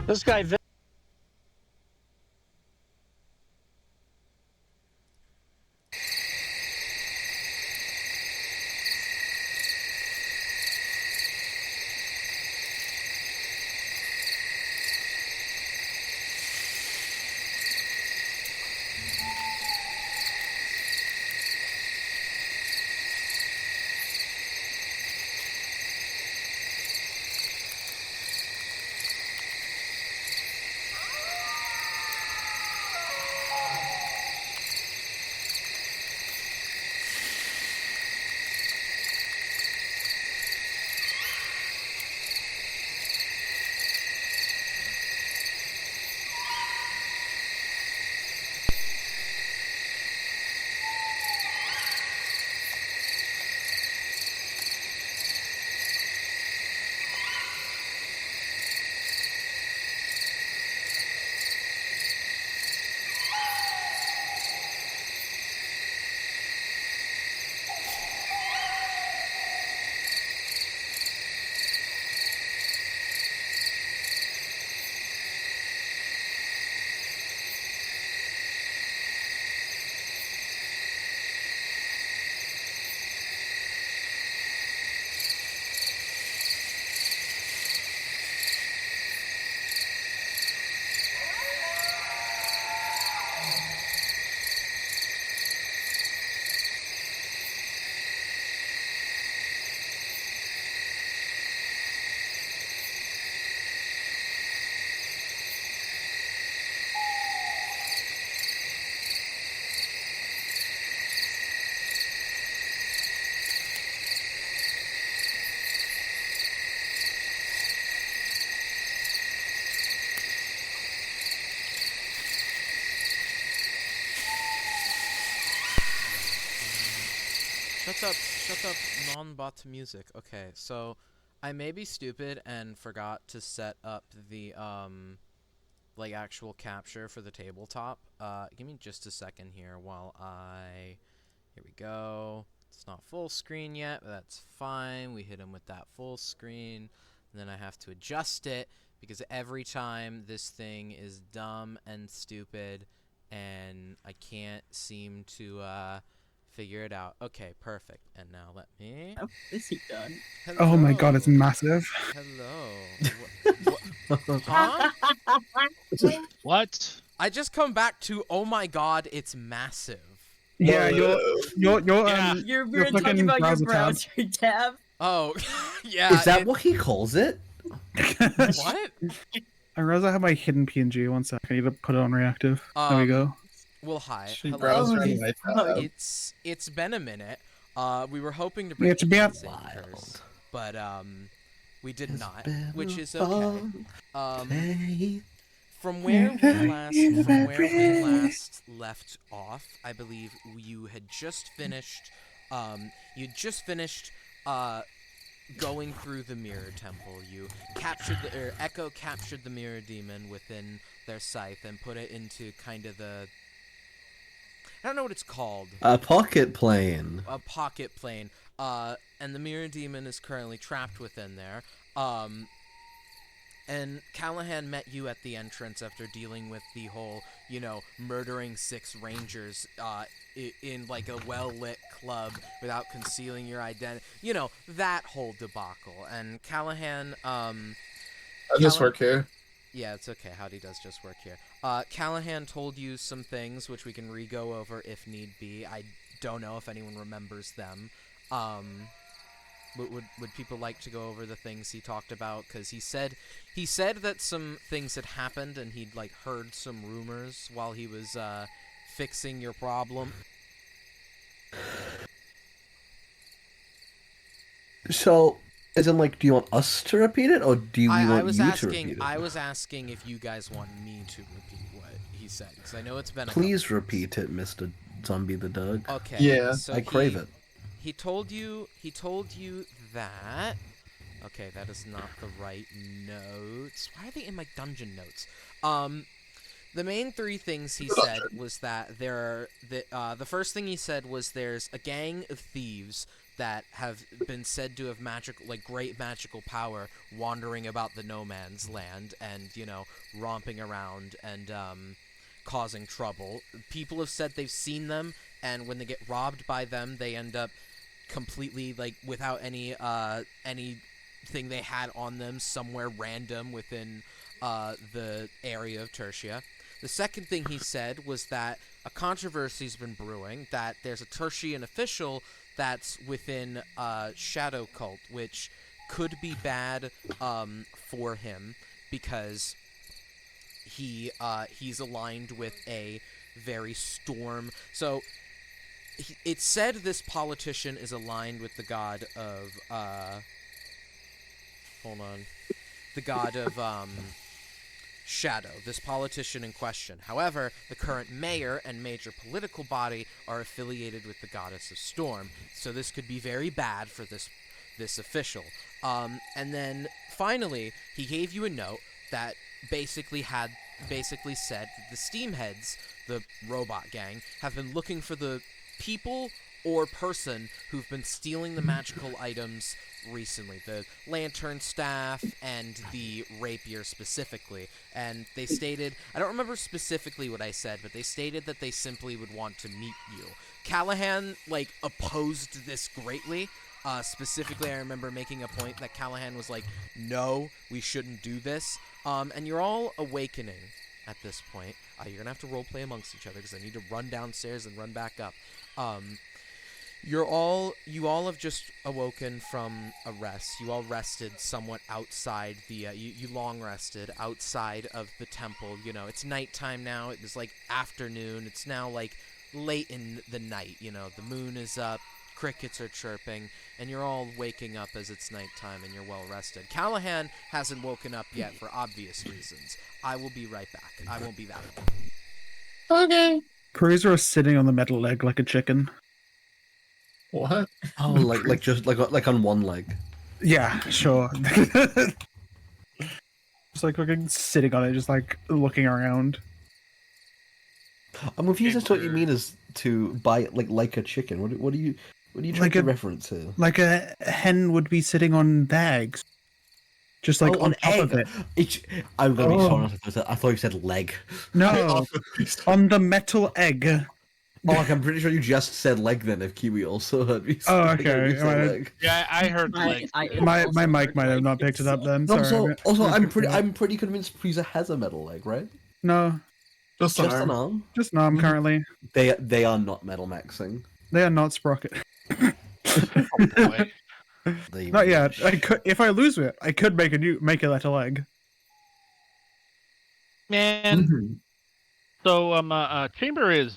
This guy. Shut up, non-bot music. Okay, so I may be stupid and forgot to set up the like actual capture for the tabletop. Give me just a second here while I here we go. It's not full screen yet, but that's fine. We hit him with that full screen. And then I have to adjust it because every time this thing is dumb and stupid and I can't seem to figure it out. Okay, perfect. And now let me. How is he done? Hello. Oh my god, it's massive. Hello. Huh? What? I just come back to, oh my god, it's massive. Yeah, you're Yeah. We're talking fucking about your browser browser tab. Oh, yeah. Is that what he calls it? What? I realize I have my hidden PNG. One sec, I need to put it on reactive. There we go. Well, hi. She Hello. browser Holy my fuck. tab. It's been a minute. We were hoping to bring It's been curse, but we did not, which is okay. From where we last left off, I believe you had just finished going through the mirror temple. You captured Echo captured the mirror demon within their scythe and put it into kind of the, I don't know what it's called. A pocket plane. A pocket plane. And the mirror demon is currently trapped within there. And Callahan met you at the entrance after dealing with the whole, murdering 6 rangers in like a well-lit club without concealing your identity. That whole debacle. And Callahan, I just work here. Yeah, it's okay. Howdy does just work here. Callahan told you some things which we can re-go over if need be. I don't know if anyone remembers them. Would people like to go over the things he talked about? Because he said that some things had happened and he'd like heard some rumors while he was fixing your problem. So, as in, like, do you want us to repeat it, or do you want you to repeat it? I was asking if you guys want me to repeat what he said, because I know it's been. Please repeat it, Mr. Zombie the Dog. Okay. Yeah, so I crave it. He told you that. Okay, that is not the right notes. Why are they in my dungeon notes? The main 3 things he said was that the first thing he said was there's a gang of thieves that have been said to have great magical power wandering about the no man's land and, romping around and causing trouble. People have said they've seen them, and when they get robbed by them, they end up completely, without anything they had on them, somewhere random within the area of Tertia. The second thing he said was that a controversy's been brewing, that there's a Tertian official that's within Shadow Cult, which could be bad for him because he's aligned with a very storm. So it's said this politician is aligned with the god of the god of Shadow, this politician in question. However, the current mayor and major political body are affiliated with the goddess of Storm, so this could be very bad for this official. And then finally, he gave you a note that basically said that the Steamheads, the robot gang, have been looking for the people or person who've been stealing the magical items recently, the lantern staff and the rapier specifically. And they stated, I don't remember specifically what I said, but they stated that they simply would want to meet you. Callahan opposed this greatly. Specifically, I remember making a point that Callahan was like, no, we shouldn't do this. And you're all awakening at this point. You're gonna have to roleplay amongst each other because I need to run downstairs and run back up. You all have just awoken from a rest. You all rested somewhat outside the, you long rested outside of the temple. It's nighttime now. It was afternoon. It's now late in the night. The moon is up, crickets are chirping, and you're all waking up as it's nighttime and you're well rested. Callahan hasn't woken up yet for obvious reasons. I will be right back. I won't be that long. Okay. Cruiser is sitting on the metal leg like a chicken. What? Oh, like on one leg. Yeah, sure. Just fucking sitting on it, just looking around. I'm confused as to what you mean as to buy it like a chicken. What are you trying to reference here? Like a hen would be sitting on the eggs. Just on top of it. I'm gonna be sorry. I thought you said leg. No, on the metal egg. I'm pretty sure you just said leg then. If Kiwi also heard me. Oh, okay. Yeah, I heard leg. My mic might have not picked it up then. Sorry. Also, I'm pretty convinced Frieza has a metal leg, right? No, just an arm. Just an arm currently. They are not metal maxing. They are not Sprocket. Oh boy. Not yet. If I lose it, I could make a little leg. Man. So Chamber is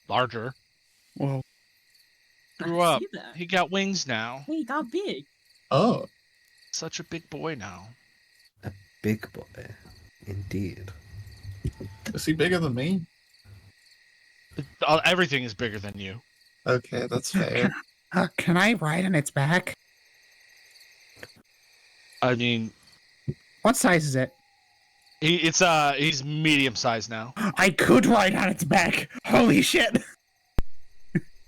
larger. Well, grew up. He got wings now. He got big. Oh. Such a big boy now. A big boy, indeed. Is he bigger than me? Everything is bigger than you. Okay, that's fair. Can I ride on its back? I mean, what size is it? He's medium sized now. I could ride on its back. Holy shit!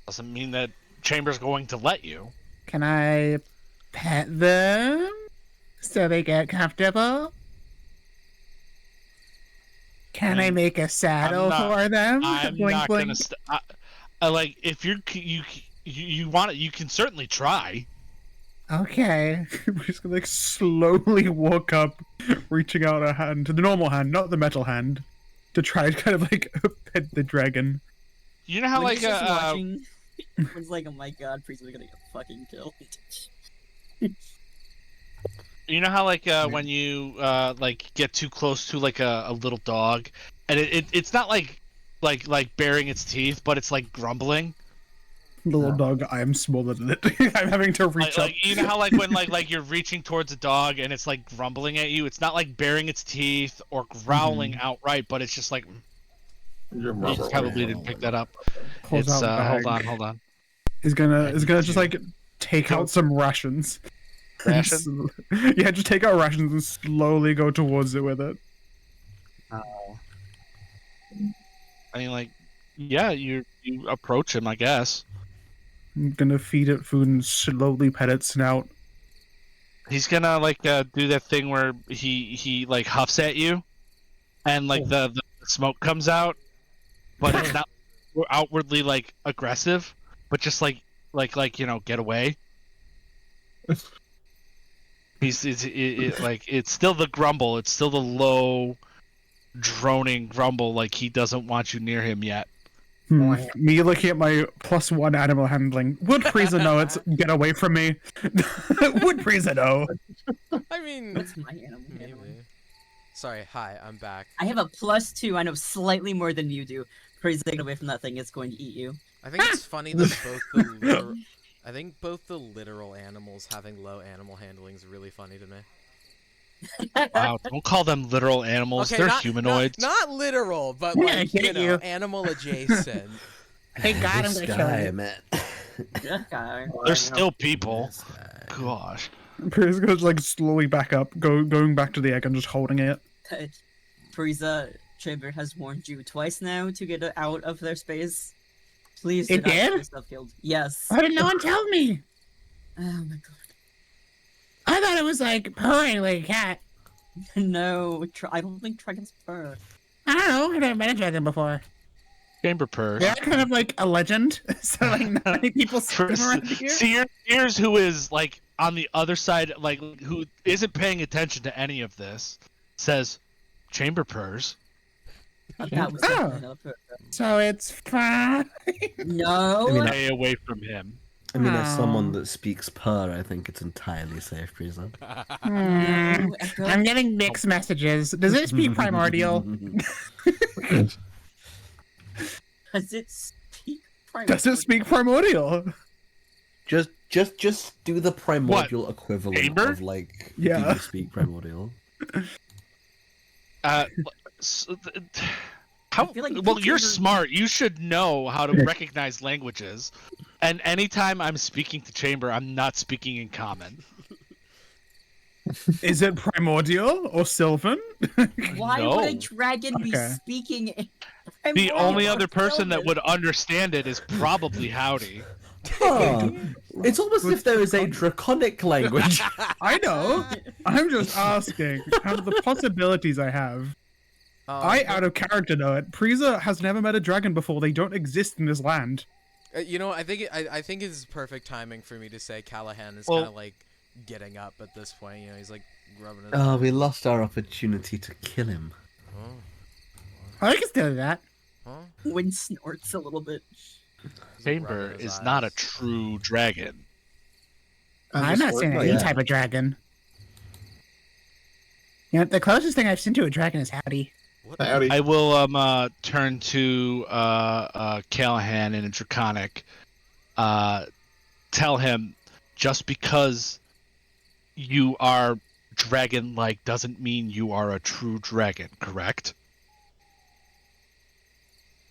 Doesn't mean that Chamber's going to let you. Can I pet them so they get comfortable? Can I make a saddle for them? I'm not gonna. If you want it, you can certainly try. Okay, we're just gonna slowly walk up, reaching out a hand, the normal hand, not the metal hand, to try to kind of pet the dragon. You know how watching, it's oh my god, Priest is gonna get fucking killed. You know how when you get too close to a little dog, and it's not like baring its teeth, but it's grumbling. Little dog, I am smaller than it. I'm having to reach up. You know how when you're reaching towards a dog and it's grumbling at you. It's not baring its teeth or growling outright, but it's just you probably didn't pick that up. Hold on. He's gonna just take out some rations. Rations? Yeah, just take out rations and slowly go towards it with it. I mean, yeah, you approach him, I guess. I'm gonna feed it food and slowly pet its snout. He's gonna like do that thing where he like huffs at you, and like the smoke comes out, but it's not outwardly like aggressive, but just like get away. It's still the grumble. It's still the low, droning grumble. Like he doesn't want you near him yet. Me looking at my +1 animal handling. Would Frieza know it's get away from me? Would Frieza know? I mean, What's my animal maybe. handling? Sorry, hi, I'm back. I have a +2. I know slightly more than you do. Frieza, get away from that thing. It's going to eat you. I think it's funny that both the literal animals having low animal handling is really funny to me. Wow, don't call them literal animals. Okay, They're humanoids. Not literal, but Yeah, like, I get you know, you. animal adjacent. Hey God, I'm This gonna kill guy, it. man. That guy. They're still people. This guy. Gosh. Frieza's gonna like slowly back up, going back to the egg and just holding it. Frieza, Chamber has warned you twice now to get out of their space. Please It do not get did? yourself killed. Yes. Why did no one tell me? Oh my god. I thought it was like purring like a cat. No, I don't think dragons purr. I don't know. I've never met a dragon before. Chamber purrs. They're kind of like a legend. So like not many people see them around here. Sears, who is like on the other side, like who isn't paying attention to any of this, says, "Chamber purrs." That was Oh. definitely not a purr. So it's fine. No. I mean, Stay away from him. I mean, as someone Oh. that speaks purr, I think it's entirely safe, Frieza. Hmm. No, Echo. I'm getting mixed messages. Does it speak primordial? Does it speak Does it speak primordial? Just do the primordial equivalent Chamber? of like, Yeah. do you speak primordial? How? I feel like Well, you're Chamber- smart. You should know how to recognize languages. And anytime I'm speaking to Chamber, I'm not speaking in common. Is it primordial or Sylvan? Why No. would a dragon be Okay. speaking in The primordial only or other person that Sylvan? would understand it is probably Howdy. Huh. It's almost as if there is a draconic language. I know. I'm just asking out of the possibilities I have. I out of character know it. Frieza has never met a dragon before. They don't exist in this land. You know, I think it's perfect timing for me to say Callahan is Well- kind of like getting up at this point. You know, he's like rubbing his. Oh, we lost our opportunity to kill him. Oh, I can still do that. huh? Wind snorts a little bit. He's, like, Chamber rubbing his is not a eyes. true dragon. I'm not seeing any yeah. type of dragon. You know, the closest thing I've seen to a dragon is Howdy. What? Howdy. I will turn to Callahan in a draconic. Tell him just because you are dragon-like doesn't mean you are a true dragon, correct?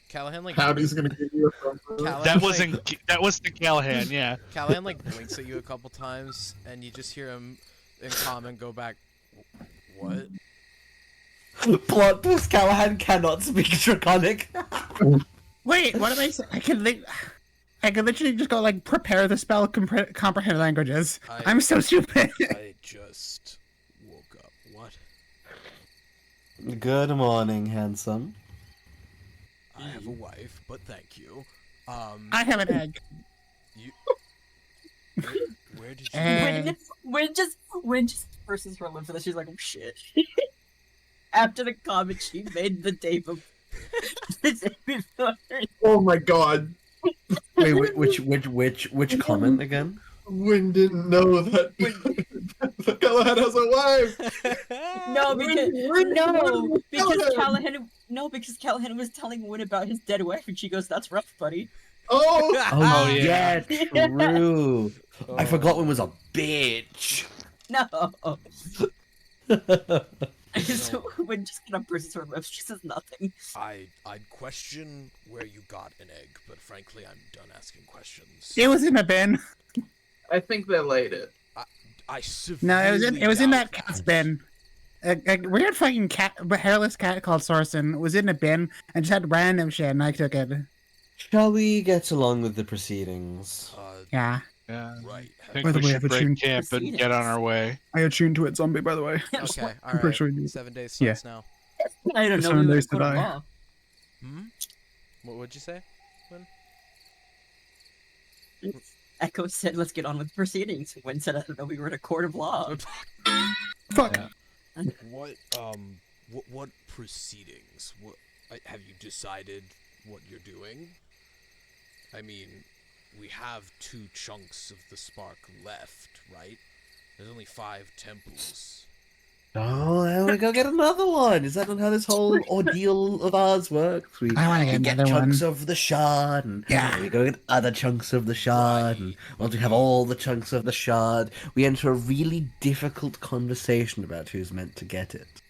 Callahan like Howdy's gonna give you a thumbs up. Callahan, That was the Callahan, yeah. Callahan like blinks at you a couple times, and you just hear him in common go back. What? Plot twist: Callahan cannot speak draconic. Wait, what am I saying? I could literally just go like prepare the spell comprehend languages. I'm so stupid. I just woke up. What? Good morning, handsome. I have a wife, but thank you. I have an egg. You. Where did you? When just versus her lips, and then she's like, oh shit. After the comment she made the day before. The day before. Oh my god. Wait, which comment again? Wynn didn't know that Callahan has a wife. Because Callahan was telling Wynn about his dead wife, and she goes, "That's rough, buddy." Oh, Oh yeah. true. I forgot one was a bitch. No. So Wynn just kind of bursts her lips. She says nothing. I'd question where you got an egg, but frankly, I'm done asking questions. It was in a bin. I think they laid it. I No, it was in doubt that cat's bin. A weird fucking cat, a hairless cat called Sorsen was in a bin and just had random shit, and I took it. Shall we get along with the proceedings? Yeah. Yeah. Right. I think By the we way, should I've break attuned- camp and get on our way. I attuned to it, zombie, by the way. Okay, all I'm pretty right. sure you knew. 7 days Yeah. starts now. I don't know. Seven We were days a to court of die. law. Hmm? What would you say? Lynn? Echo said, "Let's get on with proceedings." Wynn said, "I don't know. We were in a court of law." Fuck. Yeah. What proceedings? What have you decided what you're doing? I mean, we have 2 chunks of the spark left, right? There's only 5 temples. Oh, there we go get another one. Is that not how this whole ordeal of ours works? We I want to get another chunks one. of the shard, and Yeah. we go get other chunks of the shard, and once we have all the chunks of the shard, we enter a really difficult conversation about who's meant to get it.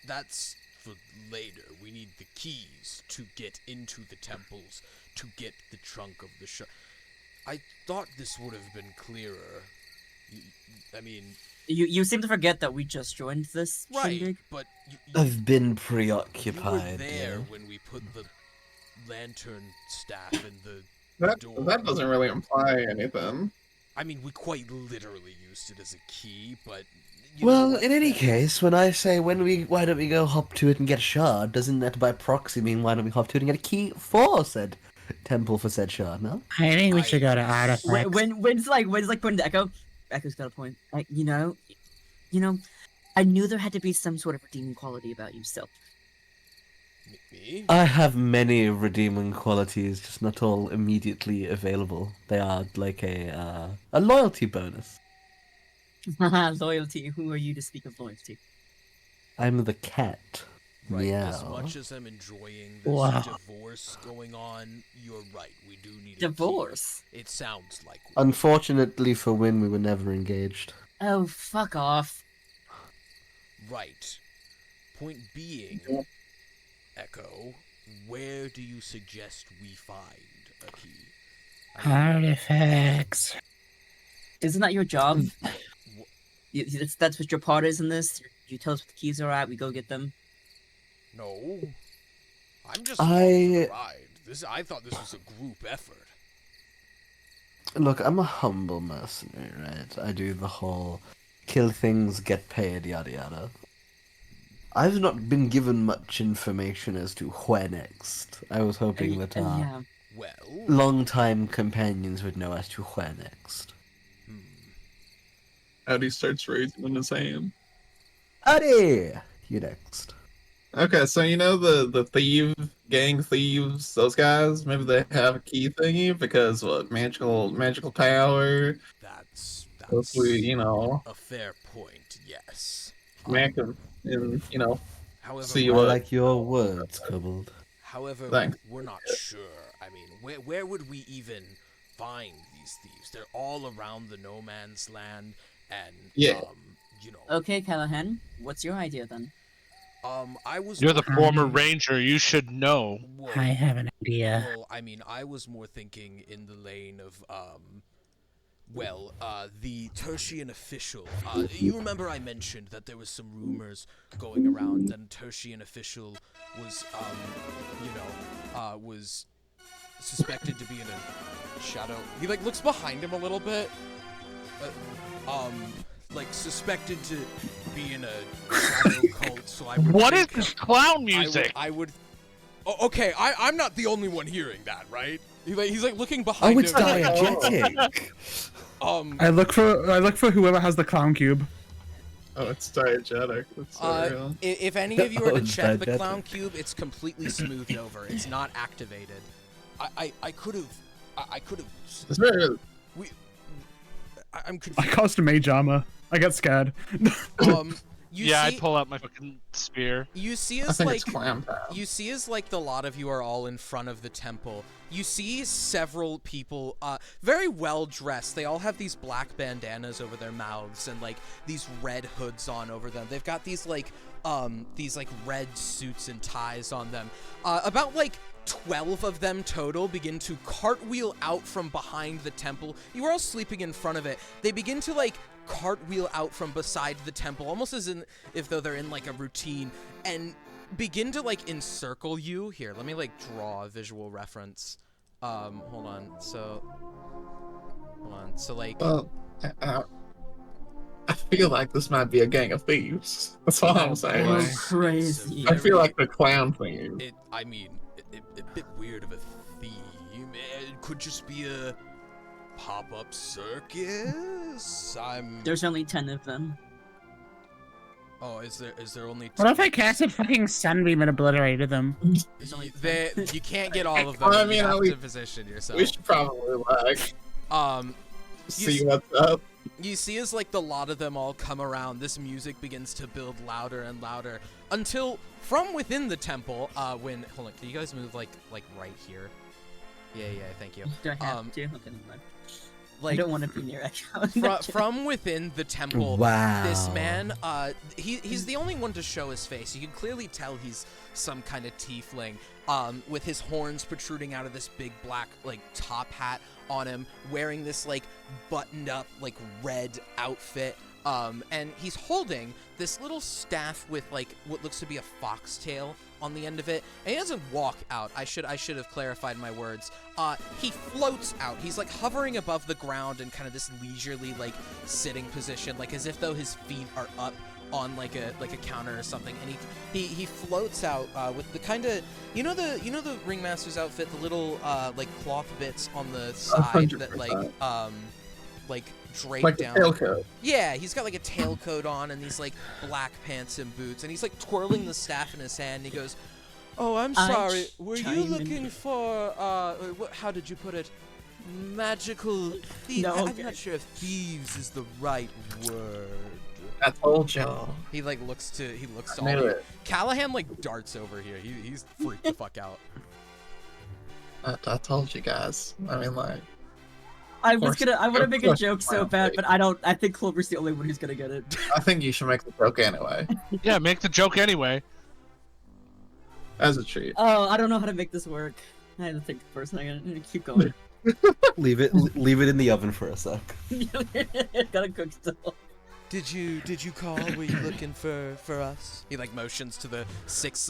That's for later. We need the keys to get into the temples, to get the trunk of the shard. I thought this would have been clearer. I mean, You seem to forget that we just joined this right, shindig. but I've been you were preoccupied. there yeah. when we put the lantern staff in the door. That doesn't really imply anything. I mean, we quite literally used it as a key, but you know Well, what? in any case, when I say why don't we go hop to it and get a shard, doesn't that by proxy mean why don't we hop to it and get a key for said temple for said shard, no? I think we should go to Artifacts. When's like pointing to Echo. Echo's got a point. You know, I knew there had to be some sort of redeeming quality about you. So Me? I have many redeeming qualities, just not all immediately available. They are like a loyalty bonus. loyalty. Who are you to speak of loyalty? I'm the cat. Right, Meow. as much as I'm enjoying this Wow. divorce going on, you're right, we do need a key. Divorce? It sounds like one. Unfortunately for Win, we were never engaged. Oh, fuck off. Right. Point being, Echo, where do you suggest we find a key? Artifacts. Isn't that your job? That's what your part is in this. You tell us what the keys are at. We go get them. No. I'm just along for the ride. I thought this was a group effort. Look, I'm a humble mercenary, right? I do the whole kill things, get paid, yada yada. I've not been given much information as to where next. I was hoping that our Yeah. Well, long-time companions would know as to where next. Addie starts raising his hand. Addy! You next. Okay, so you know the gang thieves, those guys, maybe they have a key thingy because what, magical power. that's Hopefully, a fair point, yes. Mac and However, see I what like your words, Kobold. However, Thanks. we're not sure. I mean, where would we even find these thieves? They're all around the no man's land, and Yeah. Okay, Callahan. What's your idea then? I was. You're the former ranger. You should know. Well, I have an idea. well, I mean, I was more thinking in the lane of the Tertian official. You remember I mentioned that there was some rumors going around that a Tertian official was, was suspected to be in a shadow. He looks behind him a little bit. Suspected to be in a shadow cult. So I would. What is think this clown music? I would. Oh, okay, I'm not the only one hearing that, right? He's looking behind Oh, it's him. diegetic! I look for whoever has the clown cube. Oh, it's diegetic. That's so real. If any of you were Oh, to it's check the diegetic. clown cube, it's completely smoothed over. It's not activated. I could have. It's very I'm I confused. caused a mage armor. I got scared. I'd pull out my fucking spear. You see I us think like it's clam power. you see as the lot of you are all in front of the temple. You see several people, very well dressed. They all have these black bandanas over their mouths and these red hoods on over them. They've got these red suits and ties on them. About 12 of them total begin to cartwheel out from behind the temple. You are all sleeping in front of it. They begin to cartwheel out from beside the temple, almost as if though they're in a routine, and begin to encircle you. Here, let me draw a visual reference. Hold on. So, like, Well, I feel like this might be a gang of thieves. That's all I'm saying. boy. Oh, crazy. I feel like the clown thing. I mean, a bit weird of a theme. It could just be a pop-up circus. There's only 10 of them. Oh, is there only? What if I casted fucking Sunbeam and obliterated them? There's only You can't get all of them. I You mean, have we- to position yourself. We should probably like see what's up. You see as like the lot of them all come around, this music begins to build louder and louder until from within the temple, when hold on, can you guys move like right here? Yeah, thank you. Do I have to? Okay, never mind. I Like don't want to be near Echo. from within the temple, Wow. this man, he's the only one to show his face. You can clearly tell he's some kind of tiefling, with his horns protruding out of this big black like top hat on him, wearing this like buttoned up like red outfit. And he's holding this little staff with like what looks to be a foxtail on the end of it, and he doesn't walk out. I should have clarified my words. He floats out. He's like hovering above the ground in kind of this leisurely like sitting position, like as if though his feet are up on like a counter or something. And he floats out with the kind of you know the ringmaster's outfit, the little like cloth bits on the side that 100%. like drape Like the down. tailcoat. Yeah, he's got like a tailcoat on and these like black pants and boots, and he's like twirling the staff in his hand. And he goes, "Oh, I'm sorry. Were you chime in looking here. for how did you put it? Magical thieves? No, I'm okay. not sure if thieves is the right word." I told y'all. He looks to I all knew of you. it. Callahan like darts over here. He's freaked the fuck out. I told you guys. I mean, like, I Of was course. gonna. I want to Of make a course joke so I'll bad, take but I don't. I think Clover's the only one who's gonna get it. I think you should make the joke anyway, Yeah, make the joke anyway. as a treat. Oh, I don't know how to make this work. I had to think for a second. I'm gonna keep going. Leave it in the oven for a sec. Gotta cook still. Did you call? Were you looking for us? He like motions to the 6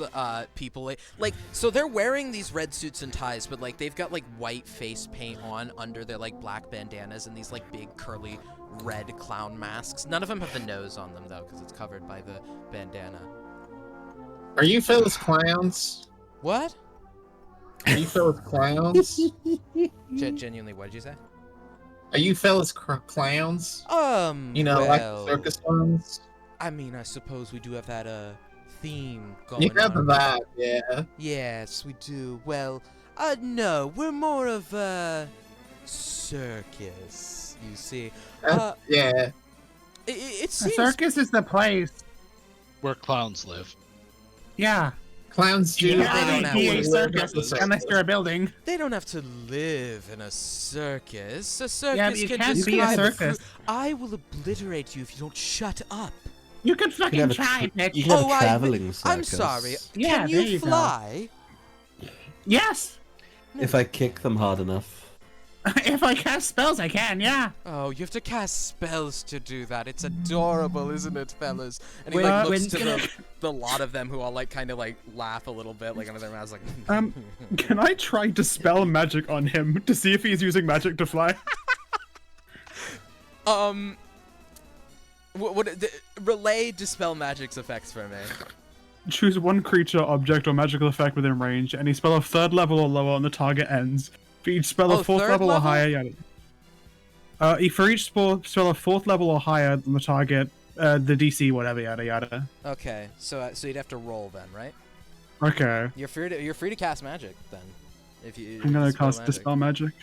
people. Like so they're wearing these red suits and ties, but like they've got like white face paint on under their like black bandanas and these like big curly red clown masks. None of them have the nose on them though, because it's covered by the bandana. Are you fellas clowns? What? Are you fellas clowns? Genuinely, what did you say? Are you fellas clowns? You know, like the Well, circus ones? I mean, I suppose we do have that theme going You got the on. vibe, yeah. Yes, we do. Well, no, we're more of a circus, you see. Yeah. It A seems... circus is the place. Where clowns live. Yeah. Clowns do. Yeah, they don't have be to a live circus unless you're a building. They don't have to live in a circus. A circus Yeah, but you can can't be a describe circus. I will obliterate you if you don't shut up. You can fucking have a try, tra- Nick. you can have Oh, a I- traveling circus. I'm sorry. Yeah, Can there you you go. fly? Yes. If I kick them hard enough. If I cast spells, I can. Yeah. Oh, you have to cast spells to do that. It's adorable, isn't it, fellas? And he Wait, like looks when's to gonna- the lot of them who all like kind of like laugh a little bit, like under their mouths, like. Can I try dispel magic on him to see if he's using magic to fly? Relay dispel magic's effects for me. Choose one creature, object, or magical effect within range. Any spell of 3rd level or lower on the target ends. For each spell Oh, of 4th 3rd level or level? higher, for each spell of 4th level or higher on the target, the DC, whatever, yada yada. Okay, so you'd have to roll then, right? Okay, You're free to cast magic then, if you. I'm gonna dispel cast magic. dispel magic.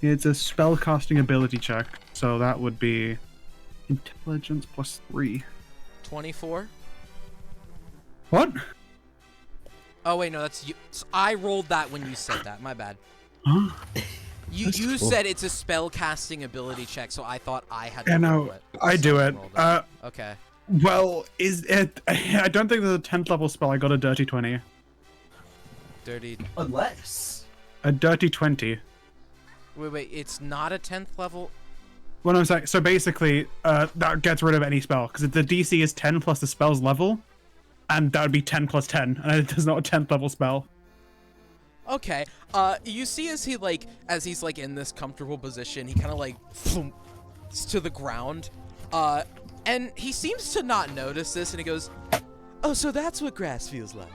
It's a spell casting ability check, so that would be intelligence plus 3. 24. What? Oh wait, no, that's you. So I rolled that when you said that. My bad. Huh? You That's cool. said it's a spell casting ability check, so I thought I had to Yeah, roll no, it. I So do it. rolled that. Okay. Well, is it? I don't think there's a 10th level spell. I got a dirty 20. Dirty. Unless. A dirty 20. Wait. It's not a 10th level. What I'm saying, so basically, that gets rid of any spell because the DC is 10 plus the spell's level, and that would be 10 plus 10, and it is not a 10th level spell. Okay. You see as he's like in this comfortable position, he kind of like thumps to the ground. And he seems to not notice this, and he goes, "Oh, so that's what grass feels like."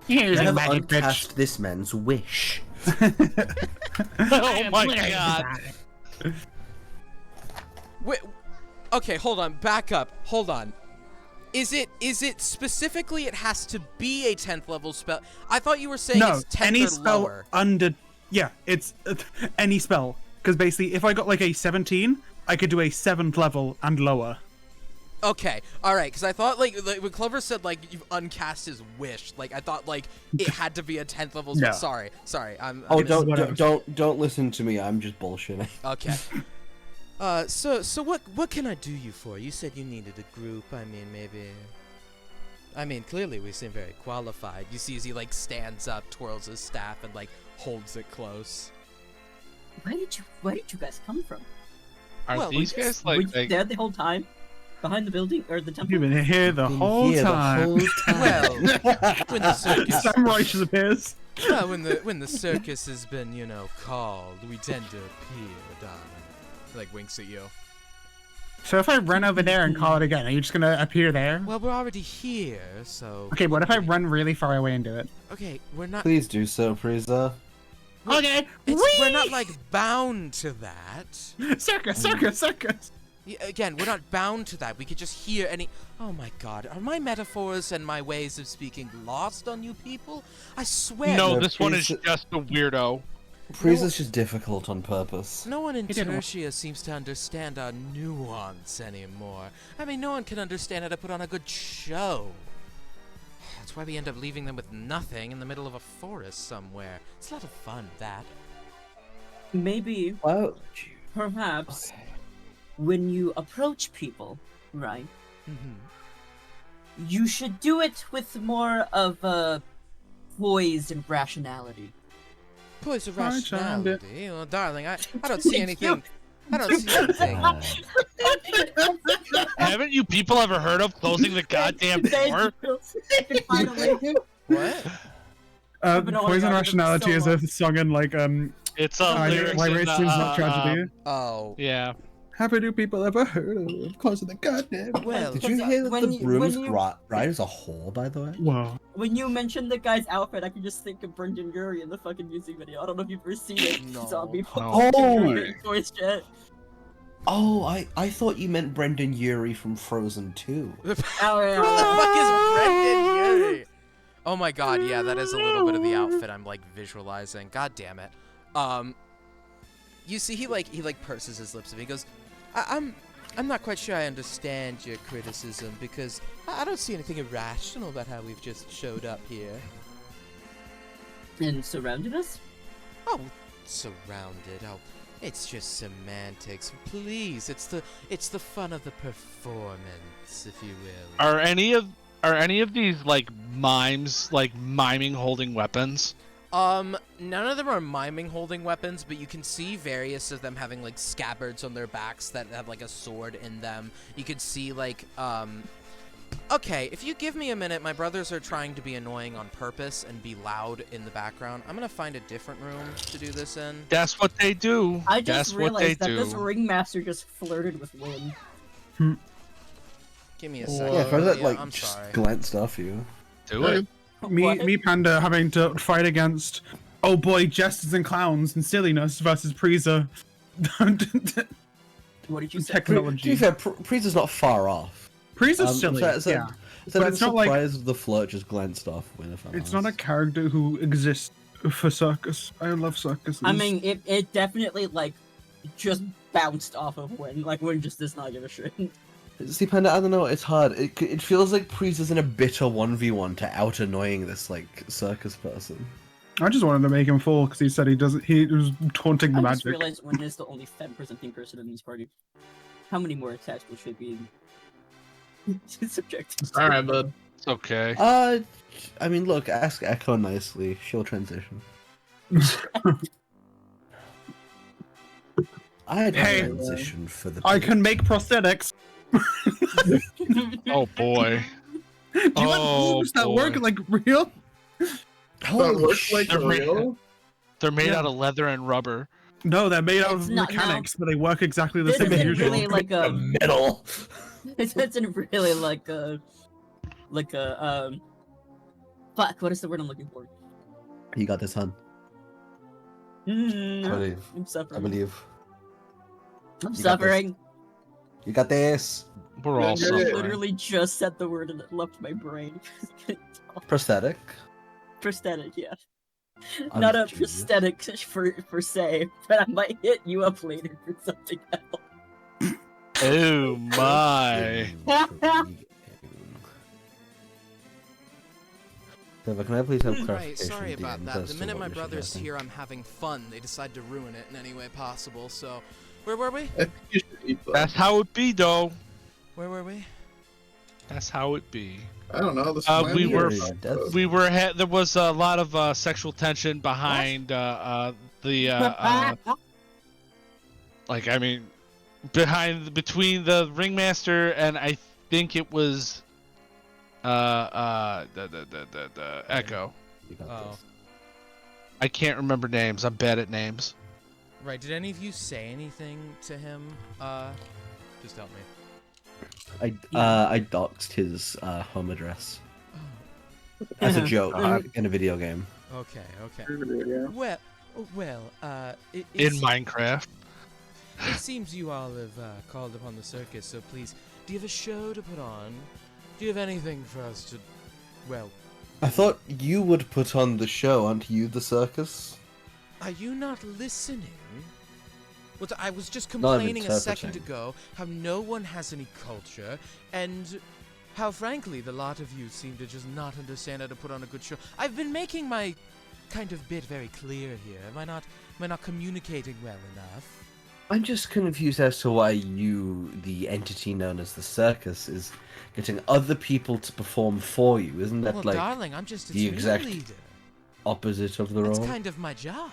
Here's I a have magic uncast this man's wish. Oh my god. Wait. Okay, hold on. Back up. Hold on. Is it specifically it has to be a 10th level spell? I thought you were saying No, it's 10th any or spell lower. under... Yeah, it's any spell. Because basically, if I got like a 17, I could do a 7th level and lower. Okay, all right, because I thought like when Clover said like you've uncast his wish, like I thought like it had to be a 10th level spell. No. Sorry, I'm Oh, mis- don't listen to me. I'm just bullshitting. Okay. So what can I do you for? You said you needed a group. I mean, maybe. I mean, clearly we seem very qualified. You see as he like stands up, twirls his staff, and like holds it close. Where did you guys come from? Are Well, these guys Were you like there the whole time? Behind the building or the temple? You've been here the Been whole here the time. whole time. Well, when the circus, Sam Righteous appears. well, when the circus has been called, we tend to appear, darling. Like winks at you. So if I run over there and call it again, are you just gonna appear there? Well, we're already here, so. Okay, what if I run really far away and do it? Okay, we're not. Please do so, Frieza. Okay, We're not like bound to that. Circus. Again, we're not bound to that. We could just hear any. Oh my God, are my metaphors and my ways of speaking lost on you people? I swear. No, No, this one is please- just a weirdo. Frieza's just difficult on purpose. No one in He didn't want- Tertia seems to understand our nuance anymore. I mean, no one can understand how to put on a good show. That's why we end up leaving them with nothing in the middle of a forest somewhere. It's a lot of fun, that. Maybe, Well, perhaps, when you approach people, right, Mm-hmm. you should do it with more of a poise and rationality. Poise of I charmed it. rationality. Well, darling, I don't see anything. I don't see anything. Haven't you people ever heard of closing the goddamn door? Finally. What? I've been Poison on Rationality so is a song in like It's a lyrics Why in Race the, Seems Not Tragedy. Oh. yeah. Haven't you people ever heard of closing the goddamn door? Well, did you hear that when the you- broom's when you- rider's a whore, by the way? Whoa. When you mentioned the guy's outfit, I could just think of Brendan Urie in the fucking music video. I don't know if you've ever seen it. No. Zombie No. voice chat. Oh, I thought you meant Brendan Urie from Frozen 2. Who the Oh, yeah. fuck is Brendan Urie? Oh my God, yeah, that is a little bit of the outfit I'm like visualizing. God damn it. You see, he purses his lips and he goes, I'm not quite sure I understand your criticism because I don't see anything irrational about how we've just showed up here. And surrounded us? Oh, surrounded. Oh, it's just semantics. Please, it's the fun of the performance, if you will. Are any of these like mimes like miming holding weapons? None of them are miming holding weapons, but you can see various of them having like scabbards on their backs that have like a sword in them. You can see like, okay, if you give me a minute, my brothers are trying to be annoying on purpose and be loud in the background. I'm gonna find a different room to do this in. That's what they do. I just That's what they realized that do. this ringmaster just flirted with Wynn. Give me a Well, second. Yeah, for that, Yeah, like, I'm just sorry. glanced off you. Do it. What? Me Panda having to fight against oh boy jesters and clowns and silliness versus Priza. What did you say? To Technology. be fair, Frieza's not far off. Priza's silly. So yeah. So But I'm it's not like- surprised the flirt just glanced off when if I'm It's not a honest. character who exists for circus. I love circuses. I mean, it definitely, like, just bounced off of Wynn. Like, Wynn just does not give a shit. See, Panda, I don't know, it's hard. It feels like Frieza's in a bitter 1v1 to out annoying this, like, circus person. I just wanted to make him fall because he said he doesn't. He was taunting the I just magic. realized Wynn is the only femme-presenting person in this party. How many more attacks will should be subjective? Alright, bud. It's okay. I mean, look, ask Echo nicely. She'll transition. I'd Hey. transition for the. I can make prosthetics. Oh boy. Do you have Oh, boobs that boy. work like real? That works like They're made- real. They're made Yeah. out of leather and rubber. No, they're made out It's of not- no. mechanics, but they work exactly the This same as isn't usual. really like a. Metal. This isn't really like a. Fuck. What is the word I'm looking for? You got this, hon. I believe. I'm I suffering. believe. I'm got this. suffering. You got this. We're all Yeah, I suffering. literally just said the word and it left my brain. Prosthetic. Prosthetic, yeah. I'm Not a Jesus. prosthetic for se, but I might hit you up later for something else. Oh my. Trevor, can I please have Right, clarification? sorry at the about end that. as The to minute what my you're brother's suggesting? here, I'm having fun. They decide to ruin it in any way possible. So, where were we? I think you should eat them. That's how it be, though. Where were we? That's how it be. I don't know. This we were- We There was a lot of sexual tension behind like I mean, between the ringmaster and I think it was the Echo. You got Oh. this. I can't remember names. I'm bad at names. Right. Did any of you say anything to him? Just help me. I doxed his home address as a joke in a video game. Okay. Okay. Well. In It's, Minecraft. it seems you all have called upon the circus. So please, do you have a show to put on? Do you have anything for us to? Well, I thought you would put on the show, aren't you, the circus? are you not listening? What I was just No, I'm complaining a second interpreting. ago how no one has any culture, and how frankly the lot of you seem to just not understand how to put on a good show. I've been making my kind of bit very clear here. Am I not communicating well enough? I'm just confused as to why you, the entity known as the circus, is getting other people to perform for you. Isn't that Well, like darling, I'm just its the exact leader. opposite of the That's role? kind of my job.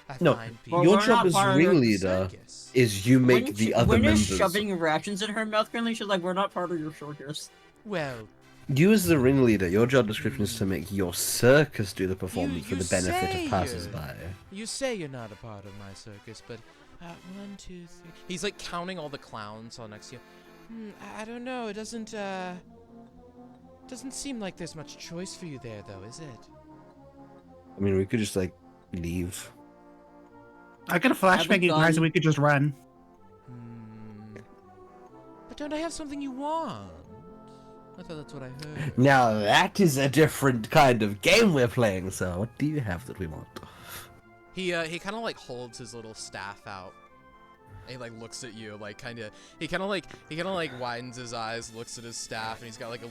I No, find Well, people your we're job not as part of the ringleader circus. is you make the other when you're members. shoving rations in her mouth currently, she's like, we're not part of your circus. Well, You as the ringleader, your job description is to make your circus do the performance for you the benefit say of passers-by. you say you're not a part of my circus, but 1, 2, 3. He's like counting all the clowns all next to you. I don't know. It doesn't seem like there's much choice for you there, though, is it? I mean, we could just like leave. I got a flashbang, you guys, gun. and we could just run. But don't I have something you want? I thought that's what I heard. Now that is a different kind of game we're playing. So, what do you have that we want? He kind of like holds his little staff out. And he like looks at you, like he kind of like widens his eyes, looks at his staff, and he's got like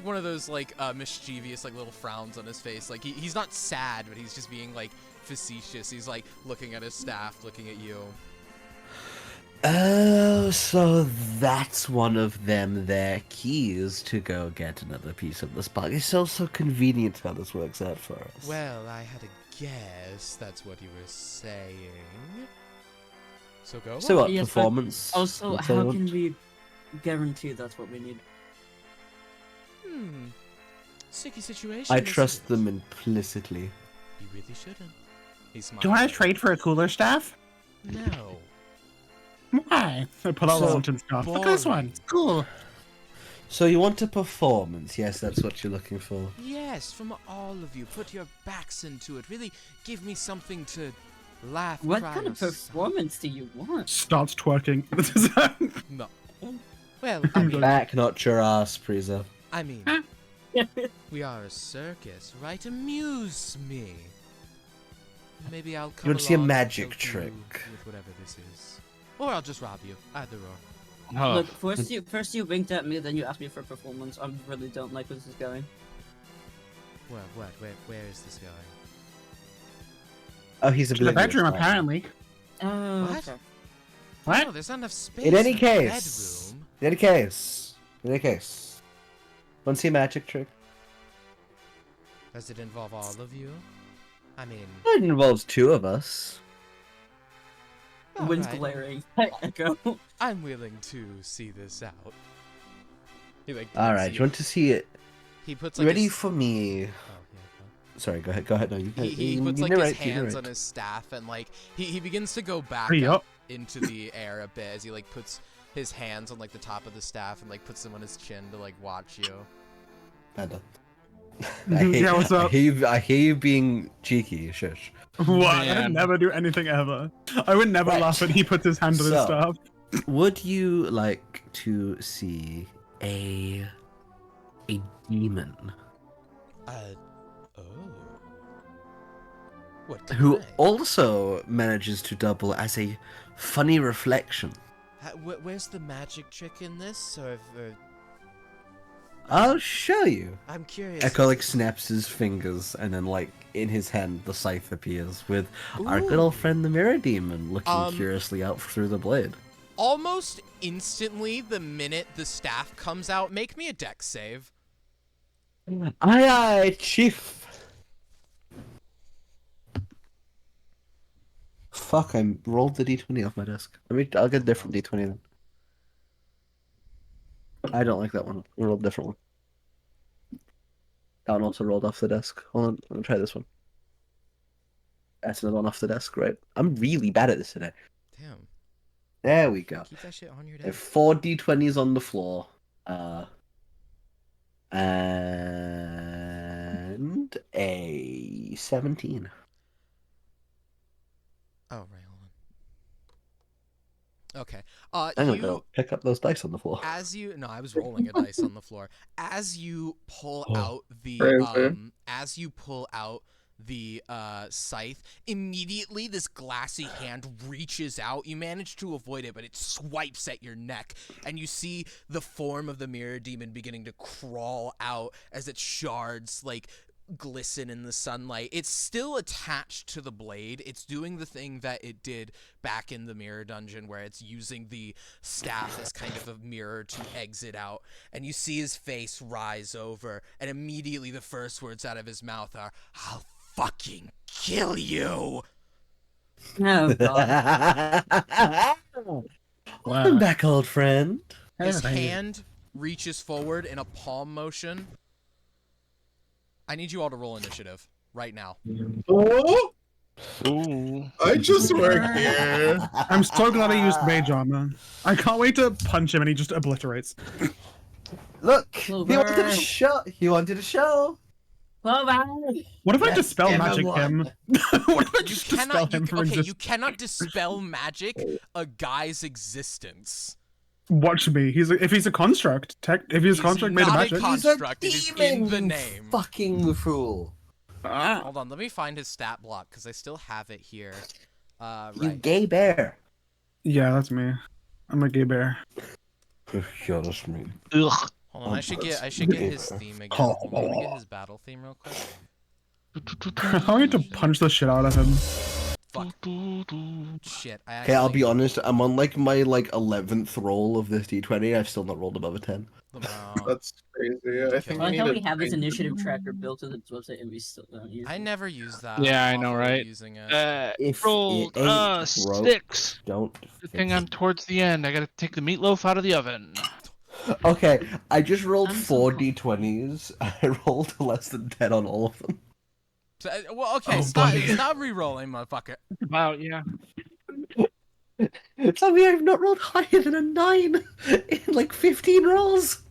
one of those like mischievous like little frowns on his face. Like he's not sad, but he's just being like facetious. He's like looking at his staff, looking at you. Oh, so that's one of their keys to go get another piece of the spark. It's so convenient how this works out for us. Well, I had a guess that's what you were saying. So go So on. what, Yes, but performance? Also, What's that how one? can we guarantee that's what we need? Sticky situation. I isn't trust it? them implicitly. You really shouldn't. He smiles. Do you want to trade for a cooler staff? No. Why? I pull out So Wellington stuff. Look at this one. It's cool. So you want a performance? Yes, that's what you're looking for. Yes, from all of you. Put your backs into it. Really give me something to laugh, What cry, kind or of performance do you want? Starts twerking. No. Well, I mean, Back, not your ass, Priza. I mean, we are a circus, right? Amuse me. Maybe I'll come want to see a along and magic help you trick? with whatever this is. Or I'll just rob you. Either or. Huh. Look, first you winked at me, then you asked me for performance. I really don't like where this is going. Well, what? Where is this going? Oh, he's a To the oblivious bedroom, now. apparently. Oh, What? okay. What? No, there's not enough space In any the case, bedroom. in any case, want to see a magic trick? Does it involve all of you? I mean, It involves two of us. Wind's alright, glaring. Echo. I'm willing to see this out. He like. All blinks right, at you want to see it? He puts You like ready his... for me? Oh, yeah, Sorry, go ahead. Go ahead. No, you. he you puts like narrate, his you hands narrate. on his staff and like he begins to go back Hurry up up. into the air a bit as he like puts his hands on like the top of the staff and like puts them on his chin to like watch you. Panda. Yeah, what's up? I hear you being cheeky. Shush. What? I Man. would never do anything ever. I would never Right. laugh when he puts his hand on his So- staff. Would you like to see a demon Oh. What? who kind? also manages to double as a funny reflection? Where's the magic trick in this? Or I'll show you. I'm curious. Echo like snaps his fingers, and then like in his hand, the scythe appears with our good Ooh. old friend the Mirror Demon looking curiously out through the blade. Almost instantly, the minute the staff comes out, make me a dex save. Aye, chief. Fuck! I rolled the d20 off my desk. I'll get a different d20 then. I don't like that one. I rolled a different one. That one also rolled off the desk. Hold on, I'm gonna try this one. That's another one off the desk, right? I'm really bad at this today. Damn. There we go. Keep that shit on your There are desk. 4 d20s on the floor. And a 17. Oh, right, hold on. Okay. I'm gonna You, go pick up those dice on the floor. no, I was rolling a dice on the floor. As you pull out the, scythe, immediately this glassy hand reaches out. You manage to avoid it, but it swipes at your neck, and you see the form of the Mirror Demon beginning to crawl out as its shards, like, glisten in the sunlight. It's still attached to the blade. It's doing the thing that it did back in the mirror dungeon, where it's using the staff as kind of a mirror to exit out. And you see his face rise over, and immediately the first words out of his mouth are, "I'll fucking kill you." Oh god. Welcome back, old friend. His hand reaches forward in a palm motion. I need you all to roll initiative right now. Oh, Ooh. I just work here. I'm so glad I used mage armor. I can't wait to punch him and he just obliterates. Look, he Clover. wanted a show. He wanted a show. Clover! What if I Yes, dispel damn, I magic won. him? What if I You just dispel cannot. him from You existence? cannot dispel magic a guy's existence. Watch me. If he's a construct, if he's a He's construct made of not a magic. construct. It is in the you name. Fucking fool. Hold on, let me find his stat block because I still have it here. You Right. gay bear. Yeah, that's me. I'm a gay bear. Yeah, that's me. Ugh. Hold on, I should get his theme again. Hold on, let me get his battle theme real quick. I need to punch the shit out of him. Fuck. Shit. Okay, I'll be honest. I'm on like my 11th roll of this d20. I've still not rolled above a 10. That's crazy. I think I like we how need we have this to. initiative tracker built into the website and we still don't use I it. never use that. Yeah, I'm I know, awful at right? Using it. If Rolled it ain't broke, 6. don't. Good thing fix I'm towards the end. I gotta take the meatloaf out of the oven. it. Okay, I just rolled I'm so 4 calm. d20s. I rolled less than 10 on all of them. So, well, okay, Oh, stop buddy. re-rolling, motherfucker. Wow, yeah. Tell me I've not rolled higher than a 9 in like 15 rolls.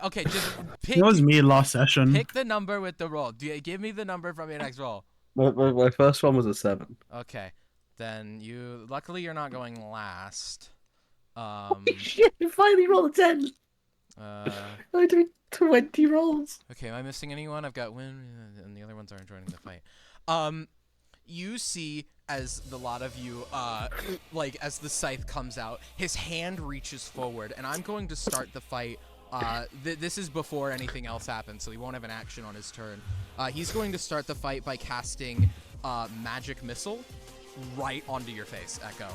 Okay, just pick. It was me last session. Pick the number with the roll. Give me the number from your next roll. My first one was a 7. Okay, then you. Luckily, you're not going last. Shit, I finally rolled a 10. I'm doing 20 rolls. Okay, am I missing anyone? I've got Win, and the other ones aren't joining the fight. You see as the lot of you, like as the scythe comes out, his hand reaches forward, and I'm going to start the fight. This is before anything else happens, so he won't have an action on his turn. He's going to start the fight by casting Magic Missile right onto your face, Echo.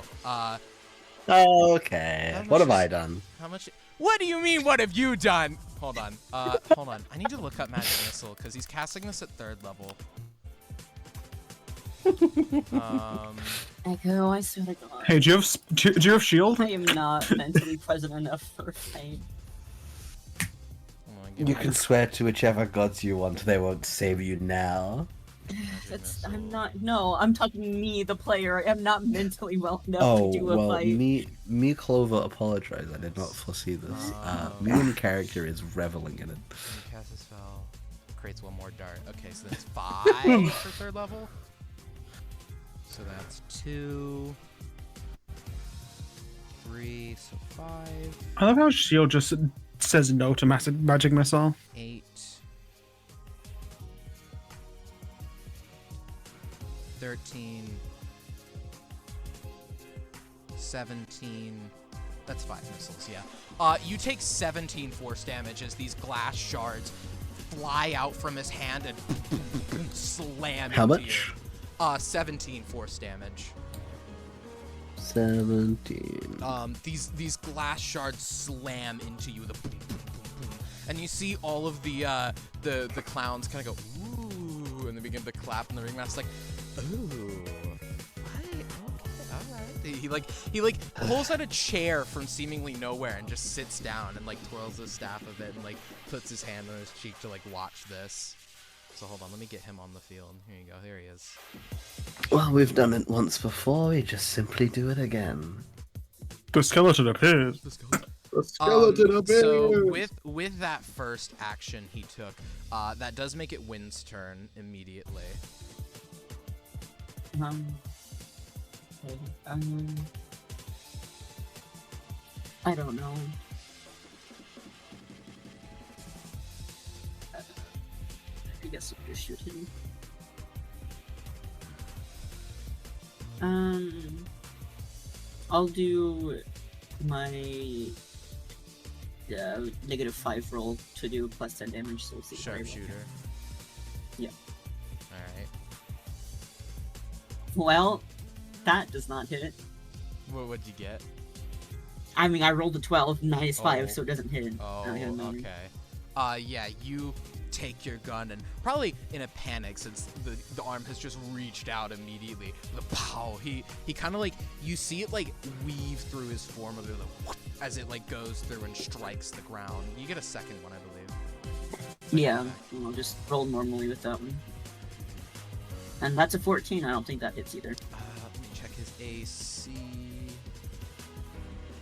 Okay, How much what have is- I done? How much? What do you mean? What have you done? Hold on. Hold on. I need to look up Magic Missile because he's casting this at 3rd level. Echo, I swear to god. Hey, do you have shield? I am not mentally present enough for pain. give You me can swear to whichever gods you want, they won't save you now. I'm not. No, I'm talking me, the player. I'm not mentally well enough to Oh, do a well, fight. me, Clover, apologize. I did not foresee this. Me in character is reveling in it. When you cast a spell, creates one more dart. Okay, so that's 5 for third level. So that's 2, 3, so 5, I love how Shield just says no to magic missile. 8, 13, 17. That's 5 missiles, yeah. You take 17 force damage as these glass shards fly out from his hand and slam How into much? you. 17 force damage. 17. These glass shards slam into you, and you see all of the clowns kind of go ooh, and they begin to clap, and the ringmaster's like, ooh, okay, all right. He pulls out a chair from seemingly nowhere and just sits down and like twirls his staff a bit and like puts his hand on his cheek to like watch this. So hold on, let me get him on the field. Here you go. Here he is. Well, we've done it once before. We just simply do it again. The skeleton appears. Let's go. The skeleton appears. So with that first action he took, that does make it Wynn's turn immediately. Okay, I don't know. I guess I'll just shoot him. I'll do my -5 roll to do +10 damage. So we'll see. Sharpshooter. Yeah. All right. Well, that does not hit. What'd you get? I mean, I rolled a 12 -5, Oh. so it doesn't hit. Oh, I don't know. okay. Yeah, you take your gun and probably in a panic since the arm has just reached out immediately. The pow! He kind of like you see it like weave through his form of as it like goes through and strikes the ground. You get a second one, I believe. Yeah, I'll just roll normally with that one. And that's a 14. I don't think that hits either. Let me check his AC.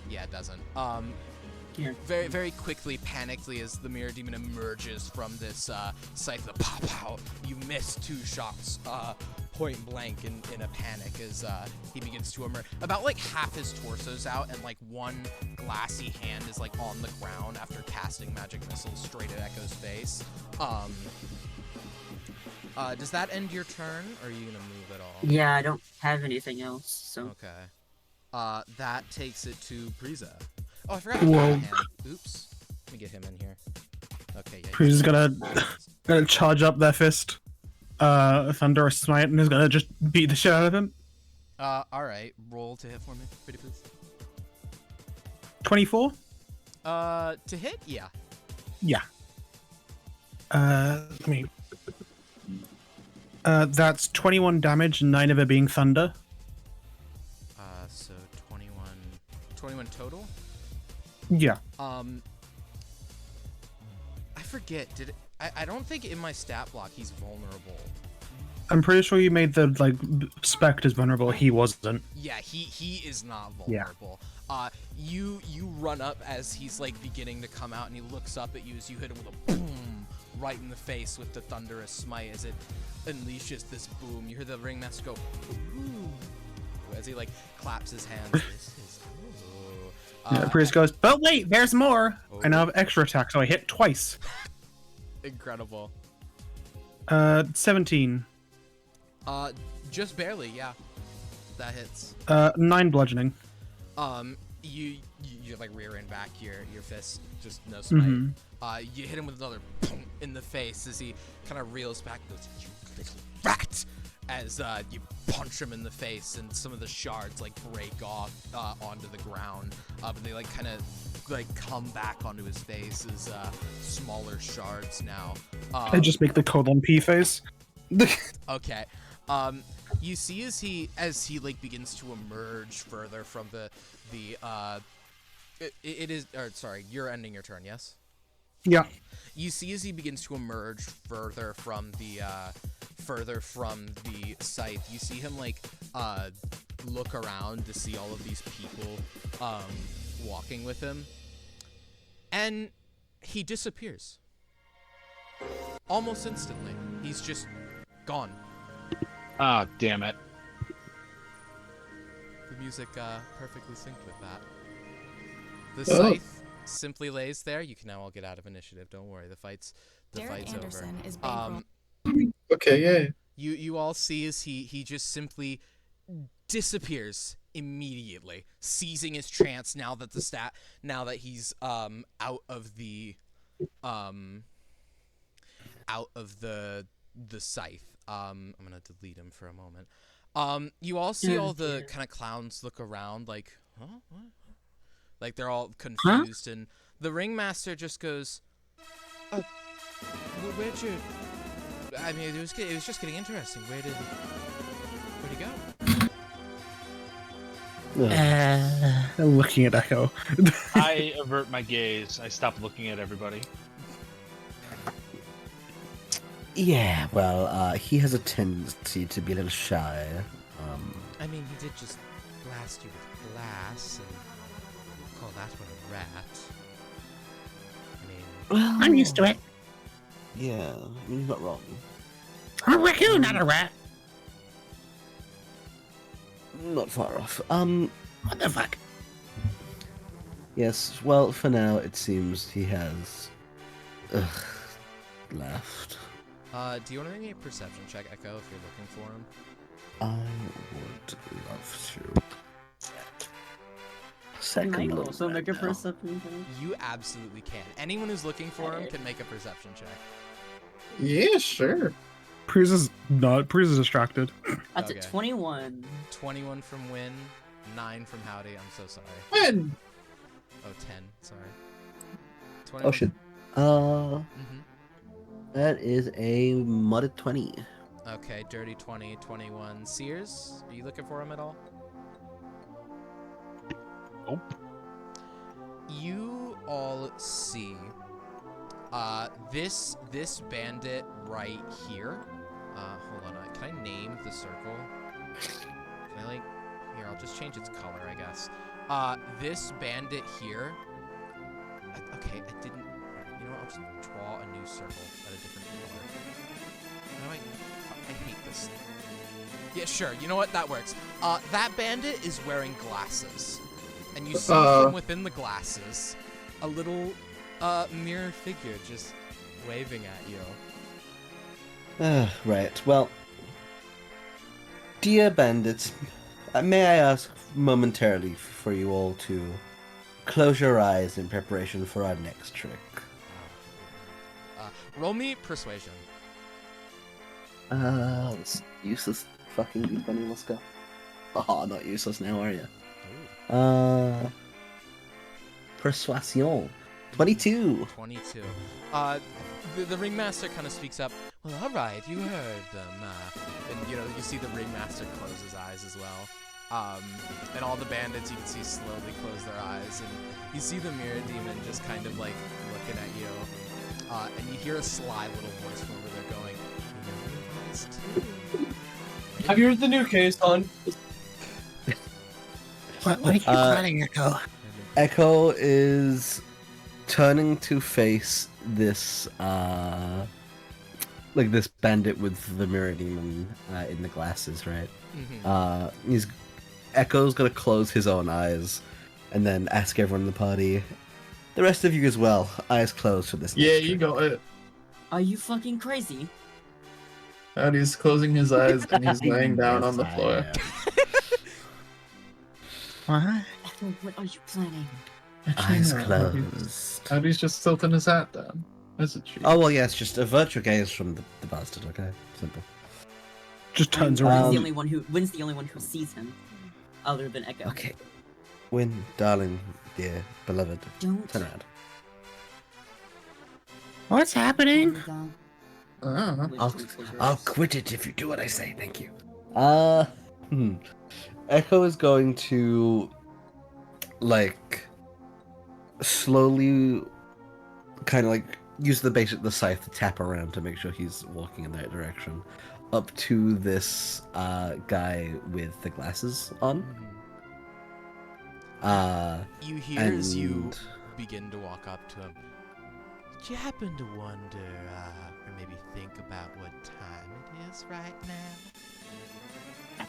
Yeah, it doesn't. Here. Very, very quickly, panically, as the Mirror Demon emerges from this scythe, the pow! You miss 2 shots, point blank in a panic as he begins to emerge. About like half his torso's out, and like one glassy hand is like on the ground after casting magic missiles straight at Echo's face. Does that end your turn, or are you gonna move at all? Yeah, I don't have anything else, so. Okay. That takes it to Priza. Oh, I forgot. Whoa. Oops. Let me get him in here. Okay, yeah. Who's gonna charge up their fist, Thunderous Smite, and is gonna just beat the shit out of him. All right. Roll to hit for me, pretty please. 24. To hit, yeah. Yeah. Let me. That's 21 damage, 9 of it being thunder. So 21 total. Yeah. I forget. I don't think in my stat block he's vulnerable. I'm pretty sure you made the Spectres vulnerable. He wasn't. Yeah, he is not vulnerable. You run up as he's like beginning to come out, and he looks up at you as you hit him with a boom right in the face with the Thunderous Smite as it unleashes this boom. You hear the ringmaster go ooh as he like claps his hands. This is Yeah, Priest goes, but wait, there's more. I now have extra attack, so I hit twice. Incredible. 17. Just barely, yeah. That hits. 9 bludgeoning. You're like rearing back your fist, just no smite. Mm-hmm. You hit him with another boom in the face as he kind of reels back and goes, "You little rat!" As you punch him in the face, and some of the shards like break off onto the ground, but they like kind of like come back onto his face as smaller shards now. I just make the colon P face. Okay. You see as he like begins to emerge further from it is, or sorry, you're ending your turn, yes? Yeah. You see as he begins to emerge further from the scythe, you see him like look around to see all of these people walking with him, and he disappears almost instantly. He's just gone. Ah, damn it. The music perfectly synced with that. The Oh. scythe simply lays there. You can now all get out of initiative. Don't worry. The fight's Anderson over. is bankroll. Okay, yeah. You all see as he just simply disappears immediately, seizing his chance now that he's out of the scythe. I'm gonna delete him for a moment. You all see all the kind of clowns look around like, huh? What? Like they're all confused, and the ringmaster just goes, "Where'd you? I mean, it was just getting interesting. Where'd he go?" Looking at Echo. I avert my gaze. I stop looking at everybody. Yeah, well, he has a tendency to be a little shy. I mean, he did just blast you with glass and call that one a rat. I mean, Well, I'm used to it. Yeah, I mean, you're not wrong. I'm a raccoon, not a rat. Not far off. What the fuck? Yes, well, for now, it seems he has... left. do you want to make a perception check, Echo, if you're looking for him? I would love to. Can Second I look also right make a now. perception check? You absolutely can. Anyone who's looking for him can make a perception check. Yeah, sure. Prius is distracted. That's Okay. a 21. 21 from Win, 9 from Howdy. I'm so sorry. When? Oh, 10. Sorry. 21. Oh, shit. Mm-hmm. That is a modded 20. Okay, dirty 20, 21. Sears, are you looking for him at all? Nope. You all see this bandit right here. Hold on, can I name the circle? Can I here, I'll just change its color, I guess. This bandit here. Okay, I didn't. You know what? I'll just draw a new circle at a different color. How do I hate this. Yeah, sure. You know what? That works. That bandit is wearing glasses, and you see from within the glasses a little mirror figure just waving at you. Right, well... Dear bandits, may I ask momentarily for you all to close your eyes in preparation for our next trick? Roll me persuasion. It's useless fucking be funny, let's go. Oh, not useless now, are you? Ooh. Persuasion. 22! 22. The ringmaster kind of speaks up. Well, all right, you heard them. And you see the ringmaster close his eyes as well. And all the bandits you can see slowly close their eyes, and you see the mirror demon just kind of like looking at you. And you hear a sly little voice from over there going, "You know your eyes too." Have you heard the new case on? What are you planning, Echo? Echo is turning to face this, like this bandit with the mirror demon in the glasses, right? Mm-hmm. Echo's gonna close his own eyes and then ask everyone in the party, the rest of you as well, eyes closed for this. Yeah, next you trick. got it. Are you fucking crazy? And he's closing his eyes and he's laying down on the Yes, I floor. am. What? Echo, what are you planning? Eyes Yeah, closed. And he's just tilting his hat down. That's a cheat. Oh, well, yes, just avert your gaze from the bastard, okay? Simple. Just turns When's around. the only one who sees him, other than Echo? Okay. Win, darling, dear, beloved, Don't. turn around. What's happening? I'll quit it if you do what I say, thank you. Echo is going to, like, slowly kind of like use the scythe to tap around to make sure he's walking in the right direction, up to this guy with the glasses on. You hear as you begin to walk up to him. Did you happen to wonder, or maybe think about what time it is right now? I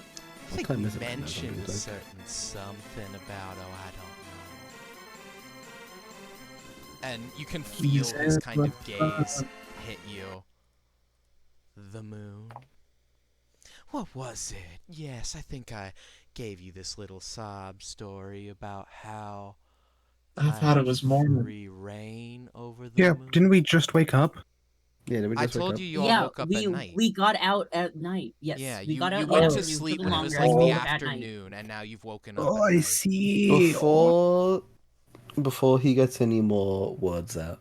think you mentioned a certain something about, I don't know. And you can feel his kind of gaze hit you. The moon. What was it? Yes, I think I gave you this little sob story about how I thought it was morning. free reign over the Yeah, moon. didn't we just wake up? Yeah, did we I just wake told up? you all woke up at night. we got out at night. Yes, Yeah, we you got out. you in went the to afternoon sleep for when it was longer, like and the we woke up at night. afternoon, and now you've woken up Oh, at I night. see. Before he gets any more words out,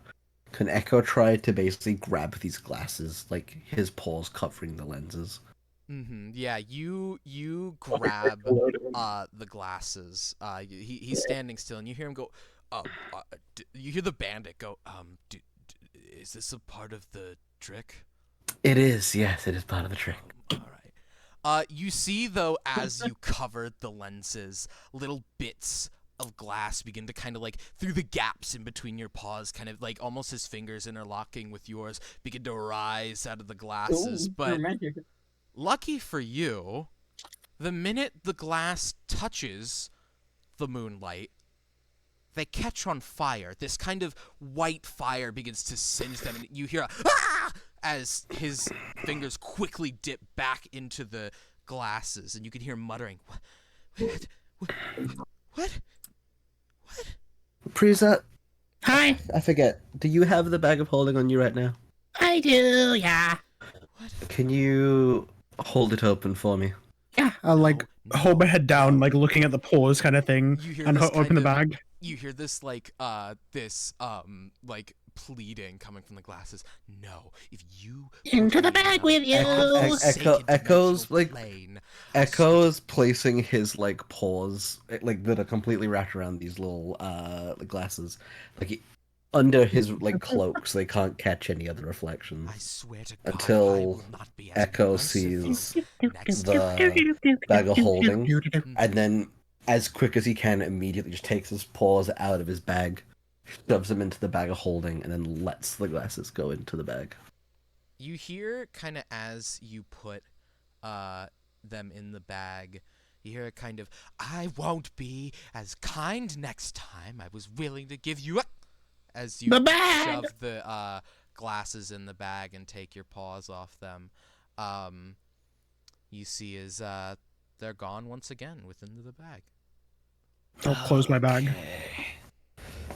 can Echo try to basically grab these glasses, like his paws covering the lenses? Yeah, you grab the glasses. He's standing still, and you hear him go. You hear the bandit go. Is this a part of the trick? It is, yes, it is part of the trick. All right. You see though, as you cover the lenses, little bits of glass begin to kind of like through the gaps in between your paws, kind of like almost his fingers interlocking with yours, begin to rise out of the glasses. But lucky for you, the minute the glass touches the moonlight, they catch on fire. This kind of white fire begins to singe them, and you hear a "Ah!" as his fingers quickly dip back into the glasses, and you can hear him muttering, What? Priza, Hi, I forget. Do you have the bag of holding on you right now? I do, yeah. Can you hold it open for me? Yeah, I'll like hold my head down, like looking at the paws kind of thing, You hear and this open kind the of- bag. You hear this like pleading coming from the glasses. No, if you Into the bag with you. Echo's like Echo's placing his like paws like that are completely wrapped around these little glasses, like under his like cloak, so they can't catch any other reflections. I swear to God, Until I will not be as Echo merciful sees next the bag of holding, and then as quick as he can, immediately just takes his paws out of his bag, shoves them into the bag of holding, and then lets the glasses go into the bag. You hear kind of as you put them in the bag, you hear a kind of, I won't be as kind next time. I was willing to give you as you The bag! shove the glasses in the bag and take your paws off them. You see as they're gone once again within the bag. I'll close my bag.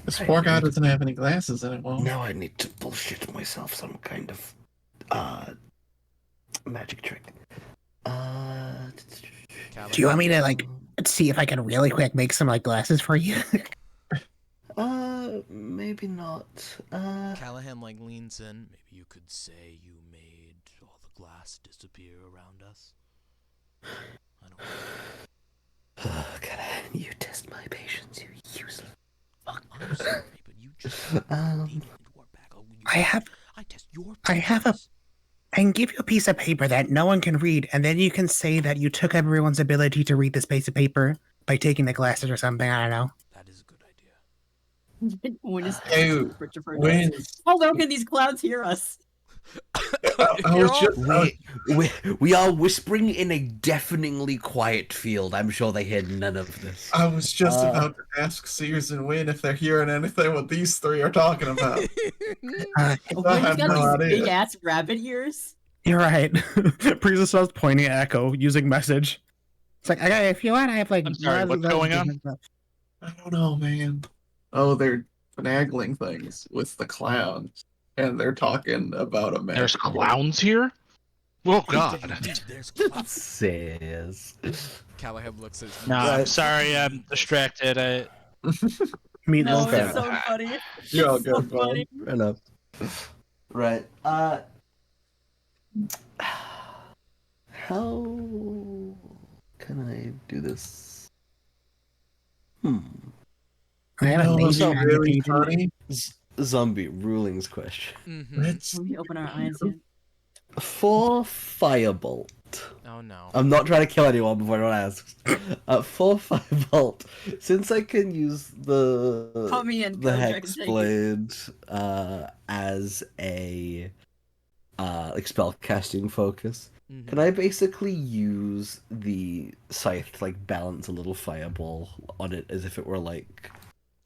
This poor guy doesn't have any glasses anymore. Now I need to bullshit myself some kind of magic trick. Do you want me to like see if I can really quick make some like glasses for you? Maybe not. Callahan like leans in. Maybe you could say you made all the glass disappear around us. I don't know. Callahan, you test my patience, you useless fuck. I'm sorry, but you just lean into our bag. Oh, I test your I have a- patience. I can give you a piece of paper that no one can read, and then you can say that you took everyone's ability to read this piece of paper by taking the glasses or something. I don't know. That is a good idea. When is Hey, Christopher when How long can these clowns hear us? I was just We are whispering in a deafeningly quiet field. I'm sure they heard none of this. I was just about to ask Sears and Win if they're hearing anything what these three are talking about. I Wynn's have got no these idea. big ass rabbit ears. You're right. Priza starts pointing at Echo using message. It's like, okay, if you want, I have like. I'm sorry, what's going on? I don't know, man. Oh, they're finagling things with the clowns, and they're talking about a man. There's clowns here? Oh god. Dude, there's clowns. Says. Callahan looks at No, Right. I'm sorry, I'm distracted. Meet No, Lil it's Fat. so funny. You're all It's so good, Bob. funny. Fair enough. Right. How can I do this? I have No, a it's major not really adaptation. funny. zombie rulings question. Mm-hmm. When we open our eyes, yeah. For Firebolt, Oh no. I'm not trying to kill anyone before anyone asks. For Firebolt, since I can use Put me in, the Coach, I can Hex take it. Blade as a like spell casting focus, Mhm. can I basically use the scythe to like balance a little fireball on it as if it were like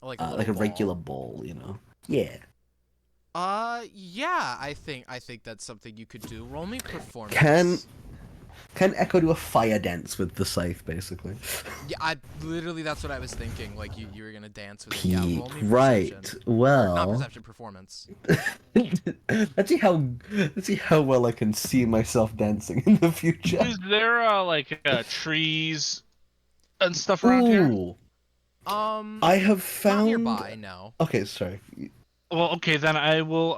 Like a little regular ball. ball, you know? Yeah. Yeah, I think that's something you could do. Roll me performance. Can Echo do a fire dance with the scythe, basically? Yeah, that's what I was thinking. Like you were gonna dance with it. Yeah, roll me Right. perception. Well, Not perception, performance. let's see how well I can see myself dancing in the future. Is there like trees and stuff around here? Ooh, I have Not found. nearby, no. Okay, sorry. Well, okay, then I will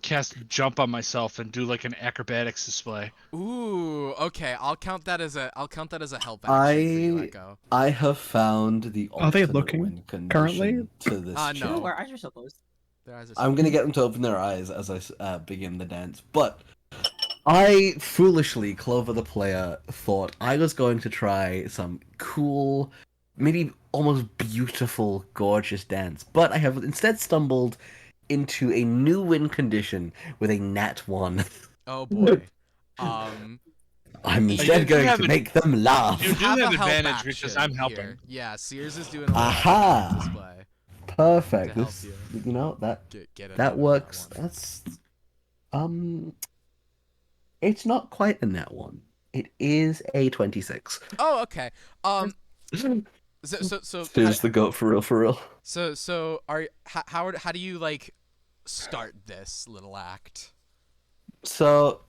cast jump on myself and do like an acrobatics display. Ooh, okay. I'll count that as a help action for you, Echo. I have found the Are they alternate looking win condition currently? to this. No. check. Oh, our eyes are so closed. Their eyes are I'm gonna get them to open their eyes as I begin the dance, but I foolishly, Clover the player, thought I was going to try some cool, maybe almost beautiful, gorgeous dance, but I have instead stumbled into a new win condition with a nat 1. Oh boy. I'm you instead do going have to a- make them laugh. You do have a help advantage because action I'm helping. here. Yeah, Sears is doing a little Aha! display. Perfect. To help This, you. you know that Get that another works. one. That's it's not quite a nat 1. It is a 26. Oh, okay. So Here's the goat for real. So how do you like start this little act? So,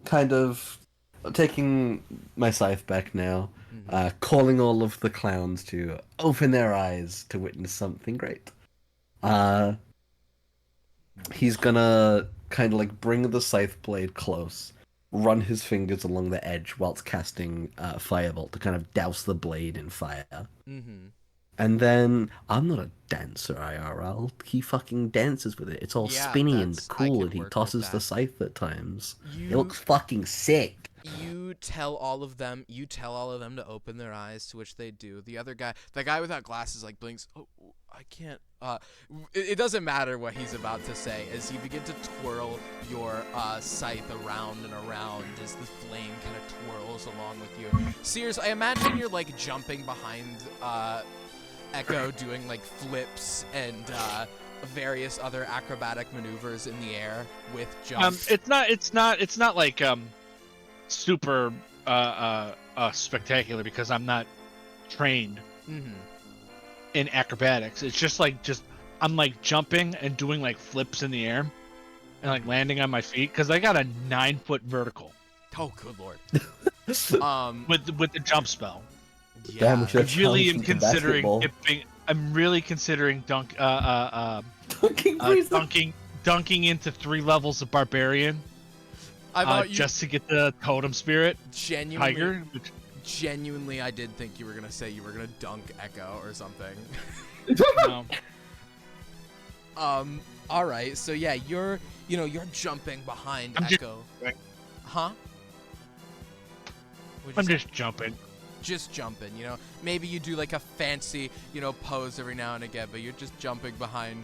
kind of taking my scythe back now, calling all of the clowns to open their eyes to witness something great. He's gonna kind of like bring the scythe blade close, run his fingers along the edge whilst casting Firebolt to kind of douse the blade in fire. Mm-hmm. And then, I'm not a dancer, IRL. He fucking dances with it. It's all Yeah, spinny and I cool, could and he work with tosses the that. scythe at times. You It looks fucking sick. you tell all of them to open their eyes, to which they do. The other guy, the guy without glasses, like blinks. Oh, I can't. It doesn't matter what he's about to say as you begin to twirl your scythe around and around as the flame kind of twirls along with you. Sears, I imagine you're like jumping behind Echo, doing like flips and various other acrobatic maneuvers in the air with jumps. It's not like super spectacular because I'm not trained Mm-hmm. in acrobatics. It's just I'm like jumping and doing like flips in the air and like landing on my feet because I got a 9-foot vertical Oh, good lord. with the jump spell. Yeah. Damn, I shit. really am Sounds like a considering basketball. dipping. I'm really considering Fucking crazy. dunking into 3 levels of barbarian I thought you just to get the totem spirit genuinely, tiger. Which, genuinely, I did think you were gonna say you were gonna dunk Echo or something. no. All right. So yeah, you're jumping behind I'm just- Echo. Huh? What'd you I'm say? just jumping. Just jumping, maybe you do like a fancy, pose every now and again, but you're just jumping behind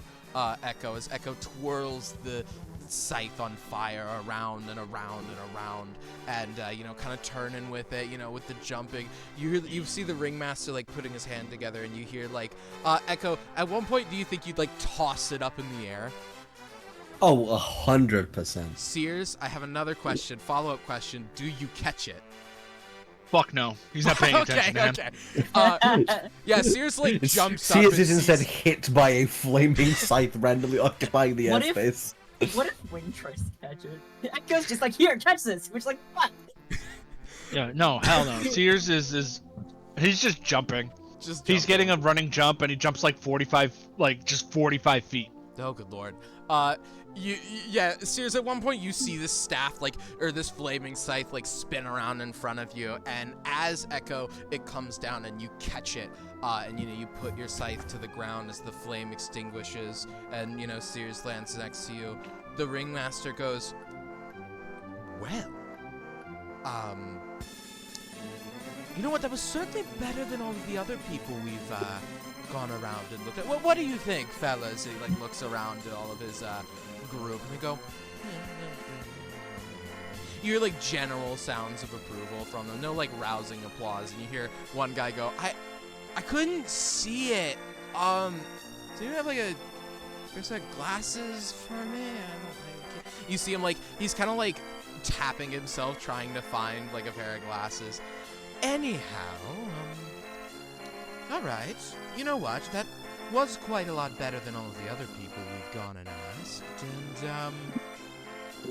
Echo as Echo twirls the scythe on fire around and around and around, and kind of turning with it, with the jumping. You see the ringmaster like putting his hand together, and you hear like, Echo, at one point, do you think you'd like toss it up in the air? Oh, 100%. Sears, I have another question, follow-up question. Do you catch it? Fuck no. He's not paying attention, man. Okay. Yeah, Sears like jumps up. Sears and is instead sees- hit by a flaming scythe randomly occupying the What if- airspace. What if Wing tries to catch it? Echo's just like, here, catch this. Which like, what? Yeah, no, hell no. Sears is he's just jumping. Just He's jumping. getting a running jump and he jumps like 45 feet. Oh, good lord. Yeah, seriously, at one point you see this staff, like, or this flaming scythe, like, spin around in front of you, and as Echo, it comes down and you catch it, and, you know, you put your scythe to the ground as the flame extinguishes, and, you know, Sears lands next to you. The ringmaster goes, well, you know what, that was certainly better than all of the other people we've, gone around and looked at. Well, what do you think, fellas? He, like, looks around at all of his, group, and they go, you hear, like, general sounds of approval from them. No, like, rousing applause, and you hear one guy go, I couldn't see it. Do you have, like, a set of glasses for me? You see him, like, he's kind of, like, tapping himself, trying to find, like, a pair of glasses. Anyhow, alright. You know what? That was quite a lot better than all of the other people we've gone and asked, and,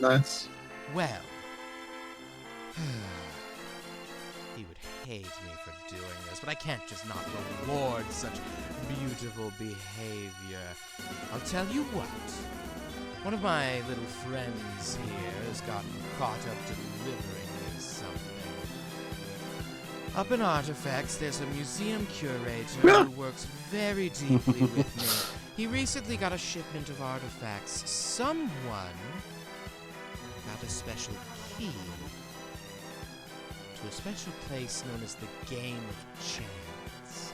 Nice. well, he would hate me for doing this, but I can't just not reward such beautiful behavior. I'll tell you what. One of my little friends here has gotten caught up delivering me something. Up in Artifacts, there's a museum curator who works very deeply with me. He recently got a shipment of artifacts. Someone got a special key to a special place known as the Game of Chance.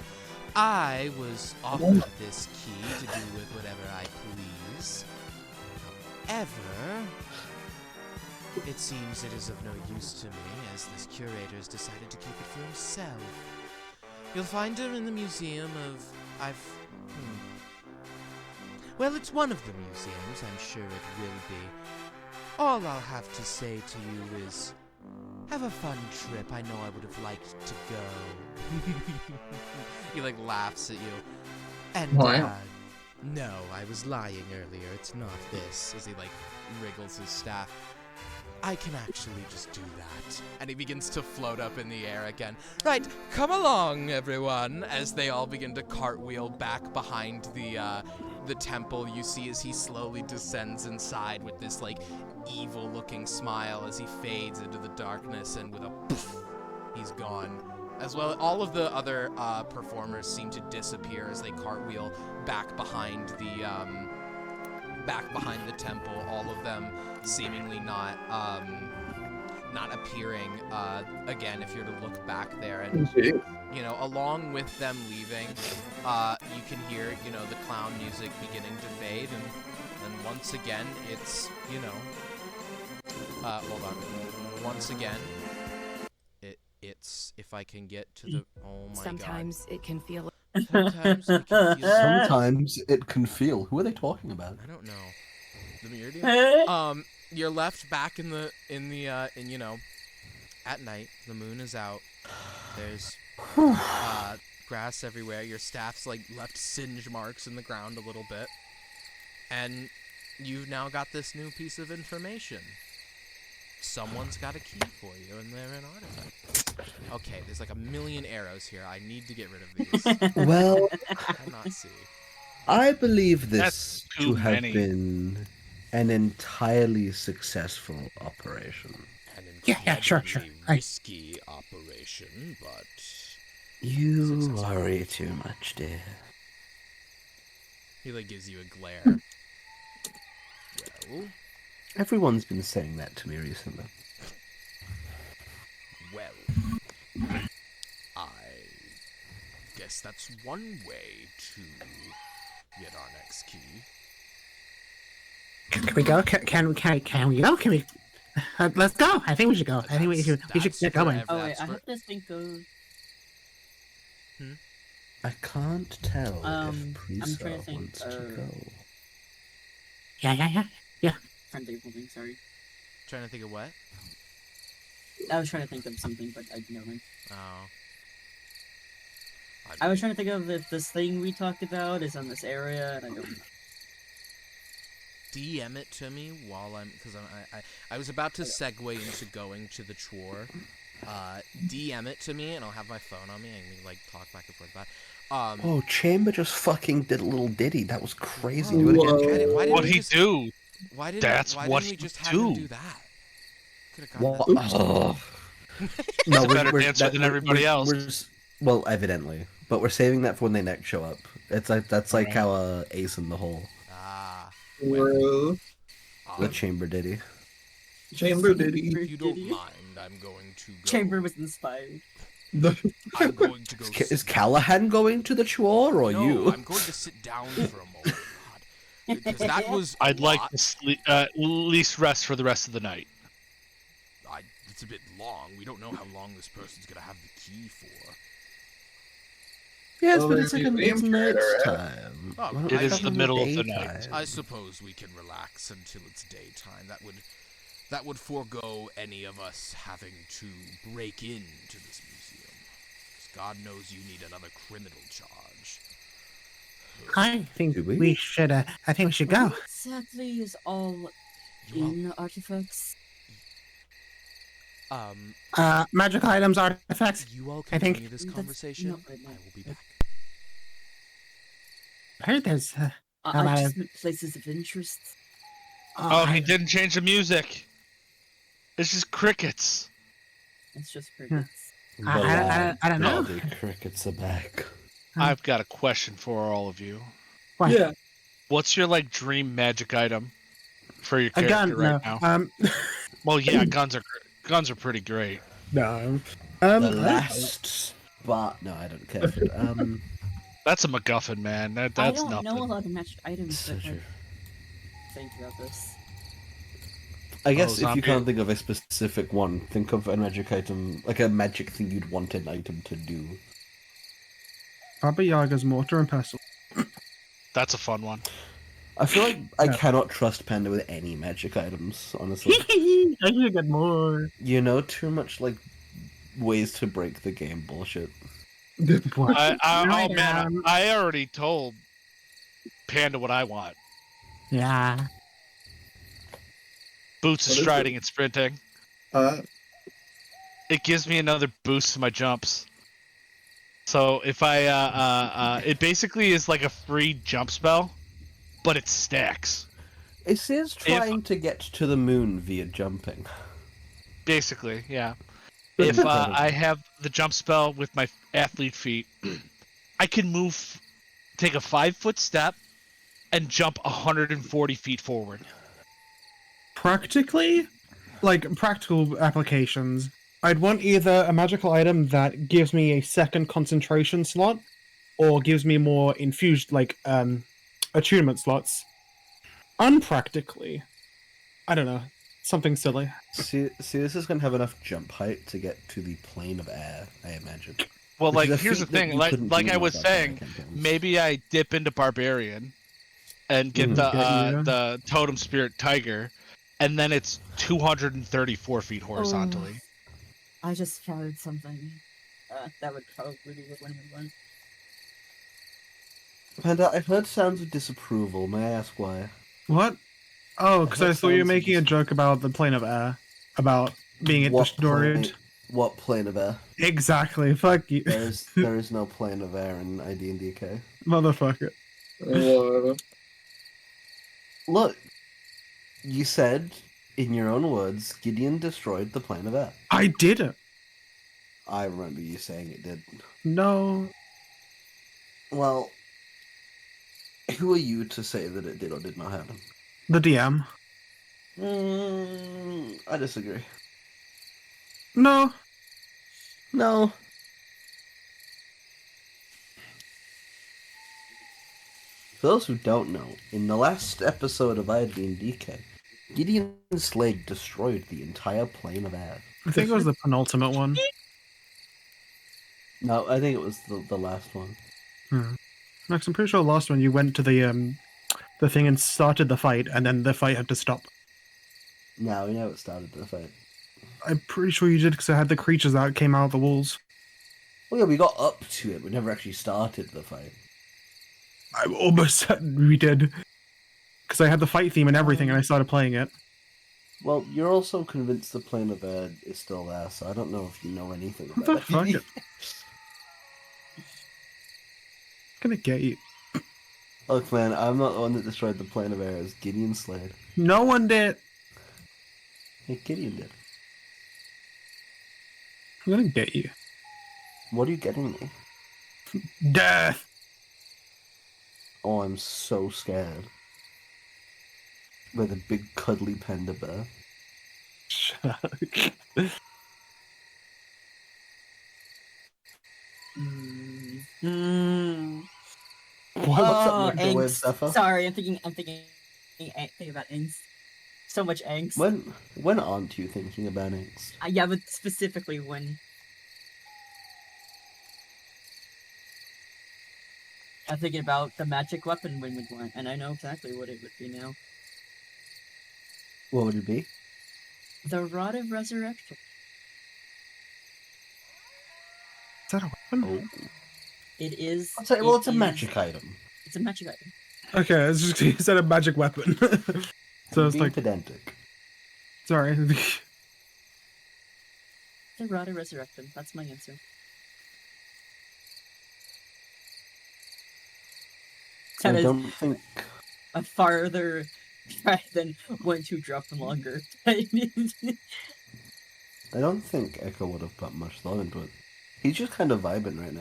I was offered this key to do with whatever I please. However, it seems it is of no use to me, as this curator has decided to keep it for himself. You'll find him in the museum of... Well, it's one of the museums, I'm sure it will be. All I'll have to say to you is... have a fun trip. I know I would have liked to go. He, like, laughs at you. And, no, I was lying earlier. It's not this. As he, like, wriggles his staff. I can actually just do that. And he begins to float up in the air again. Right, come along, everyone. As they all begin to cartwheel back behind the temple, you see as he slowly descends inside with this, like, evil-looking smile as he fades into the darkness, and with a poof, he's gone. As well, all of the other performers seem to disappear as they cartwheel back behind the temple. All of them seemingly not appearing again. If you're to look back there, and you know, along with them leaving, you can hear, you know, the clown music beginning to fade, and once again, it's, you know, hold on, once again. It's, if I can get to the, oh my Sometimes god. it can feel. Sometimes it can feel. Sometimes it can feel. Who are they talking about? I don't know. The Meridian? You're left back in you know, at night. The moon is out. There's grass everywhere. Your staff's, like, left singe marks in the ground a little bit. And you've now got this new piece of information. Someone's got a key for you, and they're an artifact. Okay, there's like a million arrows here. I need to get rid of these. Well, I cannot see. I believe this That's to too have many. been an entirely successful operation. An Yeah, sure. incredibly I- risky operation, but You successful. worry too much, dear. He, like, gives you a glare. Well, Everyone's been saying that to me recently. well, I guess that's one way to get our next key. Can we go? Can we go? Can we? Let's go. I think we should go. I think we should That's get going. forever. Oh wait, That's I for- have to think of. I can't tell I'm if trying to Prisa think, wants to go. Yeah. Trying to think of something. Sorry, Trying to think of what? I was trying to think of something, but I didn't know. Oh. I was trying to think of if this thing we talked about is on this area, and I don't know. DM it to me while I'm, because I was about to segue into going to the chore, DM it to me, and I'll have my phone on me, and we can, like, talk back and forth about it. Oh, Chamber just fucking did a little ditty. That was crazy. Whoa. Do it again. What'd he do? Why didn't That's why what didn't we he just have do. him do that? Could have gotten What? that. Oh. He's a better dancer than everybody else. Well, evidently, but we're saving that for when they next show up. It's like that's like how Ace in the Hole, Ah. Bro. the Chamber ditty. Chamber ditty. If you don't mind, I'm going to go. Chamber was inspired. I'm going to go. Is Callahan going to the chore or no, you? I'm going to sit down for a moment. God. Because that was. I'd like to sleep, at least rest for the rest of the night. It's a bit long. We don't know how long this person's gonna have the key for. Yes, Well, but it's like there's it's night right? time. Oh, Why don't it we is have the it middle of the daytime? night. I suppose we can relax until it's daytime. That would forego any of us having to break into this museum. 'Cause God knows you need another criminal charge. I think Do we? we should. I think we should go. What exactly is all You all- in artifacts? Magical items, artifacts. You all I think- continue this That's conversation. not right now. I will be back. I heard there's. I might just have- meant places of interest. Oh, he didn't change the music. It's just crickets. It's just crickets. I don't know. The crickets are back. I've got a question for all of you. What? Yeah. What's your like dream magic item for your A character gun? right No. now? Well, yeah, guns are pretty great. No. The last spot. No, I don't care. That's a MacGuffin, man. That's I don't nothing. know a lot of magic items So that true. like think about this. I guess if zombie. you can't think of a specific one, think of a magic item, like a magic thing you'd want an item to do. Baba Yaga's mortar and pestle. That's a fun one. I feel like I Yeah. cannot trust Panda with any magic items, honestly. I should get more. You know, too much like ways to break the game bullshit. What? Oh man, I already told Panda what I want. Yeah. Boots of What is striding and sprinting. It gives me another boost to my jumps. So if I it basically is like a free jump spell, but it stacks. It says trying to get to the moon via jumping. Basically, yeah. If I have the jump spell with my athlete feet, I can move, take a 5-foot step, and jump 140 feet forward. Practically, like practical applications, I'd want either a magical item that gives me a second concentration slot, or gives me more infused, like, attunement slots. Unpractically, I don't know, something silly. See, this is gonna have enough jump height to get to the plane of air, I imagine. Well, Which like, is a here's the feat that thing, you like couldn't like do I in was Dark Knight saying, campaigns. maybe I dip into Barbarian and get Mhm. the Totem Spirit Tiger, and then it's 234 feet horizontally. I just found something. That would probably be the one we want. Panda, I've heard sounds of disapproval. May I ask why? What? Oh, because I That thought you were sounds making a just- joke about the plane of air, about being destroyed. What plane of air? Exactly. Fuck you, There is no plane of air in ID and DK. motherfucker. Look, you said, in your own words, Gideon destroyed the plane of air. I didn't. I remember you saying it did. No. Well, who are you to say that it did or did not happen? The DM. I disagree. No. No. For those who don't know, in the last episode of ID and DK, Gideon Slade destroyed the entire plane of air. I think it was the penultimate one. No, I think it was the last one. Max, I'm pretty sure the last one you went to the thing and started the fight, and then the fight had to stop. No, we know it started the fight. I'm pretty sure you did because I had the creatures that came out of the walls. Well, yeah, we got up to it. We never actually started the fight. I'm almost certain we did. Because I had the fight theme and everything, and I started playing it. Well, you're also convinced the plane of air is still there, so I don't know if you know anything What about the it. fuck? Gonna get you. Look, man, I'm not the one that destroyed the plane of air. It's Gideon Slade. No one did. Hey, Gideon did. I'm gonna get you. What are you getting me? Death. Oh, I'm so scared. With a big cuddly panda bear. Shut up. What's up, microwave angst. Zephyr? Sorry, I'm thinking about angst. So much angst. When aren't you thinking about angst? Yeah, but specifically when. I'm thinking about the magic weapon when we went, and I know exactly what it would be now. What would it be? The Rod of Resurrection. Is that a weapon? Oh. It is. I'll tell you, well, it it's a is- magic item. It's a magic item. Okay, it's just you said a magic weapon. So I'm it's being like, pedantic. sorry. The Rod of Resurrection. That's my answer. I That is don't think. a farther try than one to drop longer. I don't think Echo would have put much thought into it. He's just kind of vibing right now.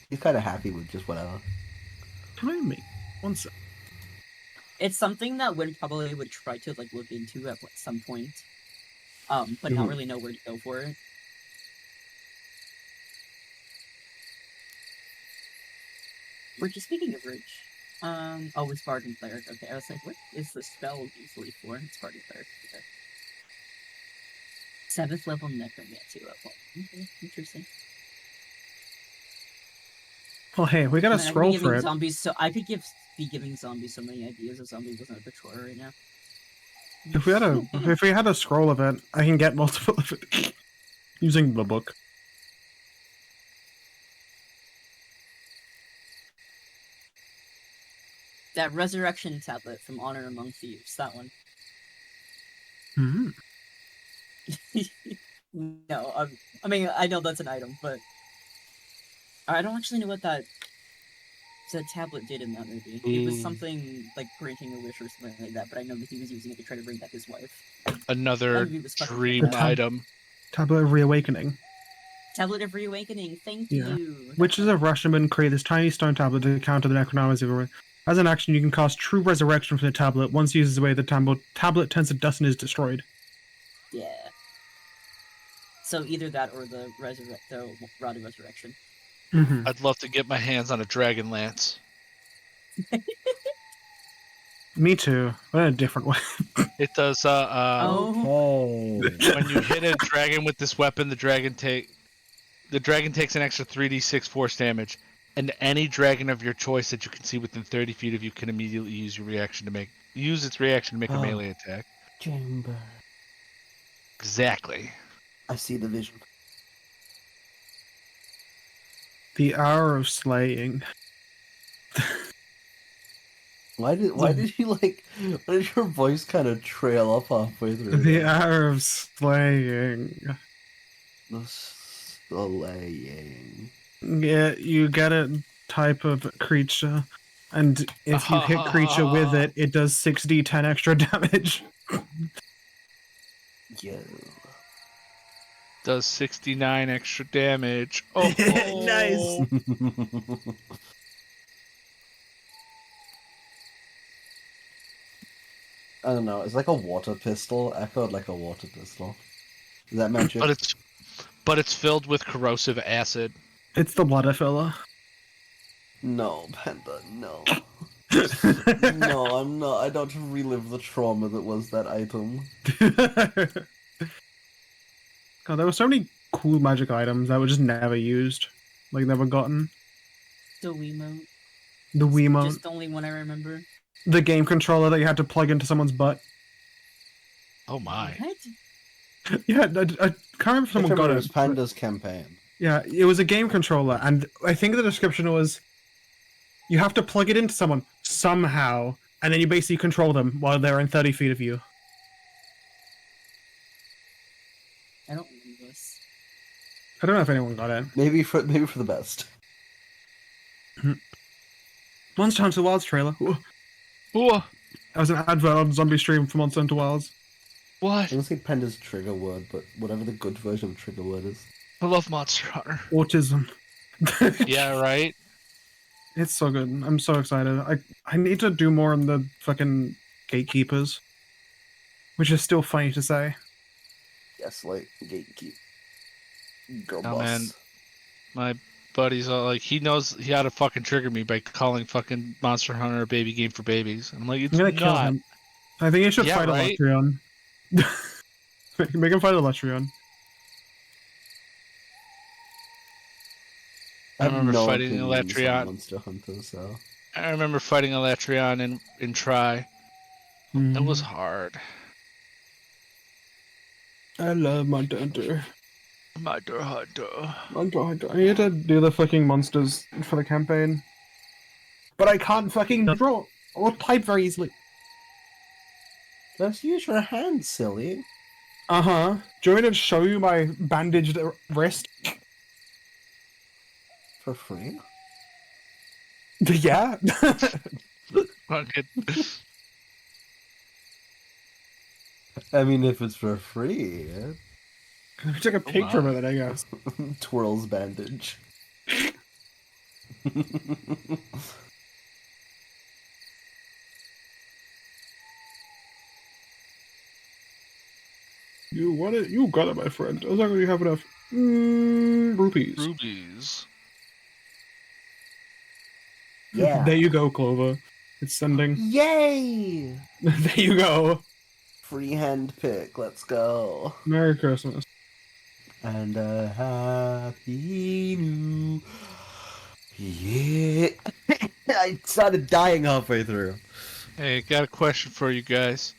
He's kind of happy with just whatever. Can I make one sec? It's something that Win probably would try to like look into at some point, but not Mhm. really know where to go for it. Which, speaking of which, oh, it's Bargain Cleric. Okay, I was like, what is the spell usually for? It's Bargain Cleric. Okay. 7th level Necromancy level. Okay, interesting. Well, hey, we got I a mean, I could be scroll giving for it. Zombies, so I could be giving zombies so many ideas if zombies wasn't a patrol right now. If we had a scroll of it, I can get multiple of it using the book. That resurrection tablet from Honor Among Thieves, that one. Hmm. No, I mean, I know that's an item, but I don't actually know what that tablet did in that movie. It was something like granting a wish or something like that, but I know that he was using it to try to bring back his wife. Another That movie was fucking dream fantastic. item. Tablet of Reawakening, Tablet of Reawakening, thank Yeah. you. witches of Rashomon create this tiny stone tablet to counter the necromancy. As an action, you can cast True Resurrection from the tablet. Once used away, the tablet turns to dust and is destroyed. Yeah. So either that or the Rod of Resurrection. Mm-hmm. I'd love to get my hands on a dragon lance. Me too, but in a different way. It does. Oh. When you hit a dragon with this weapon, the dragon takes an extra 3d6 force damage, and any dragon of your choice that you can see within 30 feet of you can immediately use its reaction to make a melee attack. Chamber. Exactly. I see the vision. The hour of slaying. Why did you like? Why did your voice kind of trail off halfway through? The hour of slaying. The slaying. Yeah, you get a type of creature, and if you hit creature with it, it does 6d10 extra damage. Yo. Does 69 extra damage. Oh, Nice. I don't know. It's like a water pistol. Echoed like a water pistol. Is that magic? But it's filled with corrosive acid. It's the water filler. No, Panda, no. No, I'm not. I don't relive the trauma that was that item. God, there were so many cool magic items that were just never used. Like, never gotten. The Wiimote. The Wiimote. Just the only one I remember. The game controller that you had to plug into someone's butt. Oh my. What? Yeah, I can't remember if someone got It was it. Panda's campaign. Yeah, it was a game controller, and I think the description was you have to plug it into someone somehow, and then you basically control them while they're in 30 feet of you. I don't know if anyone got it. Maybe for the best. Monster Hunter Wilds trailer. Ooh. Ooh, That was an advert on Zombie Stream for Monster Hunter Wilds. what? I don't think Panda's trigger word, but whatever the good version of trigger word is. I love Monster Hunter. Autism. Yeah, right? It's so good. I'm so excited. I need to do more on the fucking gatekeepers. Which is still funny to say. Yes, like gatekeep. Girl Oh, boss. man. My buddy's all like, he knows he had to fucking trigger me by calling fucking Monster Hunter a baby game for babies. I'm like, it's I'm gonna not. kill him. I think he should Yeah, fight right? a Latreon. Make him fight a Latreon. I remember fighting a opinions on Latreon. Monster Hunter, so I remember fighting a Latreon in Try. It was Mm. hard. I love Monster Hunter. Monster Hunter. Monster Hunter. I need to do the fucking monsters for the campaign. But I can't fucking draw or type very easily. let's use your hands, silly. Uh-huh. Do you want me to show you my bandaged wrist? For free. Yeah. Fucking. I mean, if it's for free, Let me take a picture of it, I guess. twirls bandage. You want it? You got it, my friend. As long as you have enough rupees. Rubies. Yeah. There you go, Clover. It's sending. Yay! There you go. Free hand pick. Let's go. Merry Christmas. And a happy new year. I started dying halfway through. Hey, got a question for you guys.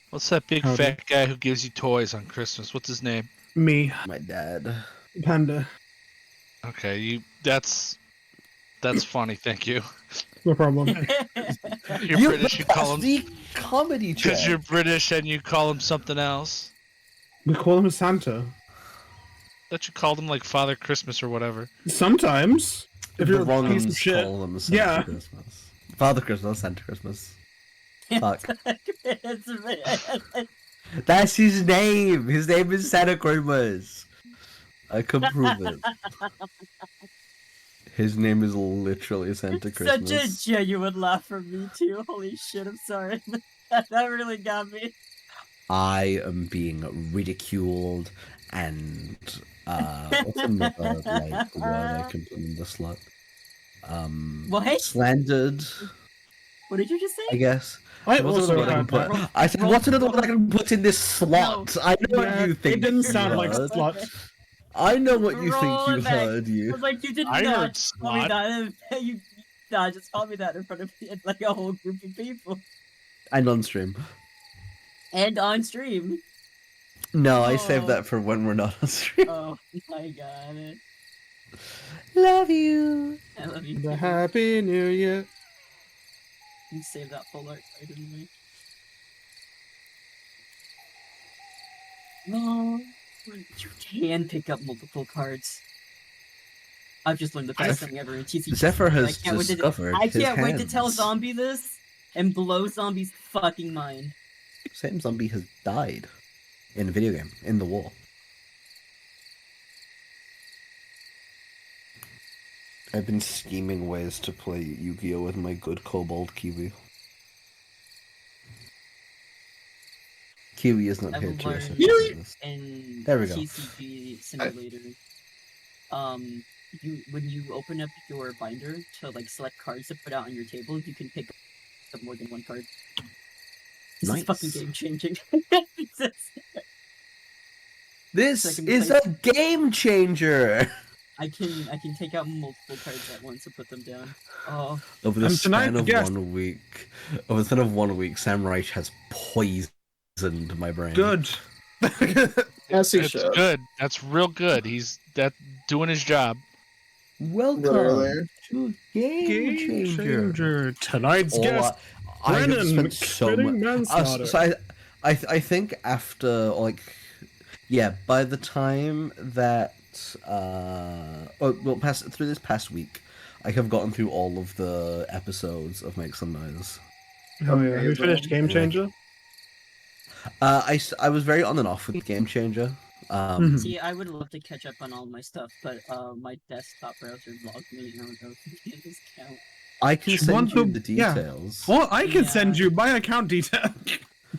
What's that big Howdy. fat guy who gives you toys on Christmas? What's his name? Me, My dad. Panda. Okay, that's funny. Thank you. No problem. You're British. You call him the comedy because chat. you're British and you call him something else. We call him Santa. That you called him like Father Christmas or whatever. Sometimes. If you're the a piece ones of shit. call them Santa Yeah. Christmas. Father Christmas, Santa Christmas. Fuck. That's his name. His name is Santa Christmas. I can prove it. His name is literally Santa Christmas. Such a genuine laugh from me too. Holy shit! I'm sorry. That really got me. I am being ridiculed and what's another like word I can put in the slot? What? Slandered, What did you just I say? guess. I What's also another word I had can put? that. I said, what's another word I can put in this slot? No. I know Yeah, what you think. it didn't sound you like heard. slut. I know what you think Roll you it back. heard. I You. was like, you did I not heard call me slut. that. You, nah, just call me that in front of like a whole group of people And on stream. and on stream. No, I Oh. saved that for when we're not on stream. Oh my god, Love you. I love you. The too. Happy New Year. You save that full art item, me. No, you can pick up multiple cards. I've just learned the best thing ever in TCG. Zephyr has I can't wait to- discovered I his can't wait to tell hands. Zombie this and blow Zombie's fucking mind. Same zombie has died in a video game, in the war. I've been scheming ways to play Yu-Gi-Oh! With my good Kobold Kiwi. Kiwi is not I've here to learned assist. in There we go. TCG Simulator. When you open up your binder to like select cards to put out on your table, you can pick up more than one card. This Nice. is fucking game changing. This Second is place. a game changer! I can take out multiple cards at once and put them down. Oh, Over the And tonight, span of yes. 1 week, Samurai has poisoned my brain. Good. As he That's should. good. That's real good. He's doing his job. Welcome Literally. to Game Changer. Tonight's Oh, guest, I have Brennan, spent so committing much. manslaughter. So I think after like, yeah, by the time that through this past week, I have gotten through all of the episodes of Make Some Noise. Oh yeah, we finished Game Changer. I was very on and off with Game Changer. Mhm. See, I would love to catch up on all my stuff, but my desktop browser blocked me. I don't know if it does count. I can You send want you to- the yeah. details. Well, I can Yeah. send you my account detail.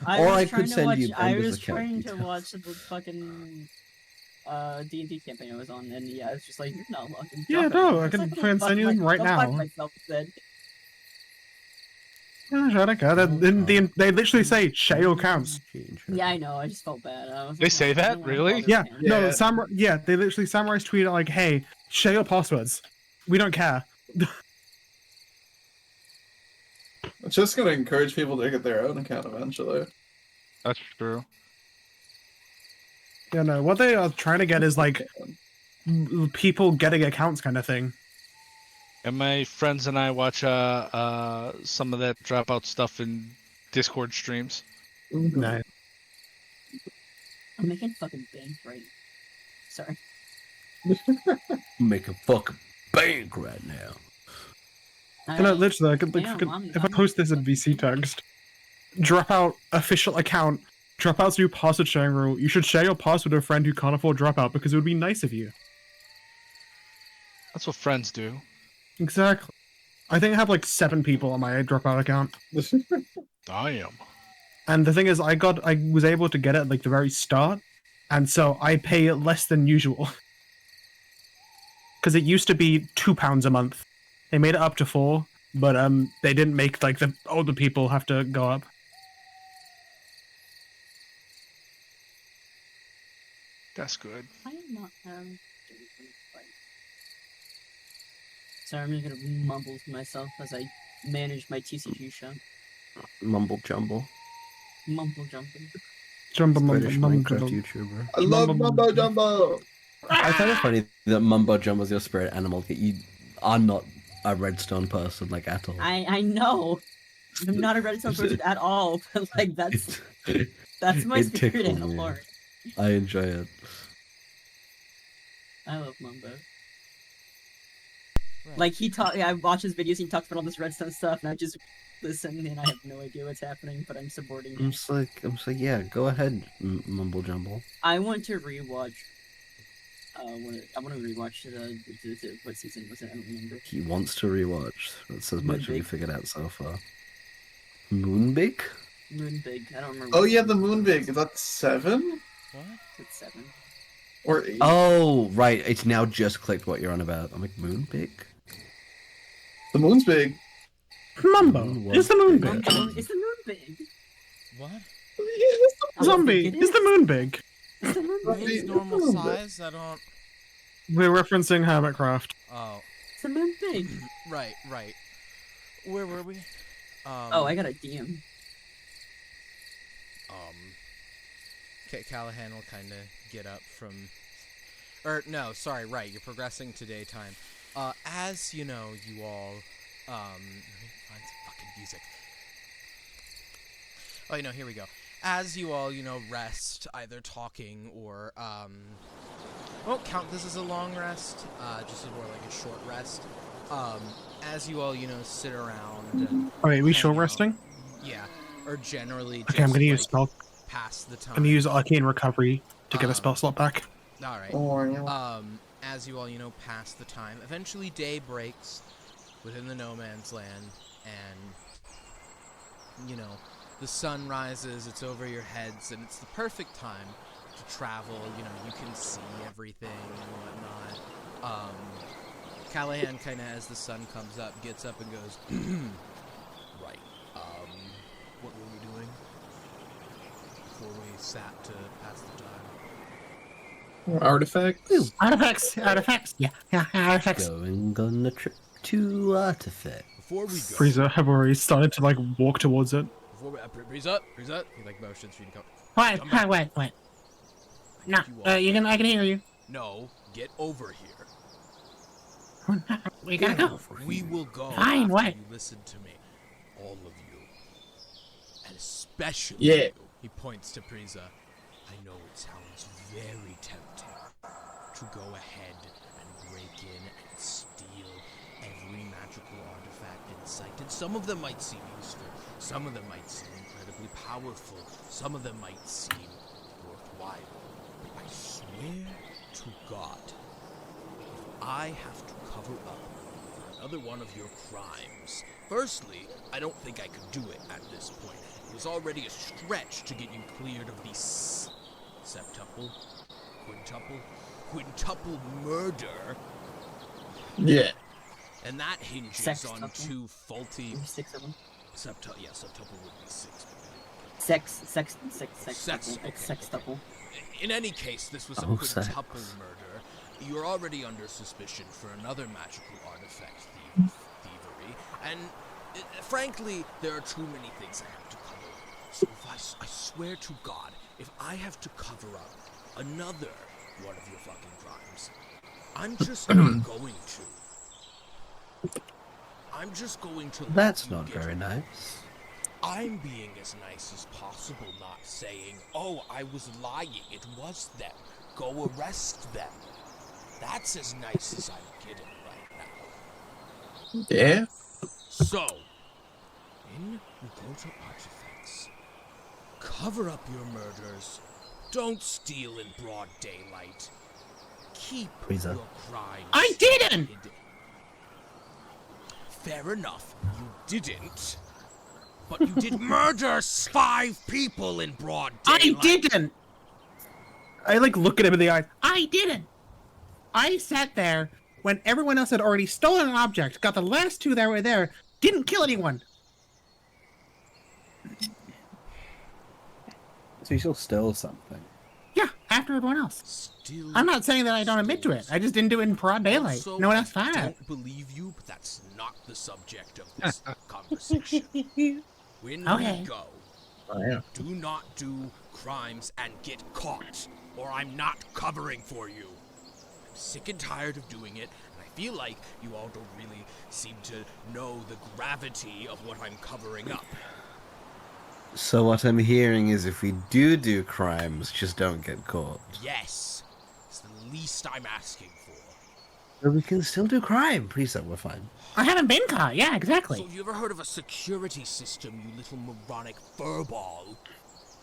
Or I was could trying to send watch, you I Bender's was account trying to details. watch the fucking D&D campaign I was on, and yeah, it's just like, you're not logged in. Yeah, Drop it. no, I was can like, fucking send you them right go fuck now. myself then. Yeah, sure, I don't care. They literally say share your accounts. Yeah, I know. I just felt bad. I was They like, say I that? don't wanna Really? bother Yeah, Pam. no, Yeah. yeah, they literally Samurai's tweeted like, "Hey, share your passwords. We don't care." It's just gonna encourage people to get their own account eventually. That's true. Yeah, no, what they are trying to get is like people getting accounts kind of thing. And my friends and I watch some of that dropout stuff in Discord streams. Nice. I'm making fucking bank right. Sorry. Make a fucking bank right now. You know, literally, I could, like, Damn, fucking- if I post this in VC text, Dropout official account, Dropout's new password sharing rule. You should share your password with a friend who can't afford Dropout because it would be nice of you. That's what friends do. Exactly. I think I have like 7 people on my Dropout account. Damn. And the thing is, I was able to get it at like the very start, and so I pay less than usual. Because it used to be £2 a month. They made it up to 4, but they didn't make like the older people have to go up. That's good. I am not Sorry, I'm just gonna mumble to myself as I manage my TCG show. Mumble jumble. Mumble jumping. Jumbo British mumbo Minecraft jumbo. YouTuber. I love Mumbo Jumbo! I find it funny that Mumbo Jumbo's your spirit animal. You are not a redstone person, like, at all. I know. I'm not a Redstone person at all, but like that's my It spirit tickles animal. me. Art. I enjoy it. I love Mumbo. Right. Like I watch his videos. He talks about all this Redstone stuff, and I just listen, and I have no idea what's happening, but I'm supporting I'm him. just like, yeah, go ahead, Mumble Jumble. I want to rewatch. I want to rewatch the what season was it? I don't remember. He wants to rewatch. That's as much as we Moonbig. figured out so far. Moonbig? Moonbig. I don't remember. Oh what yeah, the season it was. Moonbig. Is that 7 What? It's 7. or 8? Oh, right. It's now just clicked what you're on about. I'm like, Moonbig? The moon's big. Mumbo. Moon It's the was moon big. big. It's the Moonbig. What? I Zombie. think it Is the moon big? It's the Moonbig. Moon's normal size? I don't... We're referencing Hermitcraft. Oh. It's the Moonbig. Right. Where were we? Oh, I got a DM. Callahan will kind of get up from... no, sorry, right, you're progressing to daytime. As, you know, you all, let me find some fucking music. Oh, you know, here we go. As you all, you know, rest, either talking or, I won't count this as a long rest, just more like a short rest. As you all, you know, sit around and... Oh, wait, we hang short out. resting? Yeah, or generally Okay, I'm just, gonna use like, spell. pass the time. I'm gonna use Arcane Recovery to get a spell slot back. Alright. Oh, As you all, you know, pass the time, eventually day breaks within the no man's land, and, you know, the sun rises, it's over your heads, and it's the perfect time to travel, you know, you can see everything and whatnot. Callahan kind of, as the sun comes up, gets up and goes, right, what were we doing before we sat to pass the time? artifacts. Artifacts. Yeah, artifacts. Going on a trip to Artifact. Before we go, Frieza have already started to like walk towards it. before we, breeze up, he like motions for you to come. What? No, I can hear you. No, get over here. We gotta go. We will go. Fine, after what? You listen to me, all of you, and especially Yeah. you. He points to Priza. I know it sounds very tempting. to go ahead and break in and steal every magical artifact in sight. And some of them might seem useful, some of them might seem incredibly powerful, some of them might seem worthwhile. But I swear to God, if I have to cover up for another one of your crimes, firstly, I don't think I could do it at this point. It was already a stretch to get you cleared of the septuple, quintuple murder. Yeah. And that hinges on Sextuple? two faulty... There's 6 of them. Septuple would be 6. Sextuple. In any case, this was a quintuple murder. You're already under suspicion for another magical artifact thievery, and frankly, there are too many things I have to cover up. So if I swear to God, if I have to cover up another one of your fucking crimes, I'm just not going to. I'm just going to. That's not very nice. I'm being as nice as possible, not saying, oh, I was lying, it was them. Go arrest them. That's as nice as I'm getting right now. Yeah. So, in you go to Artifacts. Cover up your murders. Don't steal in broad daylight. Keep Frieza. your crimes. I didn't! hidden. Fair enough, you didn't. But you did murder 5 people in broad I daylight. didn't! I look at him in the eyes. I didn't! I sat there when everyone else had already stolen an object, got the last 2 that were there, didn't kill anyone. So you still stole something. Yeah, after everyone else. Still I'm not saying that I don't admit to it. I just didn't do it in broad daylight. Also, No one else I found it. don't believe you, but that's not the subject of this conversation. When Okay. we go, Oh, yeah. do not do crimes and get caught, or I'm not covering for you. I'm sick and tired of doing it, and I feel like you all don't really seem to know the gravity of what I'm covering up. So what I'm hearing is if we do crimes, just don't get caught. Yes, it's the least I'm asking for. But we can still do crime. Please, we're fine. I haven't been caught. Yeah, exactly. So have you ever heard of a security system, you little moronic furball?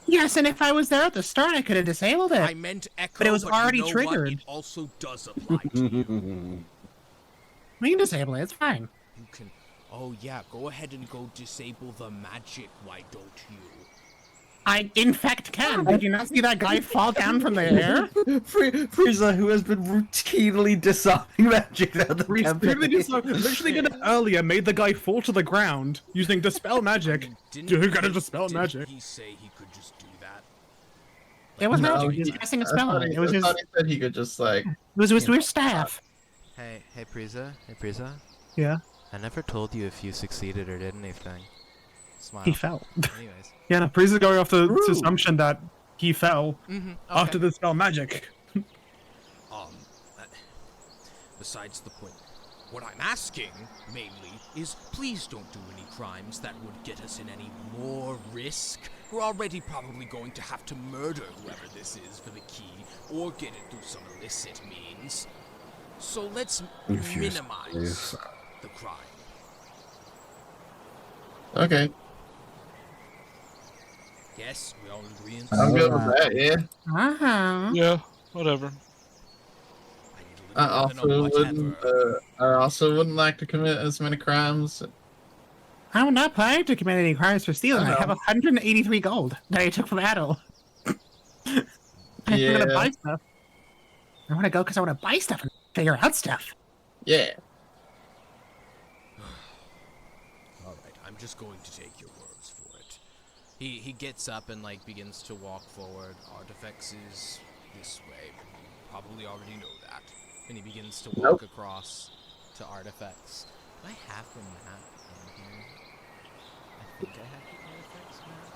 Yes, and if I was there at the start, I could have disabled it. I meant Echo, But it was already you know triggered. What? It also does apply to you. We can disable it. It's fine. You can... Oh yeah, go ahead and go disable the magic, why don't you? I, in fact, can. Did you not see that guy fall down from the air? Frieza, who has been routinely disarming magic out of the campaign. Literally did it earlier, made the guy fall to the ground using Dispel Magic. Didn't, Who got to didn't- Dispel didn't Magic? he say he could just do that? It was No, magic. He he- was casting a I spell thought on it. he- It was I his. thought he said he could just like. It was with weird staff. Hey Priza? Hey Priza? Yeah, I never told you if you succeeded or did anything. Smile. he fell. Anyways. Yeah, no, Priest is going off the assumption that he fell Mm-hmm. after the Dispel Magic. Besides the point. What I'm asking, mainly, is please don't do any crimes that would get us in any more risk. We're already probably going to have to murder whoever this is for the key, or get it through some illicit means. So let's minimize the crime. Okay, Yes, we all agree in I'm good with that. Yeah. Uh-huh. Yeah, whatever. I also wouldn't like to commit as many crimes. I'm not planning to commit any crimes for stealing. I have 183 gold that I took from Adel. I'm gonna buy stuff. I want to go because I want to buy stuff and figure out stuff. Yeah. Alright, I'm just going to take your words for it. He gets up and begins to walk forward. Artifacts is this way. You probably already know that. And he begins to walk across to Artifacts. Do I have the map in here? I think I have the Artifacts map.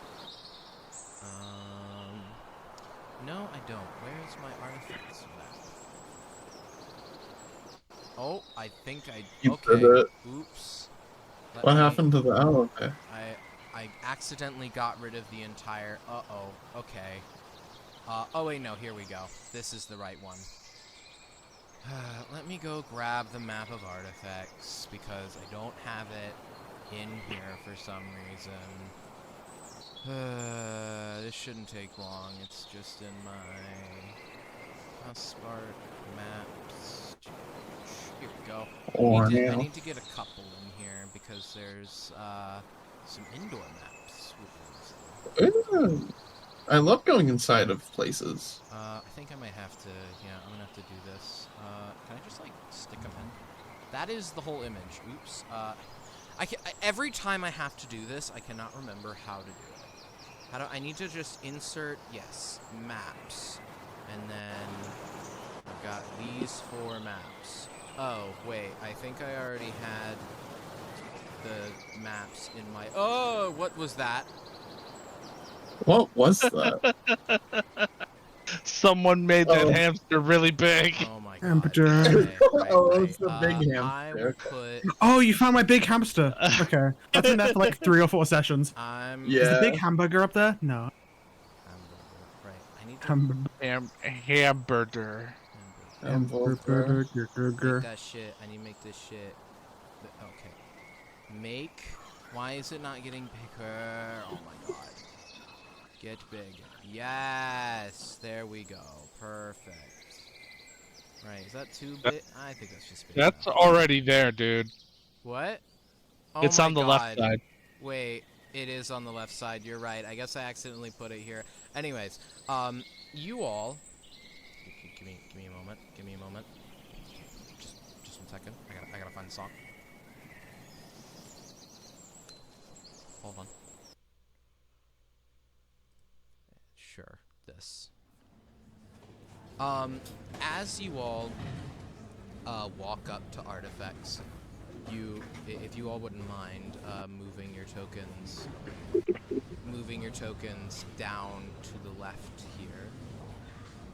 No, I don't. Where's my Artifacts map? Oh, I think I... You Okay. did it. Oops. Let What me- happened to the okay? I accidentally got rid of the entire... Uh-oh. Okay. Oh, wait, no. Here we go. This is the right one. Let me go grab the map of artifacts because I don't have it in here for some reason. This shouldn't take long. It's just in my Spark maps. Here we go. I need to get a couple in here because there's some indoor maps. Ooh, I love going inside of places. I think I might have to. Yeah, I'm gonna have to do this. Can I just like stick them in? That is the whole image. Oops. Every time I have to do this, I cannot remember how to do it. I need to just insert, yes, maps. And then I've got these 4 maps. Oh, wait, I think I already had the maps in my... Oh, what was that? What was that? Someone made that hamster really big. Oh my god. Temperature. Okay, Oh, it's the big I will hamster. put... Oh, you found my big hamster. Okay, that's been there for like 3 or 4 sessions. I'm... Yeah. Is the big hamburger up there? No. Right, I need to... Hamburger. Hamburger. Make that shit. I need to make this shit. Okay. Make. Why is it not getting bigger? Oh my god. Get big. Yes. There we go. Perfect. Right. Is that too big? I think that's just big. That's enough. already there, dude. What? Oh It's my on the left God. side. Wait. It is on the left side. You're right. I guess I accidentally put it here. Anyways, you all. Give me a moment. Give me a moment. Just 1 second. I gotta find the song. Hold on. Sure. This. As you all walk up to artifacts, if you all wouldn't mind, moving your tokens down to the left here.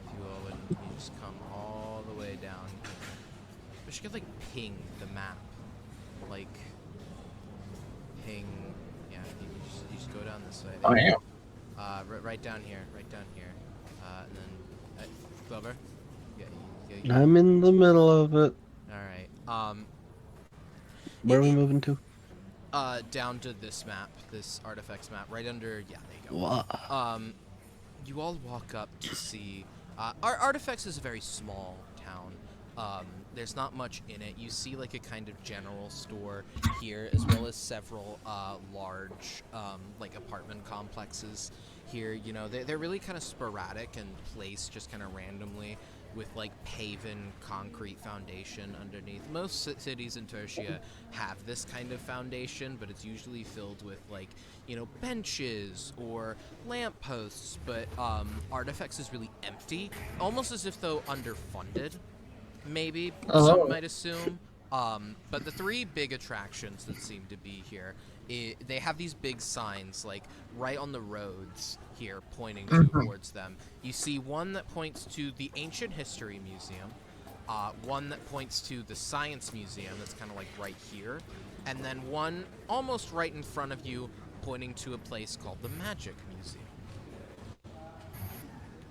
If you all wouldn't, you just come all the way down here. We should like ping the map, like ping. Yeah, you just go down this way. Oh, yeah. Right down here, and then Clover. Yeah. I'm in the middle of it. All right. Where are we moving to? Down to this map, this artifacts map, right under. Yeah, there you go. What? You all walk up to see. Our Artifacts is a very small town. There's not much in it. You see like a kind of general store here, as well as several large like apartment complexes here. You know, they're really kind of sporadic and placed just kind of randomly with like paven concrete foundation underneath. Most cities in Tertia have this kind of foundation, but it's usually filled with like, you know, benches or lampposts. But Artifacts is really empty, almost as if though underfunded. Maybe some might assume. But the 3 big attractions that seem to be here, they have these big signs like right on the roads here pointing towards them. You see one that points to the Ancient History Museum, one that points to the Science Museum that's kind of like right here, and then one almost right in front of you pointing to a place called the Magic Museum.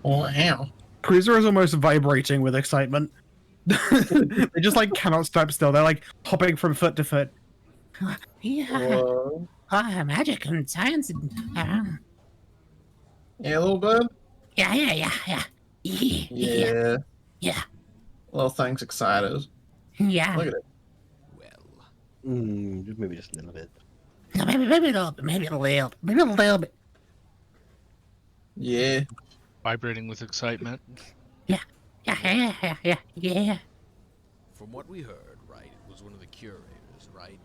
Wow. Cruiser is almost vibrating with excitement. They just like cannot stop still. They're like hopping from foot to foot. Yeah. Magic and science. Yeah, little bud? Yeah. Yeah. Little thing's excited. Yeah. Look at it. Well, Maybe just a little bit. Maybe a little bit. Yeah. Vibrating with excitement. Yeah. from what we heard, right, it was one of the curators, right?